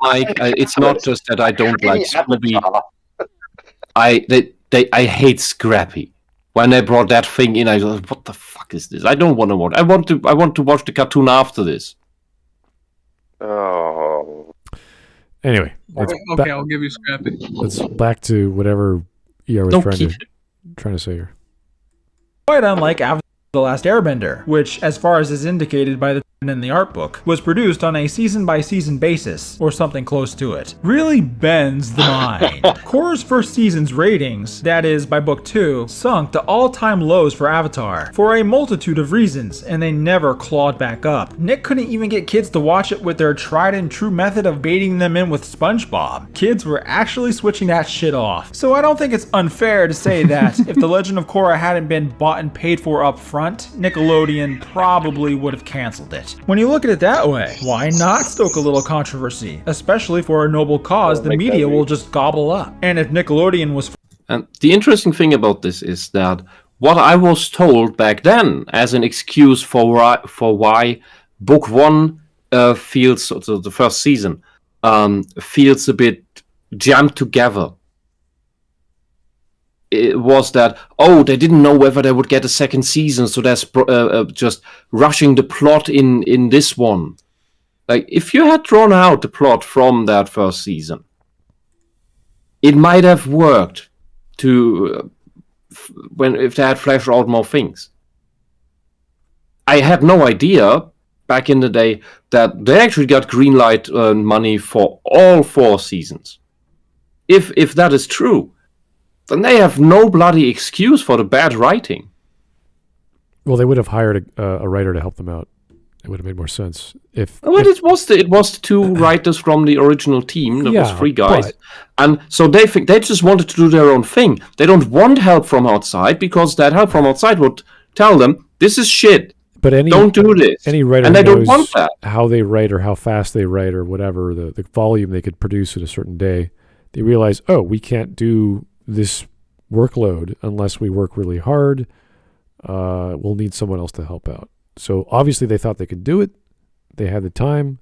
Mike. It's not just that I don't like Scrappy. I hate Scrappy. When they brought that thing in, I was like, "What the fuck is this? I don't want to watch. I want to watch the cartoon after this." Oh. Anyway, okay, I'll give you Scrappy. Let's back to whatever ER was trying to say here. Quite unlike Avatar: The Last Airbender, which, as far as is indicated by the in the art book, was produced on a season-by-season basis, or something close to it, really bends the mind. Korra's first season's ratings, that is, by book 2, sunk to all-time lows for Avatar, for a multitude of reasons, and they never clawed back up. Nick couldn't even get kids to watch it with their tried-and-true method of baiting them in with SpongeBob. Kids were actually switching that shit off. So I don't think it's unfair to say that if The Legend of Korra hadn't been bought and paid for up front, Nickelodeon probably would have canceled it. When you look at it that way, why not stoke a little controversy? Especially for a noble cause the media will just gobble up. And if Nickelodeon was... And the interesting thing about this is that what I was told back then as an excuse for why book 1 feels, so the first season, feels a bit jammed together. It was that, they didn't know whether they would get a second season, so that's just rushing the plot in this one. Like, if you had drawn out the plot from that first season, it might have worked if they had fleshed out more things. I had no idea back in the day that they actually got greenlight money for all 4 seasons. If that is true, then they have no bloody excuse for the bad writing. Well, they would have hired a writer to help them out. It would have made more sense it was the 2 writers from the original team. There was 3 guys, and so they just wanted to do their own thing. They don't want help from outside because that help from outside would tell them this is shit. But don't do this. Any writer and they knows don't want that. How they write or how fast they write or whatever the volume they could produce in a certain day. They realize, we can't do this workload unless we work really hard. We'll need someone else to help out. So obviously they thought they could do it. They had the time,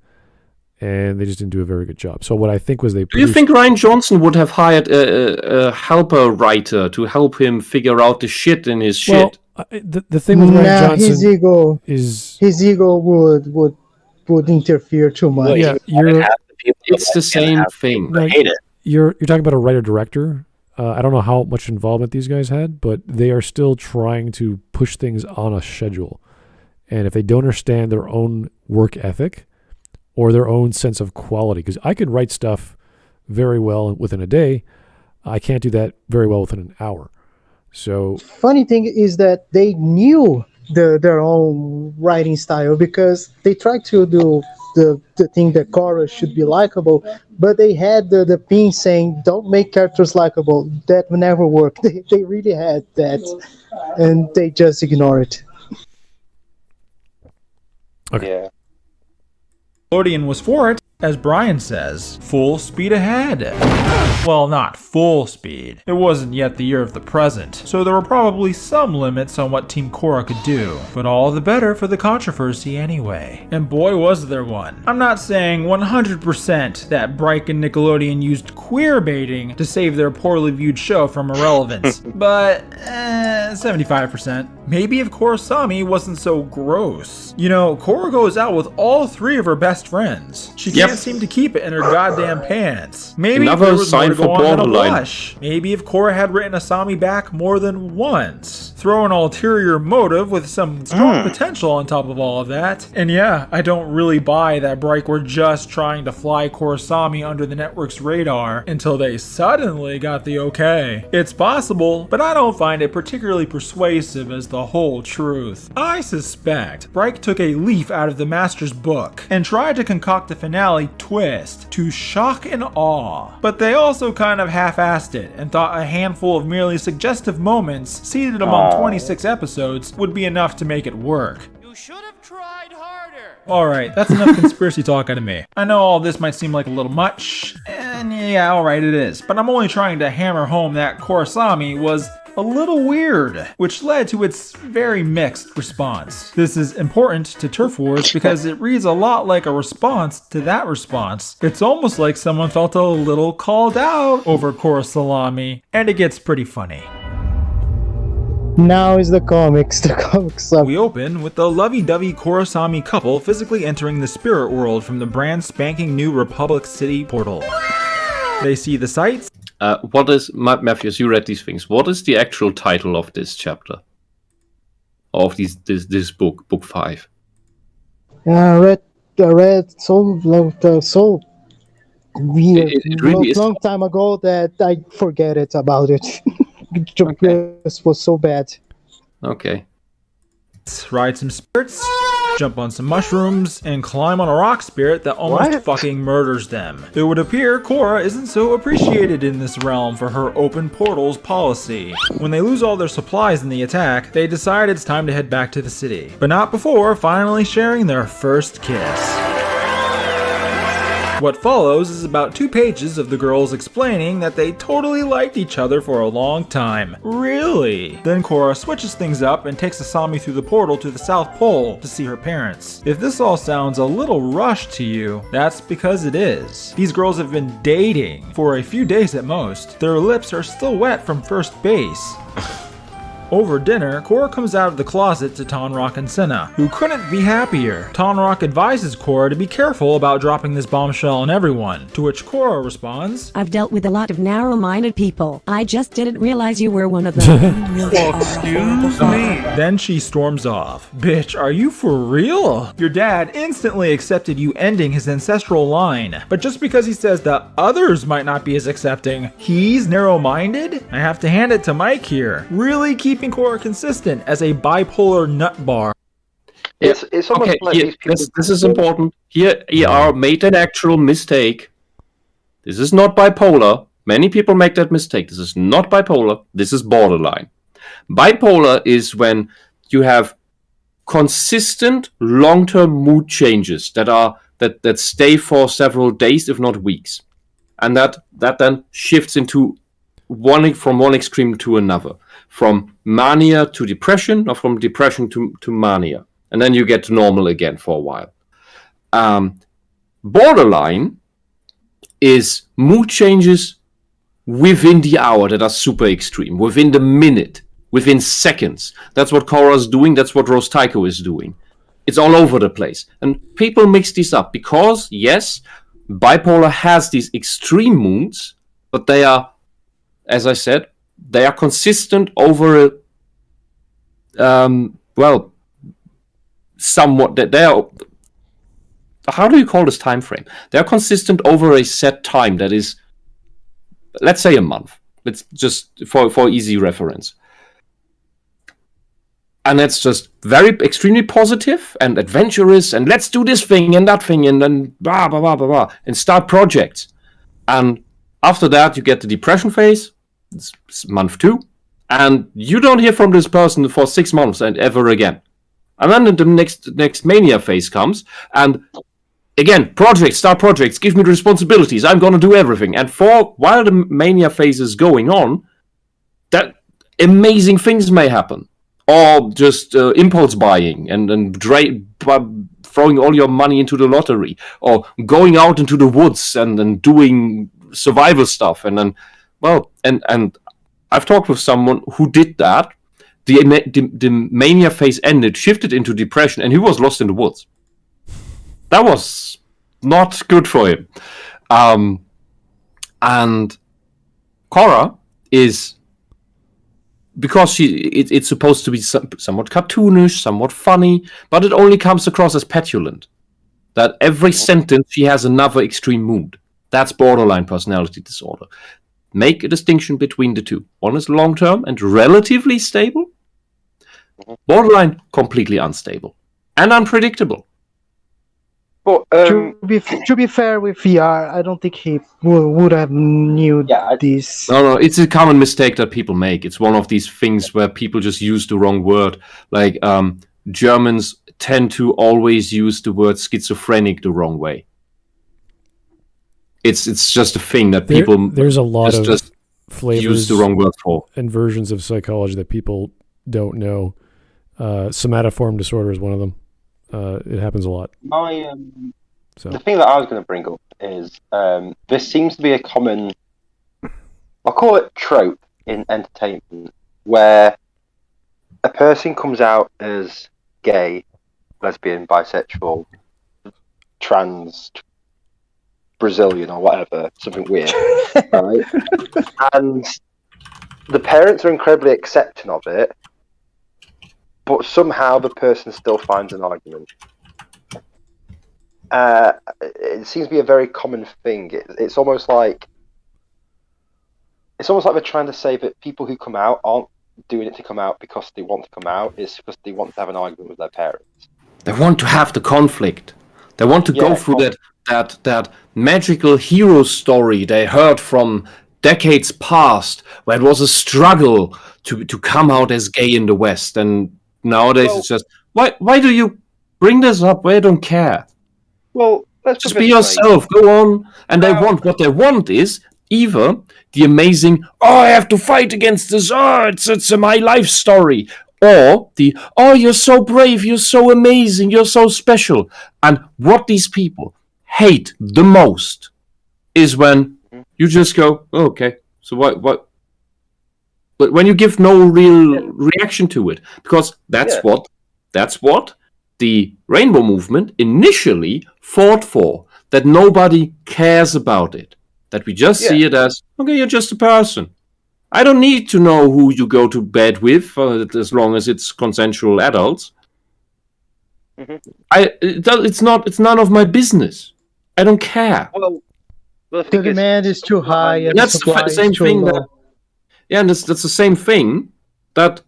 and they just didn't do a very good job. So what I think was Do you think Ryan Johnson would have hired a helper writer to help him figure out the shit in his shit? The thing with Ryan Johnson his ego would interfere too much. Yeah, it's the same thing. I hate it. You're talking about a writer-director. I don't know how much involvement these guys had, but they are still trying to push things on a schedule. And if they don't understand their own work ethic or their own sense of quality, because I could write stuff very well within a day, I can't do that very well within an hour. So funny thing is that they knew their own writing style, because they tried to do the thing that Korra should be likable, but they had the pin saying don't make characters likable. That would never work. They really had that, and they just ignore it. Okay. Yeah. Nickelodeon was for it, as Brian says, full speed ahead. Well, not full speed. It wasn't yet the year of the present, so there were probably some limits on what Team Korra could do, but all the better for the controversy anyway. And boy was there one. I'm not saying 100% that Bright and Nickelodeon used queer baiting to save their poorly viewed show from irrelevance, but 75%. Maybe if Korrasami wasn't so gross. You know, Korra goes out with all 3 of her best friends. She can't seem to keep it in her goddamn pants. Maybe if there was more to go on than a blush. Maybe if Korra had written Asami back more than once. Throw an ulterior motive with some strong potential on top of all of that. And yeah, I don't really buy that Bright were just trying to fly Korrasami under the network's radar until they suddenly got the okay. It's possible, but I don't find it particularly persuasive as the whole truth. I suspect Bright took a leaf out of the master's book and tried to concoct a finale twist to shock and awe. But they also kind of half-assed it and thought a handful of merely suggestive moments seeded among 26 episodes would be enough to make it work. You should have tried harder. Alright, that's enough conspiracy talk out of me. I know all this might seem like a little much, and yeah, alright it is, but I'm only trying to hammer home that Korrasami was a little weird, which led to its very mixed response. This is important to Turf Wars because it reads a lot like a response to that response. It's almost like someone felt a little called out over Korrasami, and it gets pretty funny. Now is the comics. The comics are... We open with the lovey-dovey Korrasami couple physically entering the spirit world from the brand spanking new Republic City portal. They see the sights. What is, Matthews, you read these things. What is the actual title of this chapter? Of this book, book 5? I read so weird, it really long time ago that I forget it about it. It was so bad. Okay. Ride some spirits, jump on some mushrooms, and climb on a rock spirit that almost fucking murders them. It would appear Korra isn't so appreciated in this realm for her open portals policy. When they lose all their supplies in the attack, they decide it's time to head back to the city. But not before finally sharing their first kiss. What follows is about 2 pages of the girls explaining that they totally liked each other for a long time. Really? Then Korra switches things up and takes Asami through the portal to the South Pole to see her parents. If this all sounds a little rushed to you, that's because it is. These girls have been dating for a few days at most. Their lips are still wet from first base. Over dinner, Korra comes out of the closet to Tonrock and Senna, who couldn't be happier. Tonrock advises Korra to be careful about dropping this bombshell on everyone, to which Korra responds, I've dealt with a lot of narrow-minded people. I just didn't realize you were one of them. Excuse me. Then she storms off. Bitch, are you for real? Your dad instantly accepted you ending his ancestral line, but just because he says that others might not be as accepting, he's narrow-minded? I have to hand it to Mike here. Really keeping Korra consistent as a bipolar nut bar. It's almost okay, like here, these people... this is important. Here ER made an actual mistake. This is not bipolar. Many people make that mistake. This is not bipolar. This is borderline. Bipolar is when you have consistent long-term mood changes that stay for several days, if not weeks, and that then shifts into from one extreme to another, from mania to depression, or from depression to mania, and then you get to normal again for a while. Borderline is mood changes within the hour that are super extreme, within the minute, within seconds. That's what Korra's doing, that's what Rose Taiko is doing. It's all over the place. And people mix this up because, yes, bipolar has these extreme moods, but they are, as I said, they are consistent over somewhat. They are. How do you call this time frame? They are consistent over a set time that is, let's say, a month. Let's just for easy reference. And that's just extremely positive and adventurous, and let's do this thing and that thing, and then blah, blah, blah, blah, blah, and start projects. And after that, you get the depression phase, it's month 2, and you don't hear from this person for 6 months and ever again. And then the next mania phase comes, and again, start projects, give me the responsibilities, I'm gonna do everything. And while the mania phase is going on, that amazing things may happen. Or just impulse buying and throwing all your money into the lottery, or going out into the woods and doing survival stuff. And then, and I've talked with someone who did that. The mania phase ended, shifted into depression, and he was lost in the woods. That was not good for him. And Korra is... because it's supposed to be somewhat cartoonish, somewhat funny, but it only comes across as petulant. That every sentence she has another extreme mood. That's borderline personality disorder. Make a distinction between the two. One is long-term and relatively stable. Borderline, completely unstable. And unpredictable. But to be fair with VR, I don't think he would have knew this. No, it's a common mistake that people make. It's one of these things where people just use the wrong word. Like Germans tend to always use the word schizophrenic the wrong way. It's just a thing that people there's a lot of just flavors use the wrong word for, and versions of psychology that people don't know. Somatoform disorder is one of them. It happens a lot. The thing that I was going to bring up is this seems to be a common, I'll call it trope in entertainment, where a person comes out as gay, lesbian, bisexual, trans, Brazilian or whatever, something weird, right? And the parents are incredibly accepting of it, but somehow the person still finds an argument. It seems to be a very common thing. It's almost like they're trying to say that people who come out aren't doing it to come out because they want to come out. It's because they want to have an argument with their parents. They want to have the conflict. They want to go through that magical hero story they heard from decades past, where it was a struggle to come out as gay in the West. And nowadays it's just, why do you bring this up? Well, I don't care. Well, let's just be yourself. Go on. And what they want is either the amazing, I have to fight against this, it's my life story, or the, you're so brave, you're so amazing, you're so special. And what these people hate the most is when you just go, okay, so what? But when you give no real reaction to it, because that's what the Rainbow Movement initially fought for, that nobody cares about it, that we just see it as, okay, you're just a person. I don't need to know who you go to bed with, as long as it's consensual adults. It's none of my business. I don't care. Well, the demand is too high, and that's the same thing. And that's the same thing that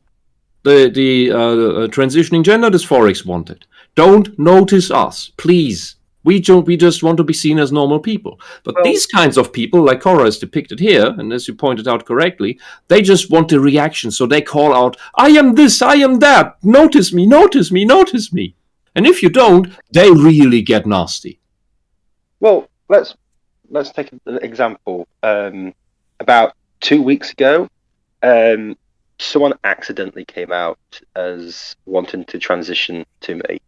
the transitioning gender dysphorics wanted. Don't notice us, please. We just want to be seen as normal people. But these kinds of people, like Korra is depicted here, and as you pointed out correctly, they just want the reaction. So they call out, I am this, I am that. Notice me, notice me, notice me. And if you don't, they really get nasty. Well, let's take an example. About 2 weeks ago, someone accidentally came out as wanting to transition to me.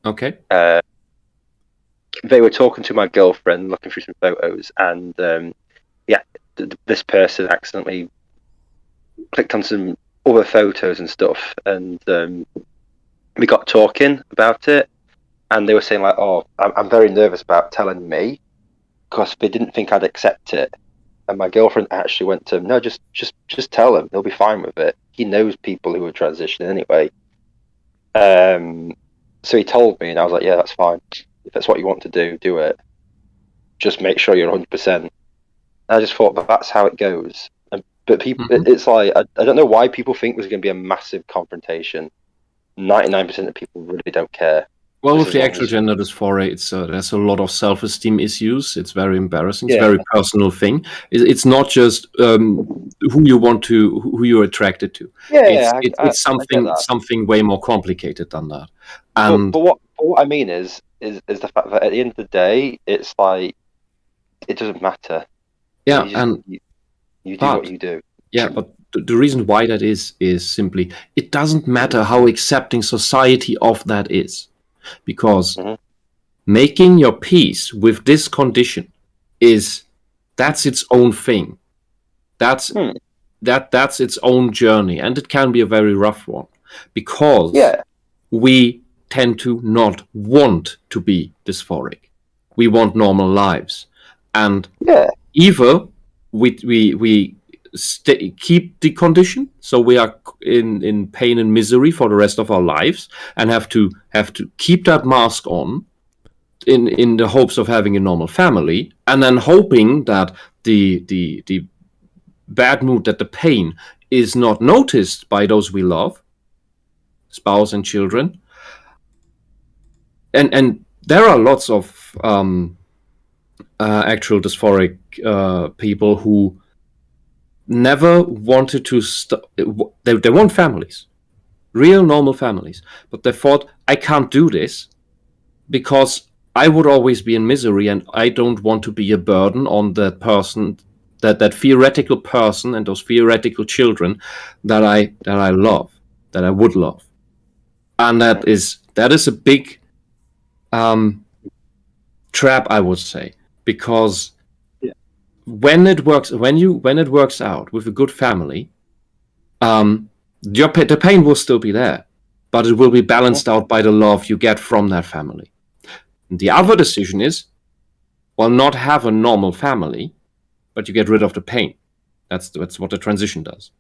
Okay. They were talking to my girlfriend, looking through some photos, and this person accidentally clicked on some other photos and stuff, and we got talking about it, and they were saying like, I'm very nervous about telling me, because they didn't think I'd accept it. And my girlfriend actually went to him, no, just tell him, he'll be fine with it. He knows people who are transitioning anyway. So he told me, and I was like, yeah, that's fine. If that's what you want to do, do it. Just make sure you're 100%. I just thought that's how it goes. But people, it's like I don't know why people think there's going to be a massive confrontation. 99% of people really don't care. Well, with the actual gender dysphoria, it's there's a lot of self-esteem issues. It's very embarrassing. It's a very personal thing. It's not just who you're attracted to. It's something way more complicated than that. And but what I mean is the fact that at the end of the day, it's like it doesn't matter. Yeah, you do what you do. Yeah, but the reason why that is simply it doesn't matter how accepting society of that is. Because making your peace with this condition that's its own thing. That's its own journey, and it can be a very rough one because we tend to not want to be dysphoric. We want normal lives, and either we keep the condition, so we are in pain and misery for the rest of our lives, and have to keep that mask on in the hopes of having a normal family, and then hoping that the bad mood, that the pain is not noticed by those we love, spouse and children. And there are lots of actual dysphoric people who never wanted to they want families, real normal families, but they thought, I can't do this because I would always be in misery, and I don't want to be a burden on that person, that theoretical person and those theoretical children that I love, that I would love. And that is a big trap, I would say, because when it works out with a good family, the pain will still be there, but it will be balanced out by the love you get from that family. And the other decision is, well, not have a normal family, but you get rid of the pain. That's what the transition does.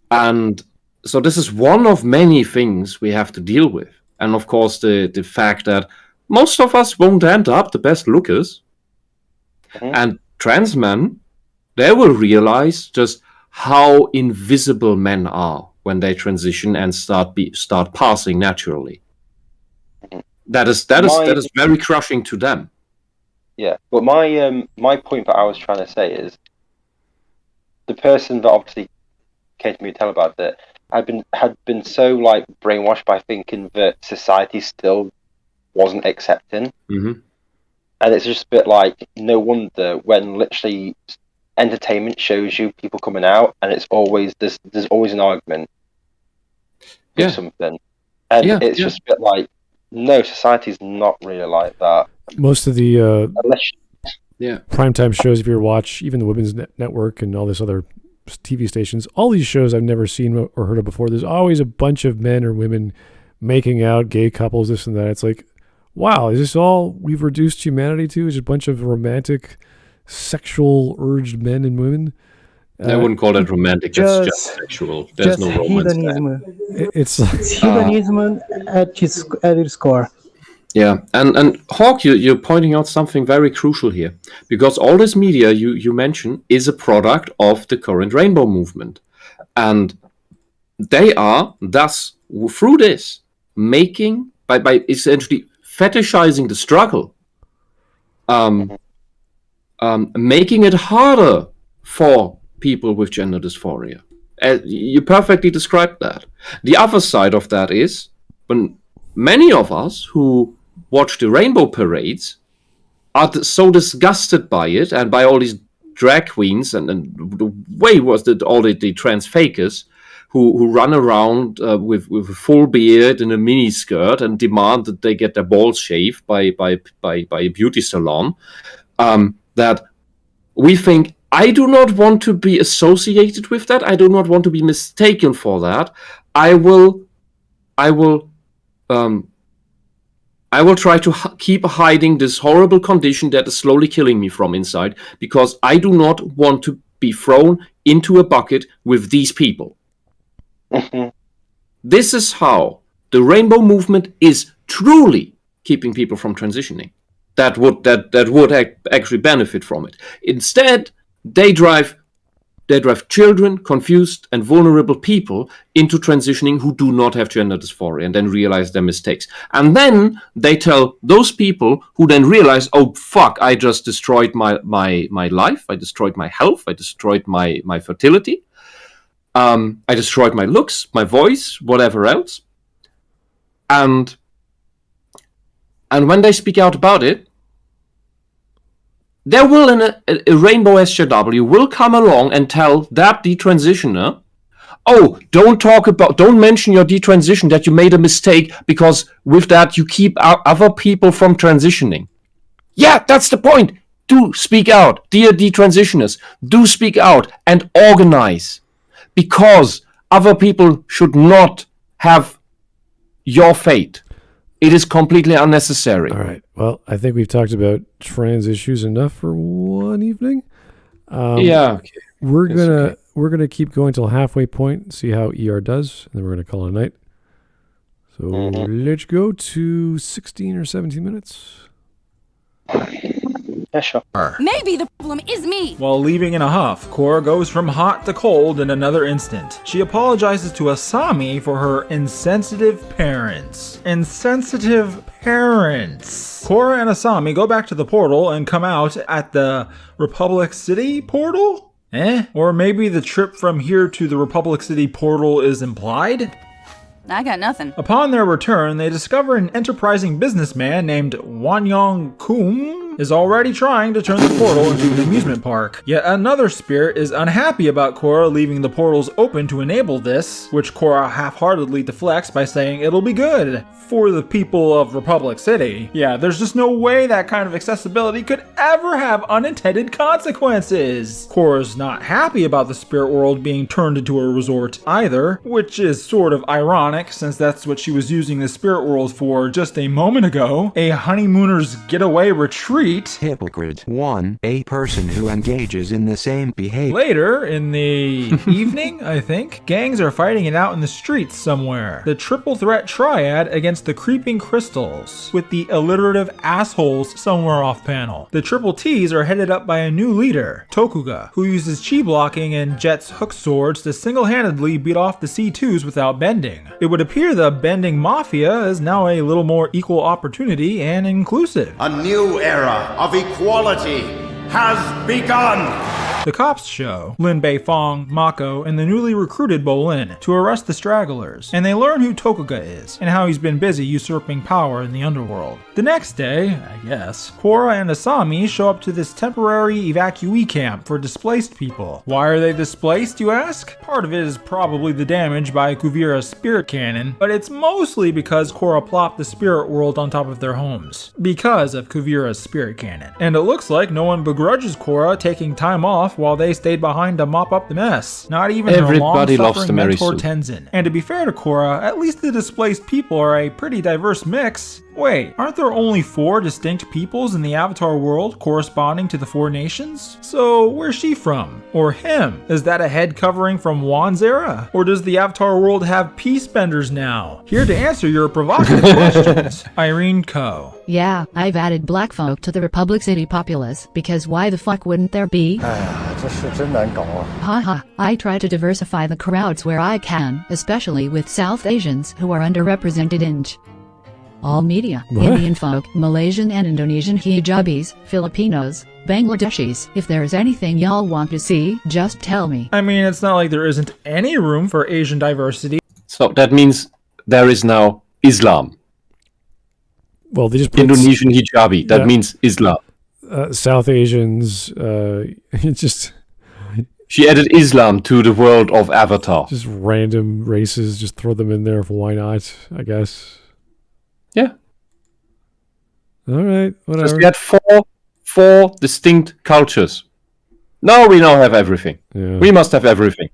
And so this is one of many things we have to deal with. And of course, the fact that most of us won't end up the best lookers. And trans men, they will realize just how invisible men are when they transition and start passing naturally. That is very crushing to them. Yeah, but my point that I was trying to say is, the person that obviously came to me to tell about that had been so like brainwashed by thinking that society still wasn't accepting. And it's just a bit like, no wonder when literally entertainment shows you people coming out, and it's always there's always an argument with something, and it's just a bit like, no, society's not really like that. Most of the primetime shows, if you watch, even the Women's Network and all this other TV stations, all these shows I've never seen or heard of before. There's always a bunch of men or women making out, gay couples, this and that. It's like, wow, is this all we've reduced humanity to? Is a bunch of romantic, sexual urged men and women? I wouldn't call it romantic. It's just sexual. There's no romance hedonism. It's hedonism at its core. Yeah, and Hawk, you're pointing out something very crucial here, because all this media you mention is a product of the current rainbow movement, and they are thus through this making by essentially fetishizing the struggle, making it harder for people with gender dysphoria. You perfectly described that. The other side of that is when many of us who watch the rainbow parades are so disgusted by it and by all these drag queens and the way was that all the trans fakers who run around with a full beard and a mini skirt and demand that they get their balls shaved by a beauty salon, that we think, I do not want to be associated with that. I do not want to be mistaken for that. I will try to keep hiding this horrible condition that is slowly killing me from inside, because I do not want to be thrown into a bucket with these people. This is how the rainbow movement is truly keeping people from transitioning. that would actually benefit from it. Instead, they drive children, confused and vulnerable people into transitioning who do not have gender dysphoria and then realize their mistakes. And then they tell those people who then realize, oh, fuck, I just destroyed my life, I destroyed my health, I destroyed my fertility, I destroyed my looks, my voice, whatever else. And when they speak out about it, there will a rainbow SJW will come along and tell that detransitioner, oh, don't mention your detransition, that you made a mistake, because with that you keep other people from transitioning. Yeah, that's the point. Do speak out, dear detransitioners. Do speak out and organize, because other people should not have your fate. It is completely unnecessary. All right. Well, I think we've talked about trans issues enough for one evening. Okay. We're gonna keep going till halfway point, see how ER does, and then we're gonna call it a night. So let's go to 16 or 17 minutes. Yeah, sure. Maybe the problem is me. While leaving in a huff, Korra goes from hot to cold in another instant. She apologizes to Asami for her insensitive parents. Insensitive parents. Korra and Asami go back to the portal and come out at the Republic City portal? Or maybe the trip from here to the Republic City portal is implied? I got nothing. Upon their return, they discover an enterprising businessman named Wanyong Kum is already trying to turn the portal into an amusement park. Yet another spirit is unhappy about Korra leaving the portals open to enable this, which Korra half-heartedly deflects by saying it'll be good for the people of Republic City. Yeah, there's just no way that kind of accessibility could ever have unintended consequences. Korra's not happy about the spirit world being turned into a resort either, which is sort of ironic since that's what she was using the spirit world for just a moment ago. A honeymooner's getaway retreat. Hypocrite 1. A person who engages in the same behavior. Later in the evening, I think, gangs are fighting it out in the streets somewhere. The triple threat triad against the creeping crystals, with the alliterative assholes somewhere off panel. The triple T's are headed up by a new leader, Tokuga, who uses chi blocking and Jet's hook swords to single-handedly beat off the C2s without bending. It would appear the bending mafia is now a little more equal opportunity and inclusive. A new era of equality has begun! The cops show Lin Bei Fong, Mako, and the newly recruited Bolin to arrest the stragglers, and they learn who Tokuga is, and how he's been busy usurping power in the underworld. The next day, I guess, Korra and Asami show up to this temporary evacuee camp for displaced people. Why are they displaced, you ask? Part of it is probably the damage by Kuvira's spirit cannon, but it's mostly because Korra plopped the spirit world on top of their homes, because of Kuvira's spirit cannon. And it looks like no one begrudges Korra taking time off while they stayed behind to mop up the mess. Not even Everybody her loves long-suffering the Mary mentor Sue. Tenzin. And to be fair to Korra, at least the displaced people are a pretty diverse mix. Wait, aren't there only 4 distinct peoples in the Avatar world corresponding to the 4 nations? So where's she from? Or him? Is that a head covering from Wan's era? Or does the Avatar world have peacebenders now? Here to answer your provocative questions, Irene Ko. Yeah, I've added black folk to the Republic City populace, because why the fuck wouldn't there be? Haha, I try to diversify the crowds where I can, especially with South Asians who are underrepresented in all media. What? Indian folk, Malaysian and Indonesian hijabis, Filipinos, Bangladeshis. If there's anything y'all want to see, just tell me. I mean, it's not like there isn't any room for Asian diversity. So that means there is now Islam. Well, they just put Indonesian hijabi. That means Islam. South Asians. It's just. She added Islam to the world of Avatar. Just random races. Just throw them in there. For why not? I guess. Yeah. All right. Whatever. Just we had four distinct cultures. Now we have everything. Yeah. We must have everything.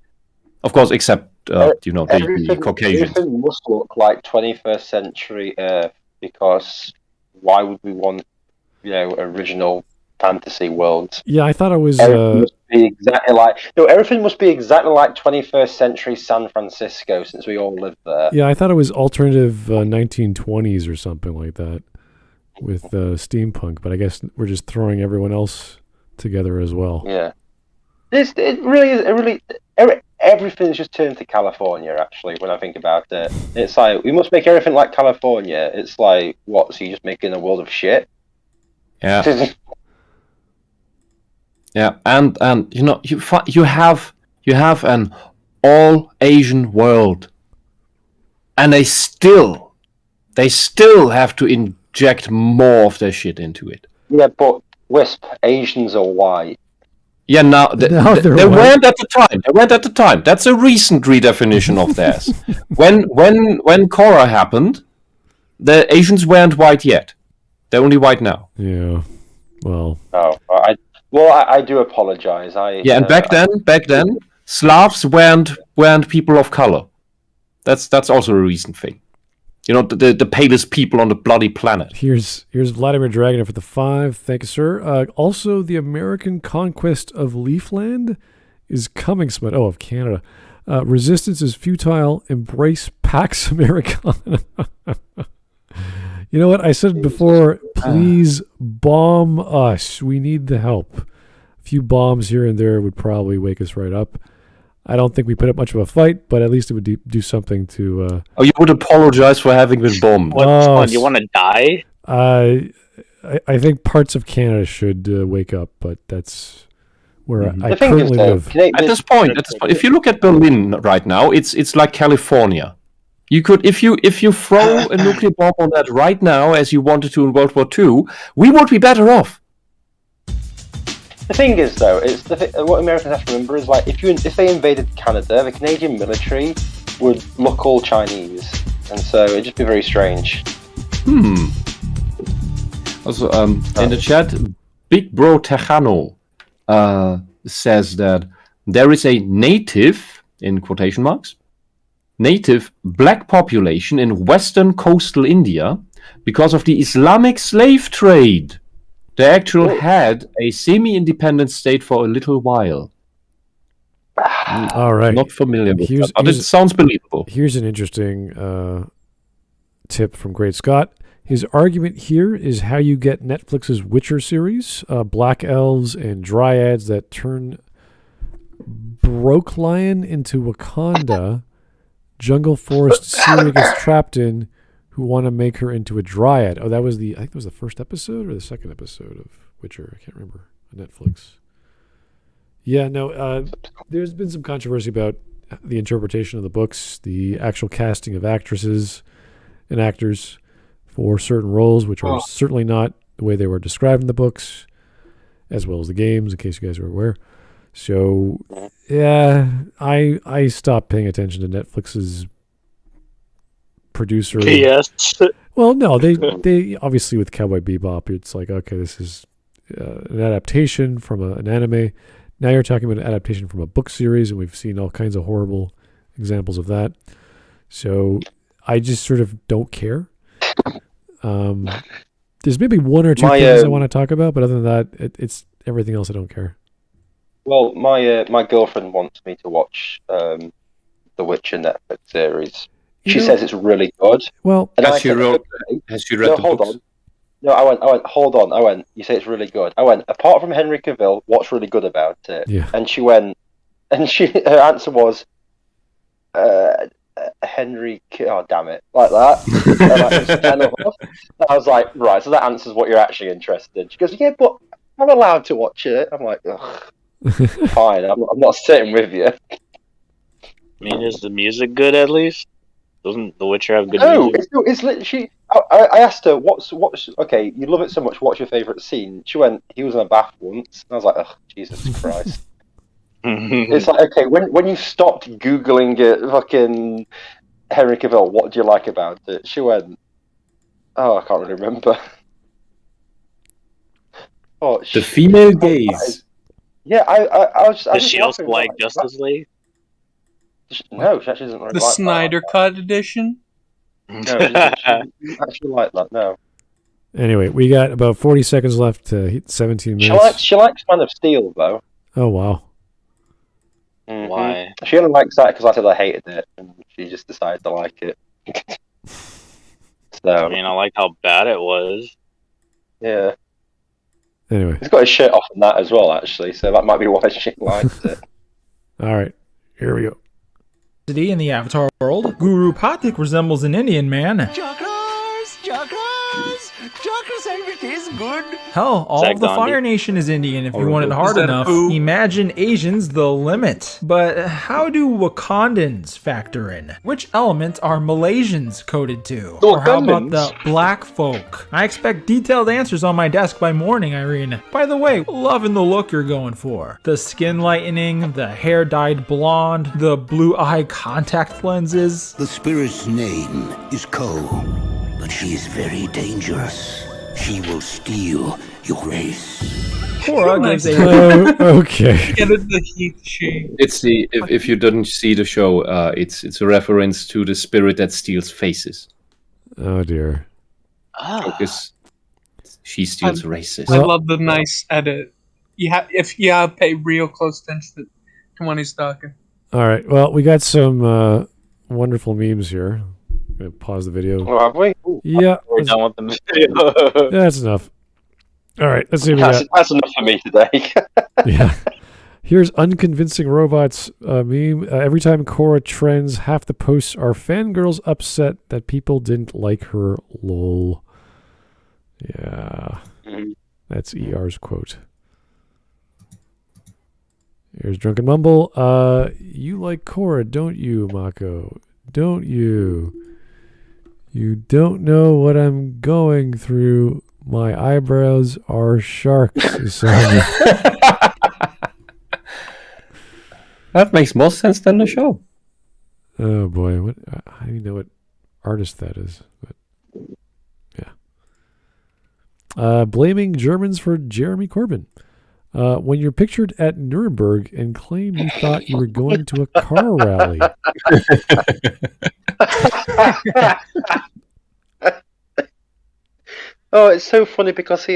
Of course, except the Caucasians. Everything must look like 21st century Earth, because why would we want, original fantasy worlds? Yeah, I thought it was. Everything must be exactly everything must be exactly like 21st century San Francisco, since we all live there. Yeah, I thought it was alternative 1920s or something like that. with steampunk, but I guess we're just throwing everyone else together as well. Yeah. It really is. Everything's just turned to California, actually, when I think about it. It's like, we must make everything like California. It's like, what, so you're just making a world of shit? Yeah. Yeah, and you know, you have an all Asian world, and they still have to inject more of their shit into it. Yeah, but Wisp, Asians are white. Yeah, now they weren't at the time. They weren't at the time. That's a recent redefinition of theirs. when Korra happened, the Asians weren't white yet. They're only white now. Yeah. Well. Oh, I do apologize. And back then, Slavs weren't people of color. That's also a recent thing. You know, the palest people on the bloody planet. Here's Vladimir Dragoner for the 5. Thank you, sir. Also, the American conquest of Leafland is coming. Of Canada. Resistance is futile. Embrace Pax Americana. You know what? I said before, please bomb us. We need the help. A few bombs here and there would probably wake us right up. I don't think we put up much of a fight, but at least it would do something to... you would apologize for having been bombed. You want to die? I think parts of Canada should wake up, but that's where I currently live. At this point, if you look at Berlin right now, it's like California. You could, if you throw a nuclear bomb on that right now, as you wanted to in World War II, we would be better off. The thing is, though, what Americans have to remember is, like, if they invaded Canada, the Canadian military would look all Chinese, and so it'd just be very strange. Also, in the chat, Big Bro Tejano says that there is a native, in quotation marks, native black population in western coastal India because of the Islamic slave trade. They actually had a semi-independent state for a little while. All right. Not familiar with that, but it sounds believable. Here's an interesting tip from Great Scott. His argument here is how you get Netflix's Witcher series, black elves and dryads that turn Broke Lion into Wakanda, jungle forest Syria gets trapped in, who want to make her into a dryad. I think that was the first episode or the second episode of Witcher. I can't remember. On Netflix. Yeah, no, there's been some controversy about the interpretation of the books, the actual casting of actresses and actors for certain roles, which are certainly not the way they were described in the books, as well as the games, in case you guys are aware. So, yeah, I stopped paying attention to Netflix's producer. Yes. Well, no, they obviously with Cowboy Bebop, it's like, okay, this is an adaptation from an anime. Now you're talking about an adaptation from a book series, and we've seen all kinds of horrible examples of that. So I just sort of don't care. There's maybe one or two things I want to talk about, but other than that, it's everything else I don't care. Well, my girlfriend wants me to watch the Witcher Netflix series. She says it's really good. Well, has she read the hold books? on. No, I went, hold on. I went, you say it's really good. I went, apart from Henry Cavill, what's really good about it? Yeah. And she went, her answer was, Henry, oh damn it, like that. And I was like, right, so that answers what you're actually interested in. She goes, yeah, but I'm allowed to watch it. I'm like, ugh, fine, I'm not sitting with you. I mean, is the music good at least? Doesn't The Witcher have good music? No, it's literally. I asked her, what's okay, you love it so much, what's your favourite scene? She went, he was in a bath once. And I was like, oh, Jesus Christ. It's like, okay, when you stopped Googling it, fucking Henry Cavill, what do you like about it? She went, oh, I can't really remember. Oh, the female gaze. Yeah, I was. Does she also like Justice League? No, she actually doesn't really the like Snyder Cut edition. No, she doesn't actually like that. No. Anyway, we got about 40 seconds left to hit 17 minutes. She likes Man of Steel though. Oh wow. Mm-hmm. Why? She only likes that because I said I hated it, and she just decided to like it. So I mean, I liked how bad it was. Yeah. Anyway. He's got his shirt off in that as well, actually, so that might be why she likes it. All right, here we go. In the Avatar world, Guru Pathik resembles an Indian man. Chakras, everything is good. Hell, all of the Fire Nation is Indian if you want it hard enough. Imagine Asians the limit. But how do Wakandans factor in? Which element are Malaysians coded to? Or how about the black folk? I expect detailed answers on my desk by morning, Irene. By the way, loving the look you're going for. The skin lightening, the hair dyed blonde, the blue eye contact lenses. The spirit's name is Ko, but she is very dangerous. She will steal your race. Korra gives a okay. Get it, the heat she. It's the if you didn't see the show, it's a reference to the spirit that steals faces. Oh dear. Because she steals races. I love the nice edit. If you have pay real close attention to when he's talking. All right. Well, we got some wonderful memes here. I'm gonna pause the video. Oh, have we? Yeah. We're done with the video. That's enough. All right. Let's see. That's enough for me today. Yeah. Here's unconvincing robots meme. Every time Korra trends, half the posts are fangirls upset that people didn't like her. Lol. Yeah. That's ER's quote. Here's Drunken Mumble. You like Korra, don't you, Mako? Don't you? You don't know what I'm going through. My eyebrows are sharks. That makes more sense than the show. Oh boy, I don't even know what artist that is. But yeah. Blaming Germans for Jeremy Corbyn. When you're pictured at Nuremberg and claim you thought you were going to a car rally. Oh, it's so funny because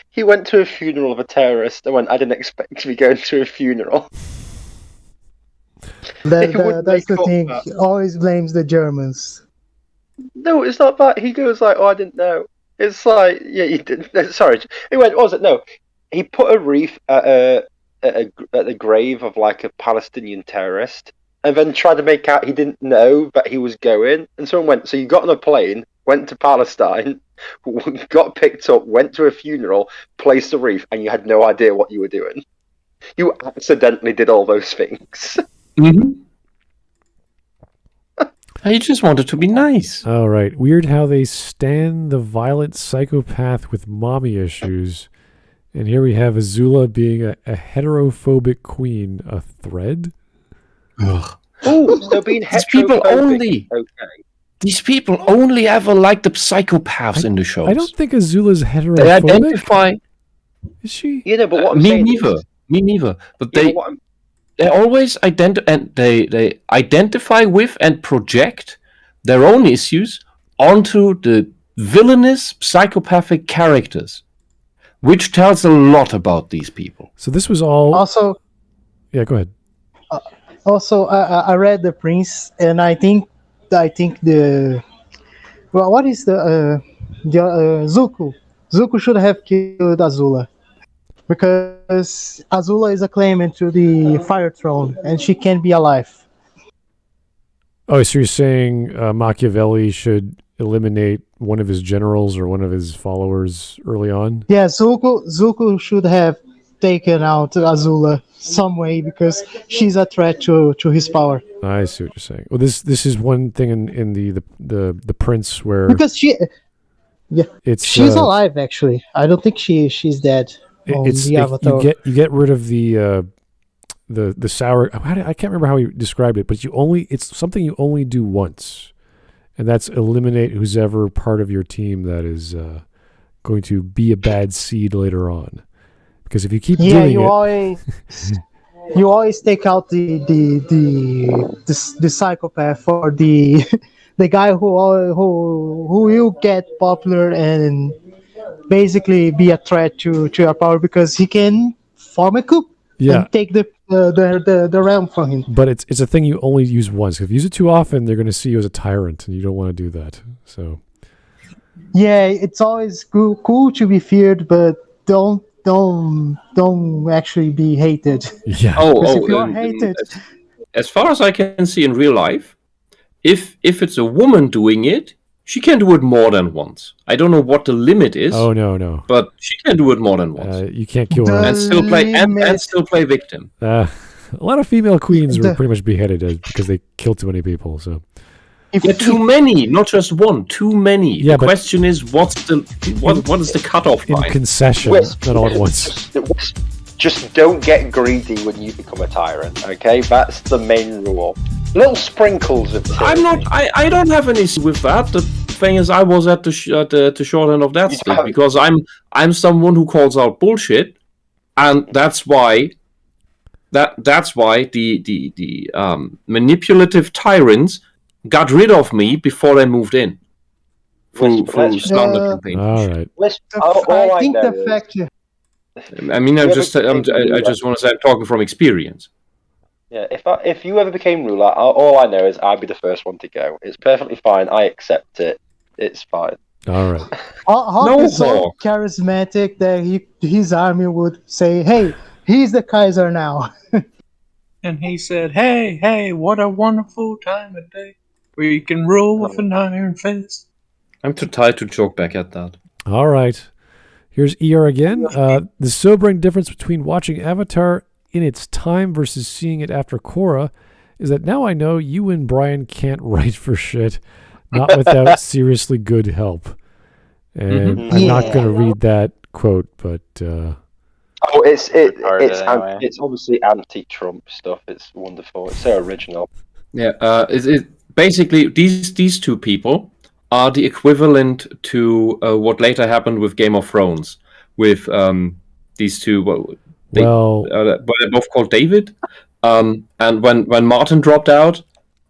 he went to a funeral of a terrorist and went, I didn't expect to be going to a funeral. That's the thing. He always blames the Germans. No, it's not that. He goes like, oh, I didn't know. It's like, yeah, you didn't. Sorry. He went, what was it? No. He put a wreath at the grave of like a Palestinian terrorist and then tried to make out he didn't know that he was going. And someone went, so you got on a plane, went to Palestine, got picked up, went to a funeral, placed a wreath, and you had no idea what you were doing. You accidentally did all those things. Mm-hmm. I just wanted to be nice. All right. Weird how they stand the violent psychopath with mommy issues. And here we have Azula being a heterophobic queen. A thread? Ugh. Oh, so being heterophobic. These people only ever like the psychopaths in the shows. I don't think Azula's heterophobic. They identify. Is she? Yeah, no, but what I'm Me saying neither. is, Me neither. But they always they identify with and project their own issues onto the villainous psychopathic characters, which tells a lot about these people. So this was all. Also, yeah, go ahead. I read The Prince, and I think the what is the Zuko? Zuko should have killed Azula because Azula is a claimant to the Fire Throne, and she can't be alive. Oh, so you're saying Machiavelli should eliminate one of his generals or one of his followers early on? Yeah, Zuko should have taken out Azula some way because she's a threat to his power. I see what you're saying. Well, this is one thing in the Prince where because she's alive actually. I don't think she's dead. Avatar. You get rid of the sour. I can't remember how he described it, but it's something you only do once, and that's eliminate who's ever part of your team that is going to be a bad seed later on. Because if you keep doing you always take out the psychopath or the guy who will get popular and basically be a threat to your power because he can form a coup and take the realm from him. But it's a thing you only use once. If you use it too often, they're going to see you as a tyrant, and you don't want to do that. So Yeah, it's always cool to be feared, but don't actually be hated. Yeah. Because if you are hated, as far as I can see in real life, if it's a woman doing it, she can do it more than once. I don't know what the limit is. Oh no! But she can do it more than once. You can't kill her and still play victim. A lot of female queens were pretty much beheaded because they killed too many people. So. Too many, not just one. Too many. Yeah, the question is, what is the cutoff line? In concession, not all at once. Just don't get greedy when you become a tyrant. Okay, that's the main rule. Little sprinkles of. I don't have an issue with that. The thing is, I was at the short end of that stick because I'm someone who calls out bullshit, and that's why. That's why the manipulative tyrants got rid of me before they moved in. Through slander campaign. All right. I think the fact. I mean, I just want to say I'm talking from experience. Yeah, if you ever became ruler, all I know is I'd be the first one to go. It's perfectly fine. I accept it. It's fine. All right. Hawk is so charismatic that his army would say, "Hey, he's the Kaiser now." And he said, "Hey, what a wonderful time of day where you can rule with an iron fist." I'm too tired to joke back at that. All right. Here's ER again. The sobering difference between watching Avatar in its time versus seeing it after Korra is that now I know you and Brian can't write for shit, not without seriously good help. And I'm not going to read that quote, but... it's obviously anti-Trump stuff. It's wonderful. It's so original. Yeah, basically, these two people are the equivalent to what later happened with Game of Thrones, with these two. They're both called David. And when Martin dropped out,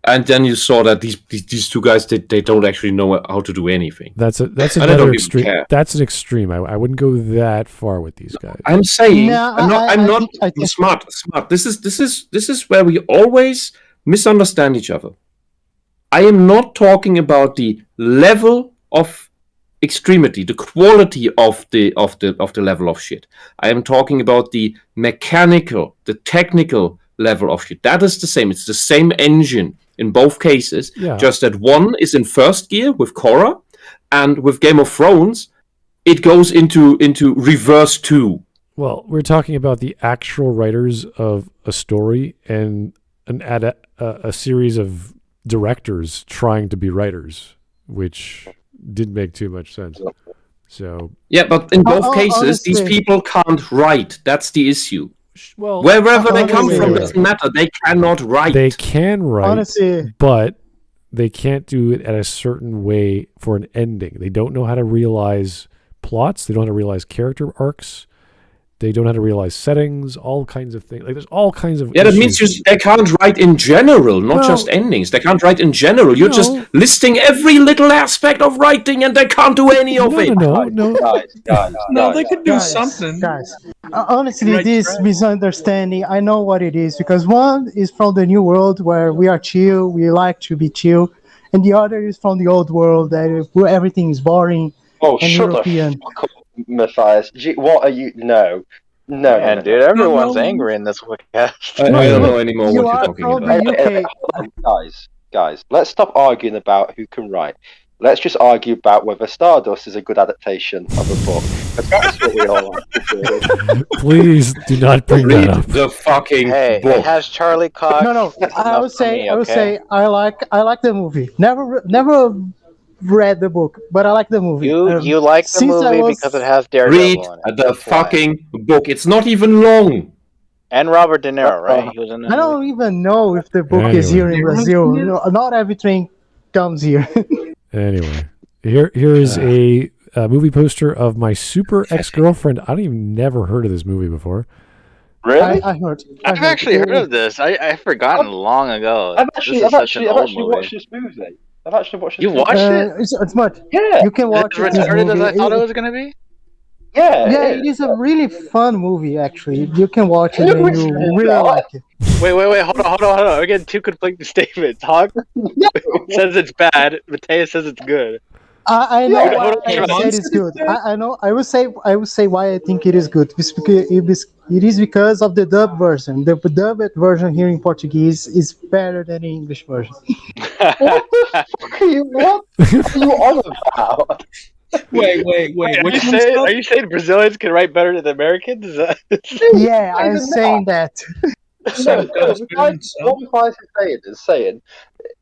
and then you saw that these two guys they don't actually know how to do anything. That's another extreme. That's an extreme. I wouldn't go that far with these guys. I'm saying I'm not smart. This is where we always misunderstand each other. I am not talking about the level of extremity, the quality of the level of shit. I am talking about the mechanical, the technical level of shit. That is the same. It's the same engine in both cases. Yeah. Just that one is in first gear with Korra, and with Game of Thrones, it goes into reverse 2. Well, we're talking about the actual writers of a story and a series of directors trying to be writers, which didn't make too much sense. So yeah, but in both cases, honestly, these people can't write. That's the issue. Well, wherever they come from doesn't matter. They cannot write. They can write, honestly, but they can't do it at a certain way for an ending. They don't know how to realize plots. They don't know how to realize character arcs. They don't know how to realize settings, all kinds of things. Like there's all kinds of that means they can't write in general, not just endings. They can't write in general. You're just listing every little aspect of writing, and they can't do any of it. No. No, they could do something. Guys, honestly, this misunderstanding, I know what it is, because one is from the new world where we are chill, we like to be chill, and the other is from the old world where everything is boring and European. Matthias, what are you? No. And dude, everyone's angry in this podcast. I don't know anymore what you're talking about. Guys, let's stop arguing about who can write. Let's just argue about whether Stardust is a good adaptation of a book. That's what we all like to do. Please do not bring that up. The fucking book. It has Charlie Cox. No. I would say I like the movie. Never read the book, but I like the movie. You like the movie because it has Daredevil Read on it. the fucking book. It's not even long. And Robert De Niro, right? He was in I don't even know if the book is here in Brazil. No, not everything comes here. Anyway, here is a movie poster of My Super Ex-Girlfriend. I never heard of this movie before. Really? I've actually heard of this. I've forgotten long ago. I've actually watched this movie. I've actually watched it. You watched it? It's much. Yeah. You can watch it. As I thought it was going to be? Yeah, it is a really fun movie, actually. You can watch it and you really like it. Wait, hold on. We're getting two conflicting statements. Hawk says it's bad, Mateus says it's good. I know Yeah, why I said it's good. I know. I will say why I think it is good. It is because of the dub version. The dubbed version here in Portuguese is better than the English version. What the fuck are you on about? Wait. Are you saying Brazilians can write better than Americans? Is that... Yeah, I'm saying that. So What Price is saying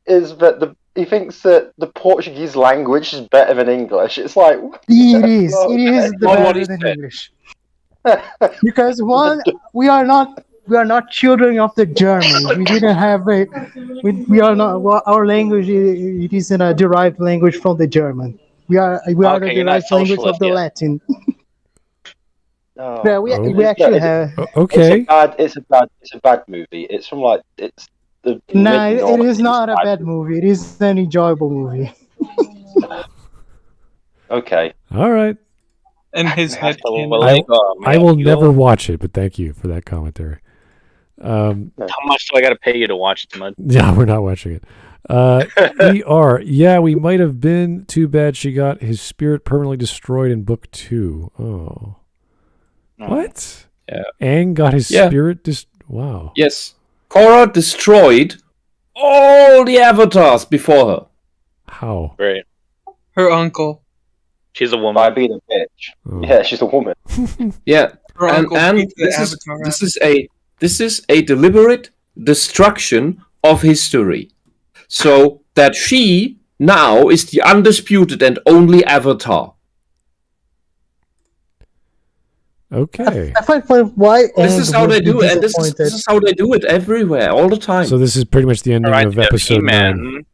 is that he thinks that the Portuguese language is better than English. It's like It is better than English. Because we are not children of the Germans. We didn't have we are not. Well, our language it isn't a derived language from the German. We are the derived language of the Latin. Yeah, we actually have. Okay. It's a bad movie. It's from it's the. No, it is not a bad movie. It is an enjoyable movie. Okay. All right. And his head. I will never watch it, but thank you for that commentary. How much do I got to pay you to watch it, Mud? Yeah, we're not watching it. Yeah, we might have been. Too bad she got his spirit permanently destroyed in book 2. Oh. What? Yeah. Aang got his spirit wow. Yes. Korra destroyed all the avatars before her. How? Right. Her uncle. She's a woman. By being a bitch. Oh. Yeah, she's a woman. Yeah. Her And uncle beat the this is a deliberate destruction of history. So that she now is the undisputed and only avatar. Okay. I find why This is how they do it, and this is how they do it everywhere, all the time. So this is pretty much the ending of episode 9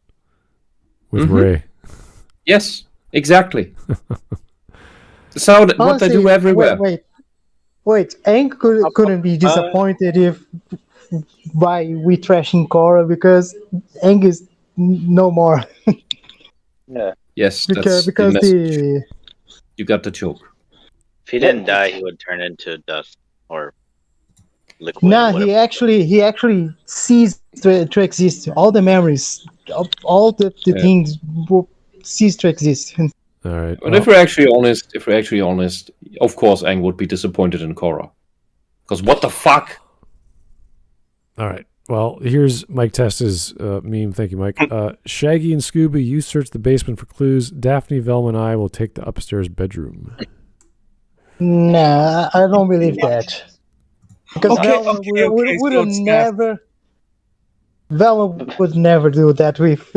with Ray. Yes, exactly. That's how what they do everywhere. Wait. Aang couldn't be disappointed if by we trashing Korra because Aang is no more. Yeah. Yes, because you got the joke. If he didn't die, he would turn into dust or liquid. Nah, he actually ceased to exist. All the memories, all the things ceased to exist. All right. But if we're actually honest, of course Aang would be disappointed in Korra. Because what the fuck? All right. Well, here's Mike Testa's meme. Thank you, Mike. Shaggy and Scooby, you search the basement for clues. Daphne, Velma, and I will take the upstairs bedroom. Nah, I don't believe that. Because Velma would never do that with.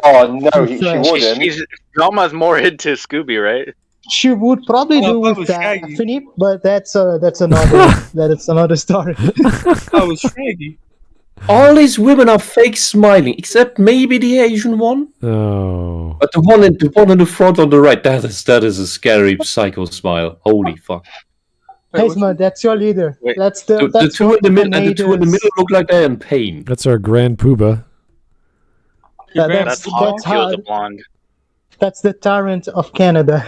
Oh no, she wouldn't. Velma's more into Scooby, right? She would probably do with Daphne, but that's another story. That was Shaggy. All these women are fake smiling, except maybe the Asian one. Oh. But the one in the front on the right, that is a scary psycho smile. Holy fuck. Hey, Smud, that's your leader. That's the two in the middle, and the two in the middle look like they're in pain. That's our Grand Poobah. That's the blonde. That's the tyrant of Canada.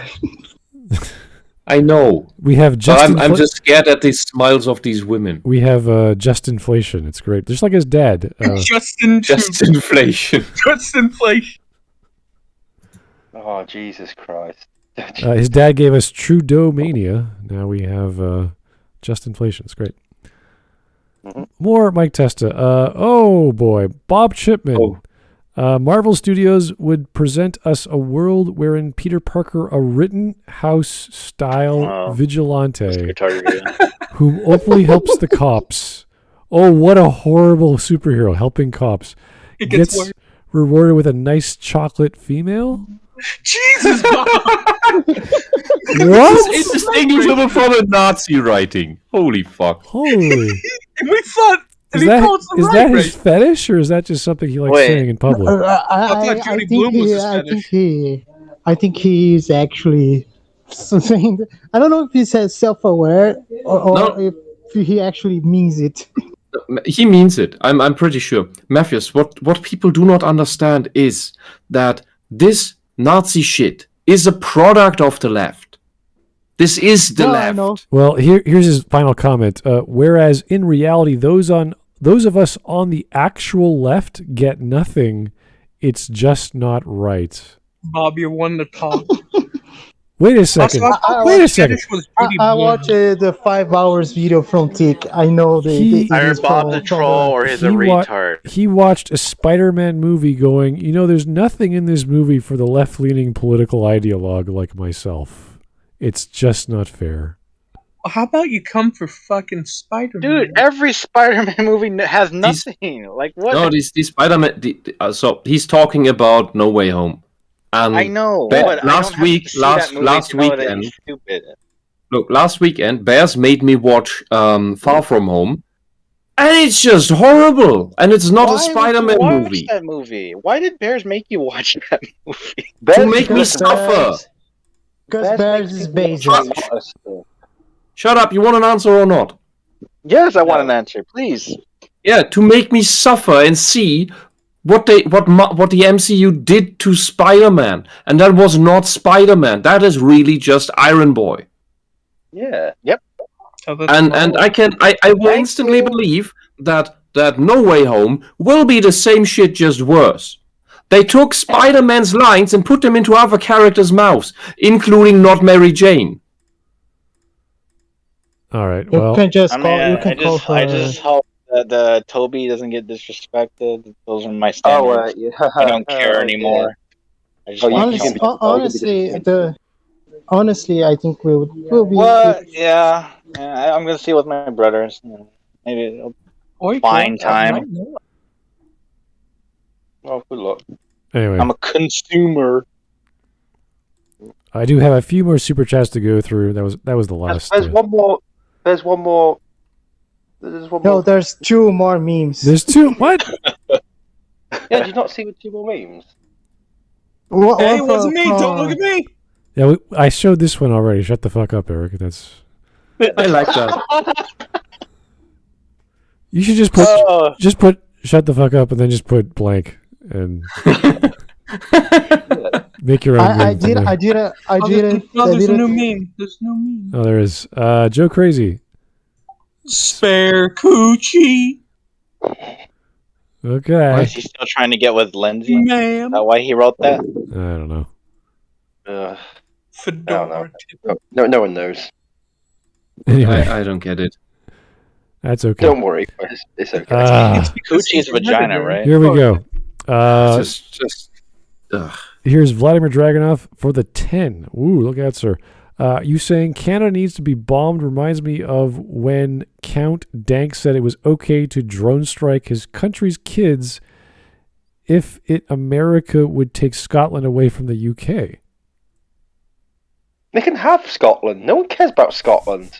I know. We have just. I'm just scared at these smiles of these women. We have just inflation. It's great. Just like his dad. Just inflation. Just inflation. Oh Jesus Christ! His dad gave us Trudeau Mania. Now we have just inflation. It's great. More Mike Testa. Oh boy, Bob Chipman. Oh. Marvel Studios would present us a world wherein Peter Parker, a Rittenhouse-style vigilante, whom openly helps the cops. Oh, what a horrible superhero helping cops. Gets rewarded with a nice chocolate female? Jesus, Bob! What? It's indistinguishable from a Nazi writing. Holy fuck. Holy. We thought... Is that his fetish, or is that just something he likes saying in public? I think he is actually saying. I don't know if he says self-aware or if he actually means it. He means it. I'm pretty sure. Matthews, what people do not understand is that this Nazi shit is a product of the left. This is the left. Well, here's his final comment. Whereas in reality, those of us on the actual left get nothing. It's just not right. Bob, you're one to talk. Wait a second. Wait a second. I watched the 5 hours video from Tick. I know Either Bob the Troll or he's a retard. He watched a Spider-Man movie going, there's nothing in this movie for the left-leaning political ideologue like myself. It's just not fair. How about you come for fucking Spider-Man? Dude, every Spider-Man movie has nothing. Like, what? No, these Spider-Man... so he's talking about No Way Home. I know. But last weekend... Stupid. Look, last weekend, Bears made me watch Far From Home. And it's just horrible. And it's not a Spider-Man movie. That movie? Why did Bears make you watch that movie? To make me suffer. Because Bears is based. Shut up, you want an answer or not? Yes, I want an answer, please. Yeah, to make me suffer and see what the MCU did to Spider-Man. And that was not Spider-Man. That is really just Iron Boy. Yeah. Yep. And I will instantly believe that No Way Home will be the same shit, just worse. They took Spider-Man's lines and put them into other characters' mouths, including not Mary Jane. All right. Well, I just hope that Toby doesn't get disrespected. Those are my standards. I don't care anymore. Honestly, I think we'll be. What? Yeah, I'm gonna see with my brothers. Maybe it'll fine time. Oh, good luck. Anyway, I'm a consumer. I do have a few more super chats to go through. That was the last. There's one more. There's one more. No, there's 2 more memes. There's 2. What? Yeah, did you not see the 2 more memes? Hey, it wasn't me. Don't look at me. Yeah, I showed this one already. Shut the fuck up, Eric. That's. I like that. You should just put shut the fuck up and then just put blank and make your own. I did. There's a new meme. Oh, there is. Joe Crazy. Spare coochie. Okay. Why is he still trying to get with Lindsay? Ma'am. Is that why he wrote that? I don't know. I don't know. No one knows. Anyway. I don't get it. That's okay. Don't worry, it's okay. Coochie's vagina, right? Here we go. Ugh. Here's Vladimir Dragunov for the 10. Ooh, look out, sir. You saying Canada needs to be bombed reminds me of when Count Dank said it was okay to drone strike his country's kids if America would take Scotland away from the UK. They can have Scotland. No one cares about Scotland.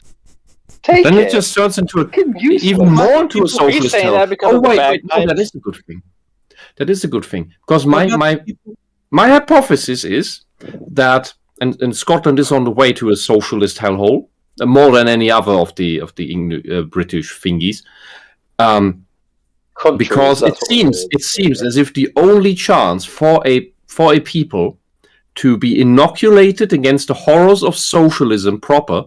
Take then it just turns into even more into a socialist hell. That is a good thing. That is a good thing because my hypothesis is that and Scotland is on the way to a socialist hellhole more than any other of the British thingies, because it seems as if the only chance for a people to be inoculated against the horrors of socialism proper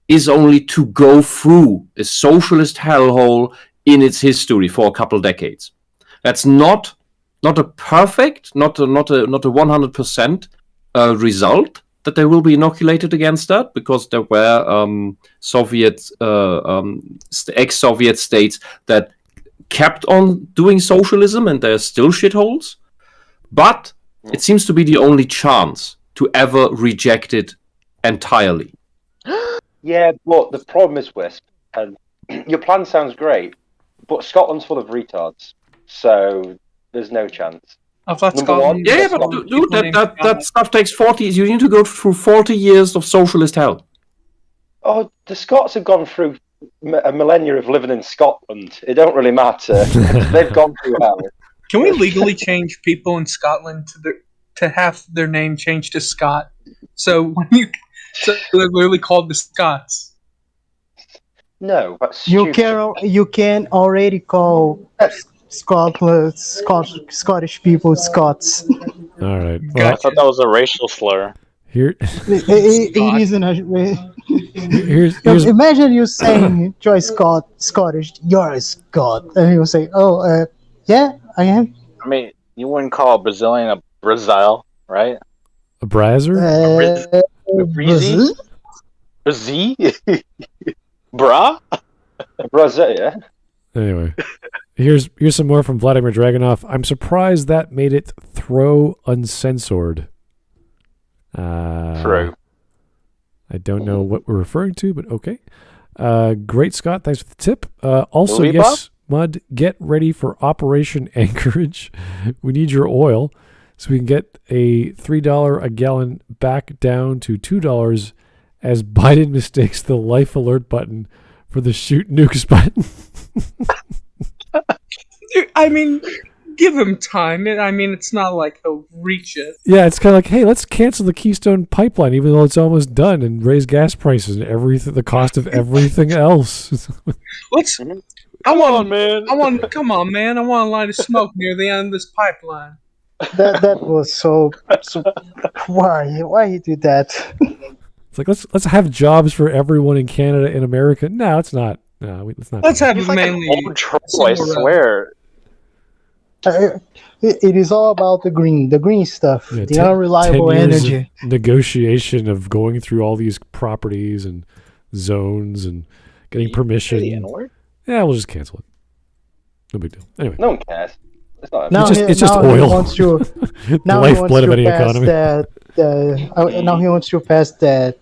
is only to go through a socialist hellhole in its history for a couple decades. That's not a perfect, not a 100% result that they will be inoculated against that, because there were ex-Soviet states that kept on doing socialism, and they're still shitholes. But it seems to be the only chance to ever reject it entirely. Yeah, but the problem is, Wisp, and your plan sounds great, but Scotland's full of retards, so there's no chance. But dude, that stuff takes 40 years. You need to go through 40 years of socialist hell. Oh, the Scots have gone through a millennia of living in Scotland. It don't really matter. They've gone through hell. Can we legally change people in Scotland to have their name changed to Scott? So they're literally called the Scots. No, that's you can already call Scottish people Scots. All right. Well, I thought that was a racial slur. Here, it isn't. Imagine you saying "Joy Scottish," you're a Scot, and he'll say, "Oh, yeah, I am." I mean, you wouldn't call a Brazilian a Brazil, right? A Brazzer? Breezy? Z? Bra? Brazzer, yeah. Anyway, here's some more from Vladimir Dragunov. I'm surprised that made it throw uncensored. True. I don't know what we're referring to, but okay. Great, Scott. Thanks for the tip. Also, Louis yes, Mud, get ready for Operation Anchorage. We need your oil so we can get a $3 a gallon back down to $2 as Biden mistakes the life alert button for the shoot nukes button. I mean, give him time. It's not like he'll reach it. Yeah, it's kind of like, hey, let's cancel the Keystone Pipeline, even though it's almost done, and raise gas prices and the cost of everything else. Come on, man. I want to light a smoke near the end of this pipeline. That was so why you do that? It's like let's have jobs for everyone in Canada and America. No, it's not. No, it's not. Let's have it like mainly. Old troll, I swear. It is all about the green stuff, Yeah, the unreliable 10 years energy. of negotiation of going through all these properties and zones and getting permission. Yeah, we'll just cancel it. No big deal. Anyway, no one cares. It's not. It's just oil. He wants to, the lifeblood of any economy. Now he wants to pass that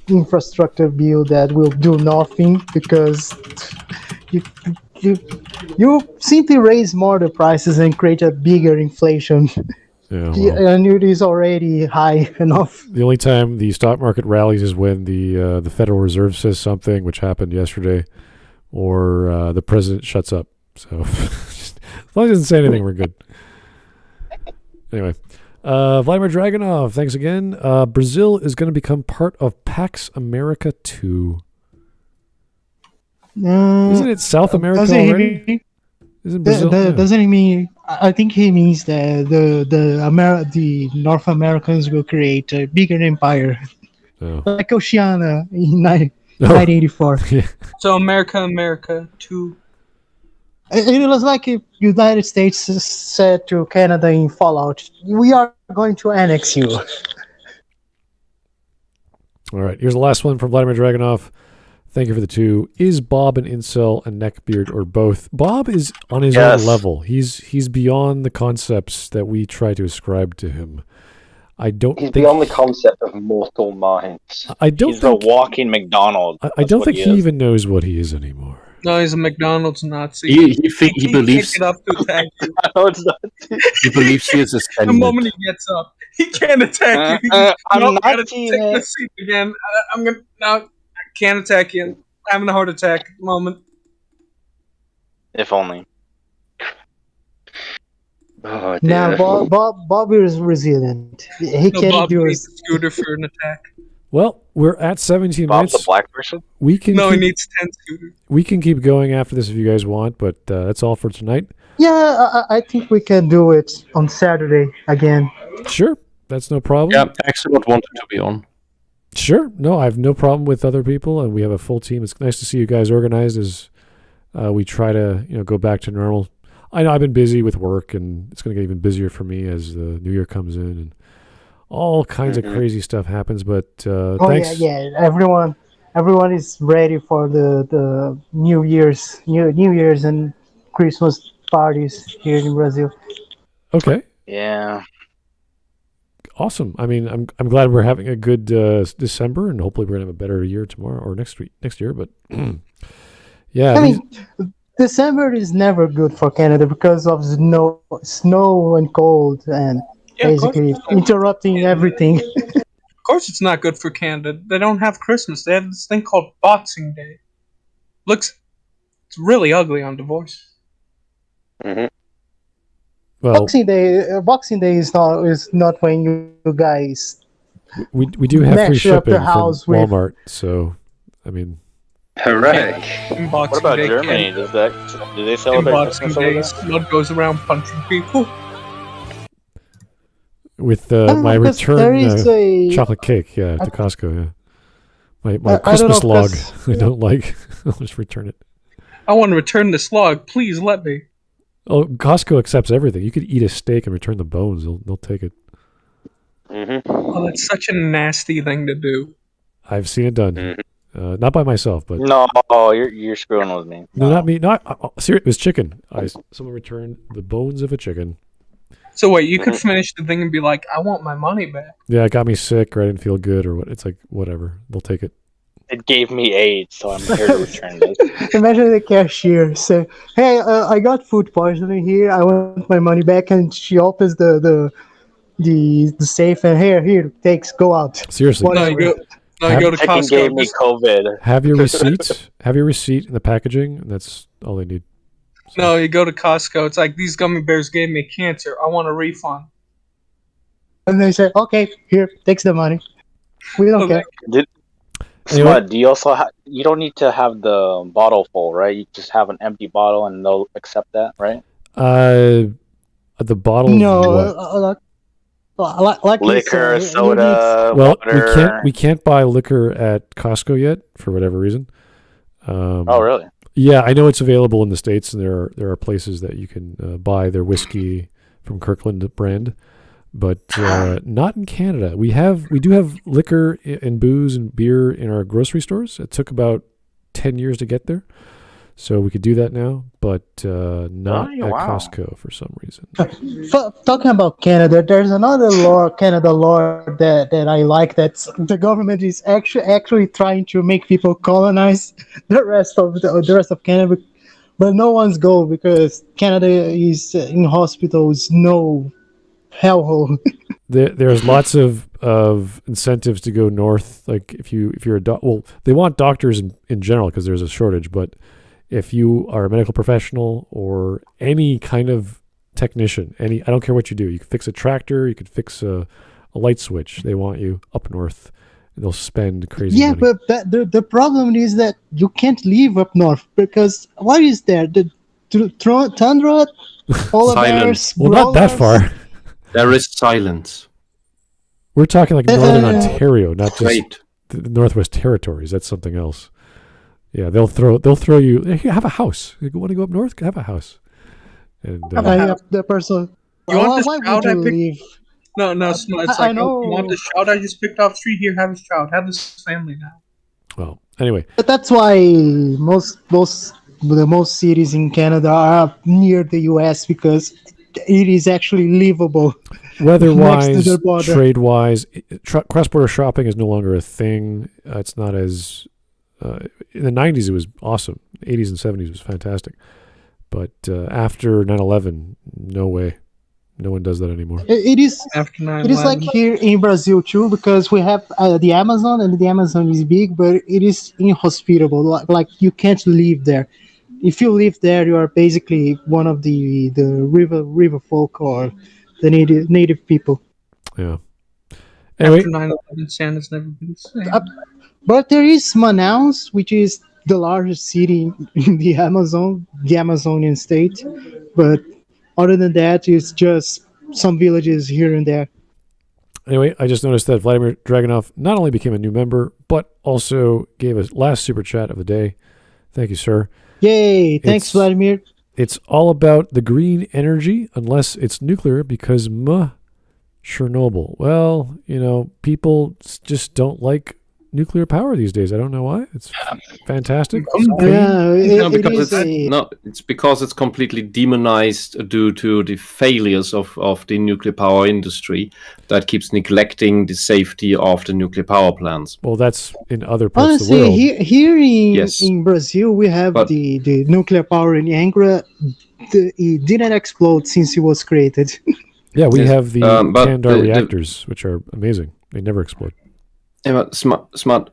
infrastructure bill that will do nothing because you simply raise more the prices and create a bigger inflation. Yeah, well, and it is already high enough. The only time the stock market rallies is when the Federal Reserve says something, which happened yesterday, or the president shuts up. So as long as he doesn't say anything, we're good. Anyway, Vladimir Dragunov, thanks again. Brazil is going to become part of Pax America 2. Isn't it South America already? Isn't Brazil? Doesn't he mean? I think he means that the North Americans will create a bigger empire, like Oceania in 1984. Yeah. So America 2. It was like if United States said to Canada in Fallout, "We are going to annex you." All right, here's the last one from Vladimir Dragunov. Thank you for the 2. Is Bob an incel, a neckbeard, or both? Bob is on his own level. He's beyond the concepts that we try to ascribe to him. He's beyond the concept of mortal minds. He's a walking McDonald's. I don't think he even knows what he is anymore. No, he's a McDonald's Nazi. He believes. Can't get up to attack you. No, it's not. He believes he is a The moment he gets up, he can't attack you. I'm not gotta take the seat again. I can't attack you. I'm having a heart attack at the moment. If only. Oh, now Bob is resilient. He can't do needs a scooter for an attack. Well, we're at 17 Bob's minutes. a black person? We can he needs 10 scooters. We can keep going after this if you guys want, but that's all for tonight. Yeah, I think we can do it on Saturday again. Sure, that's no problem. Yeah, Excellent wanted to be on. Sure, no, I have no problem with other people, and we have a full team. It's nice to see you guys organized as we try to go back to normal. I know I've been busy with work, and it's going to get even busier for me as the new year comes in, and all kinds of crazy stuff happens. But thanks. Yeah, everyone is ready for the New Year's and Christmas parties here in Brazil. Okay. Yeah. Awesome. I mean, I'm glad we're having a good December, and hopefully we're gonna have a better year tomorrow or next year. But yeah, I mean, December is never good for Canada because of snow and cold, and basically interrupting everything. Of course, it's not good for Canada. They don't have Christmas. They have this thing called Boxing Day. It's really ugly on divorce. Mm-hmm. Well, Boxing Day is not when you guys. We do have free shipping from Walmart, so I mean. Hooray! What about Germany? Do they celebrate Christmas over there? Smud goes around punching people. With my return chocolate cake, to Costco, my Christmas log I don't like. I'll just return it. I want to return this log. Please let me. Oh, Costco accepts everything. You could eat a steak and return the bones. They'll take it. Oh, that's such a nasty thing to do. I've seen it done. Not by myself, but no, you're screwing with me. No, not me. Not serious. It was chicken. Someone returned the bones of a chicken. So wait, you could finish the thing and be like, "I want my money back." Yeah, it got me sick, or I didn't feel good, or what? It's like whatever. They'll take it. It gave me AIDS, so I'm here to return this. Imagine the cashier say, "Hey, I got food poisoning here. I want my money back," and she opens the safe and here, go out. Seriously. No, you go to Costco. Gave me COVID. Have your receipt. Have your receipt in the packaging. And that's all they need. So. No, you go to Costco. It's like, these gummy bears gave me cancer. I want a refund. And they say, "Okay, here, takes the money. We don't care." Smud, do you also you don't need to have the bottle full, right? You just have an empty bottle and they'll accept that, right? The bottle. No, like liquor, soda, well, water. we can't buy liquor at Costco yet for whatever reason. Oh, really? Yeah, I know it's available in the States, and there are places that you can buy their whiskey from Kirkland brand, but not in Canada. We do have liquor and booze and beer in our grocery stores. It took about 10 years to get there, so we could do that now, but not at Costco for some reason. Talking about Canada, there's another Canada law that I like. That the government is actually trying to make people colonize the rest of Canada, but no one's go because Canada is in hospitals. No hellhole. There's lots of incentives to go north. Like if you're a they want doctors in general because there's a shortage, but if you are a medical professional or any kind of technician, I don't care what you do. You can fix a tractor, you could fix a light switch. They want you up north. They'll spend crazy money. Yeah, but the problem is that you can't live up north because what is there? The tundra, polar bears, well, not that far. There is silence. We're talking like northern Ontario, not just the Northwest Territories. That's something else. Yeah, they'll throw you. Hey, have a house. You want to go up north? Have a house. And the person. You want why the child would I you picked? leave? No, it's like, I know. You want the child I just picked off the street? Here, have this child. Have this family now. Well, anyway. But that's why the most cities in Canada are near the U.S. because it is actually livable. Weather-wise, trade-wise, cross-border shopping is no longer a thing. It's not as... in the 90s, it was awesome. 80s and 70s was fantastic. But after 9/11, no way. No one does that anymore. It is after 9/11. It is like here in Brazil too, because we have the Amazon, and the Amazon is big, but it is inhospitable. Like you can't live there. If you live there, you are basically one of the river folk or the native people. Yeah. Anyway, after 9/11, Santa's never been the same. But there is Manaus, which is the largest city in the Amazonian state. But other than that, it's just some villages here and there. Anyway, I just noticed that Vladimir Dragunov not only became a new member, but also gave us last super chat of the day. Thank you, sir. Yay! Thanks, Vladimir. It's all about the green energy, unless it's nuclear, because Chernobyl. Well, people just don't like nuclear power these days. I don't know why. It's fantastic. It's because it's completely demonized due to the failures of the nuclear power industry that keeps neglecting the safety of the nuclear power plants. Well, that's in other parts of the world. Here in Brazil, we have the nuclear power in Angra. It didn't explode since it was created. Yeah, we have the Candar reactors, which are amazing. They never explode. Yeah, smart.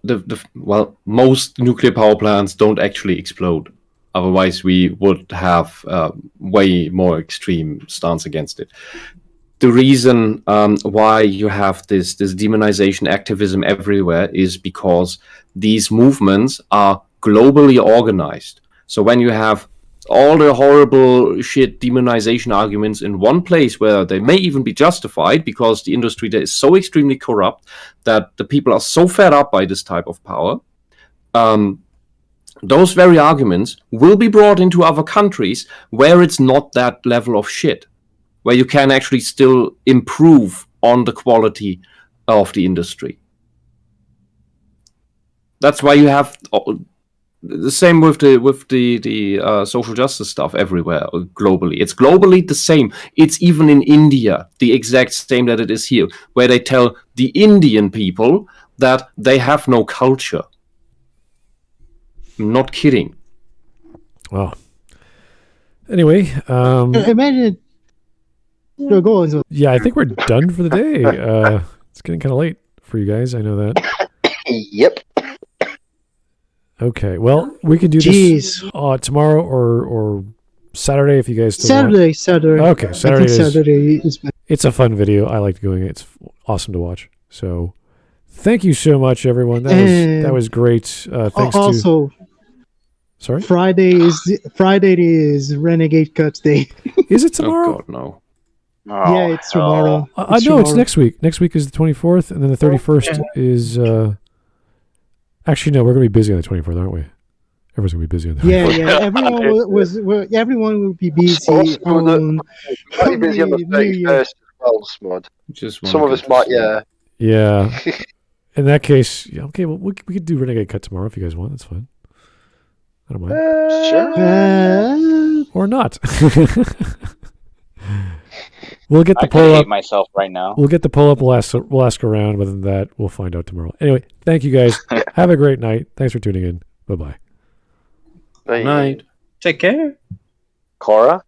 Most nuclear power plants don't actually explode. Otherwise, we would have way more extreme stance against it. The reason why you have this demonization activism everywhere is because these movements are globally organized. So when you have all the horrible shit demonization arguments in one place where they may even be justified because the industry there is so extremely corrupt that the people are so fed up by this type of power, those very arguments will be brought into other countries where it's not that level of shit, where you can actually still improve on the quality of the industry. That's why you have the same with the social justice stuff everywhere globally. It's globally the same. It's even in India the exact same that it is here, where they tell the Indian people that they have no culture. I'm not kidding. Well, anyway, imagine. No, go on. Yeah, I think we're done for the day. It's getting kind of late for you guys. I know that. Yep. Okay, well, we could do this tomorrow or Saturday if you guys still Saturday. Okay, Saturday is better. It's a fun video. I like doing it. It's awesome to watch. So, thank you so much, everyone. That was great. Thanks also, sorry? Friday is Renegade Cuts Day. Is it tomorrow? Oh, God, no. Oh, yeah, it's tomorrow. I know it's next week. Next week is the 24th, and then the 31st is... Actually, no, we're going to be busy on the 24th, aren't we? Everyone's going to be busy on the 24th. Yeah. Everyone will be busy on busy on the 31st as well, Smud. Some of us might, yeah. Yeah. In that case, yeah, okay, well, we could do Renegade Cut tomorrow if you guys want. That's fine. I don't mind. Sure. Or not. We'll get the poll up. Myself right now. We'll get the poll up. We'll ask around. Other than that, we'll find out tomorrow. Anyway, thank you guys. Have a great night. Thanks for tuning in. Bye-bye. Night. Take care. Korra?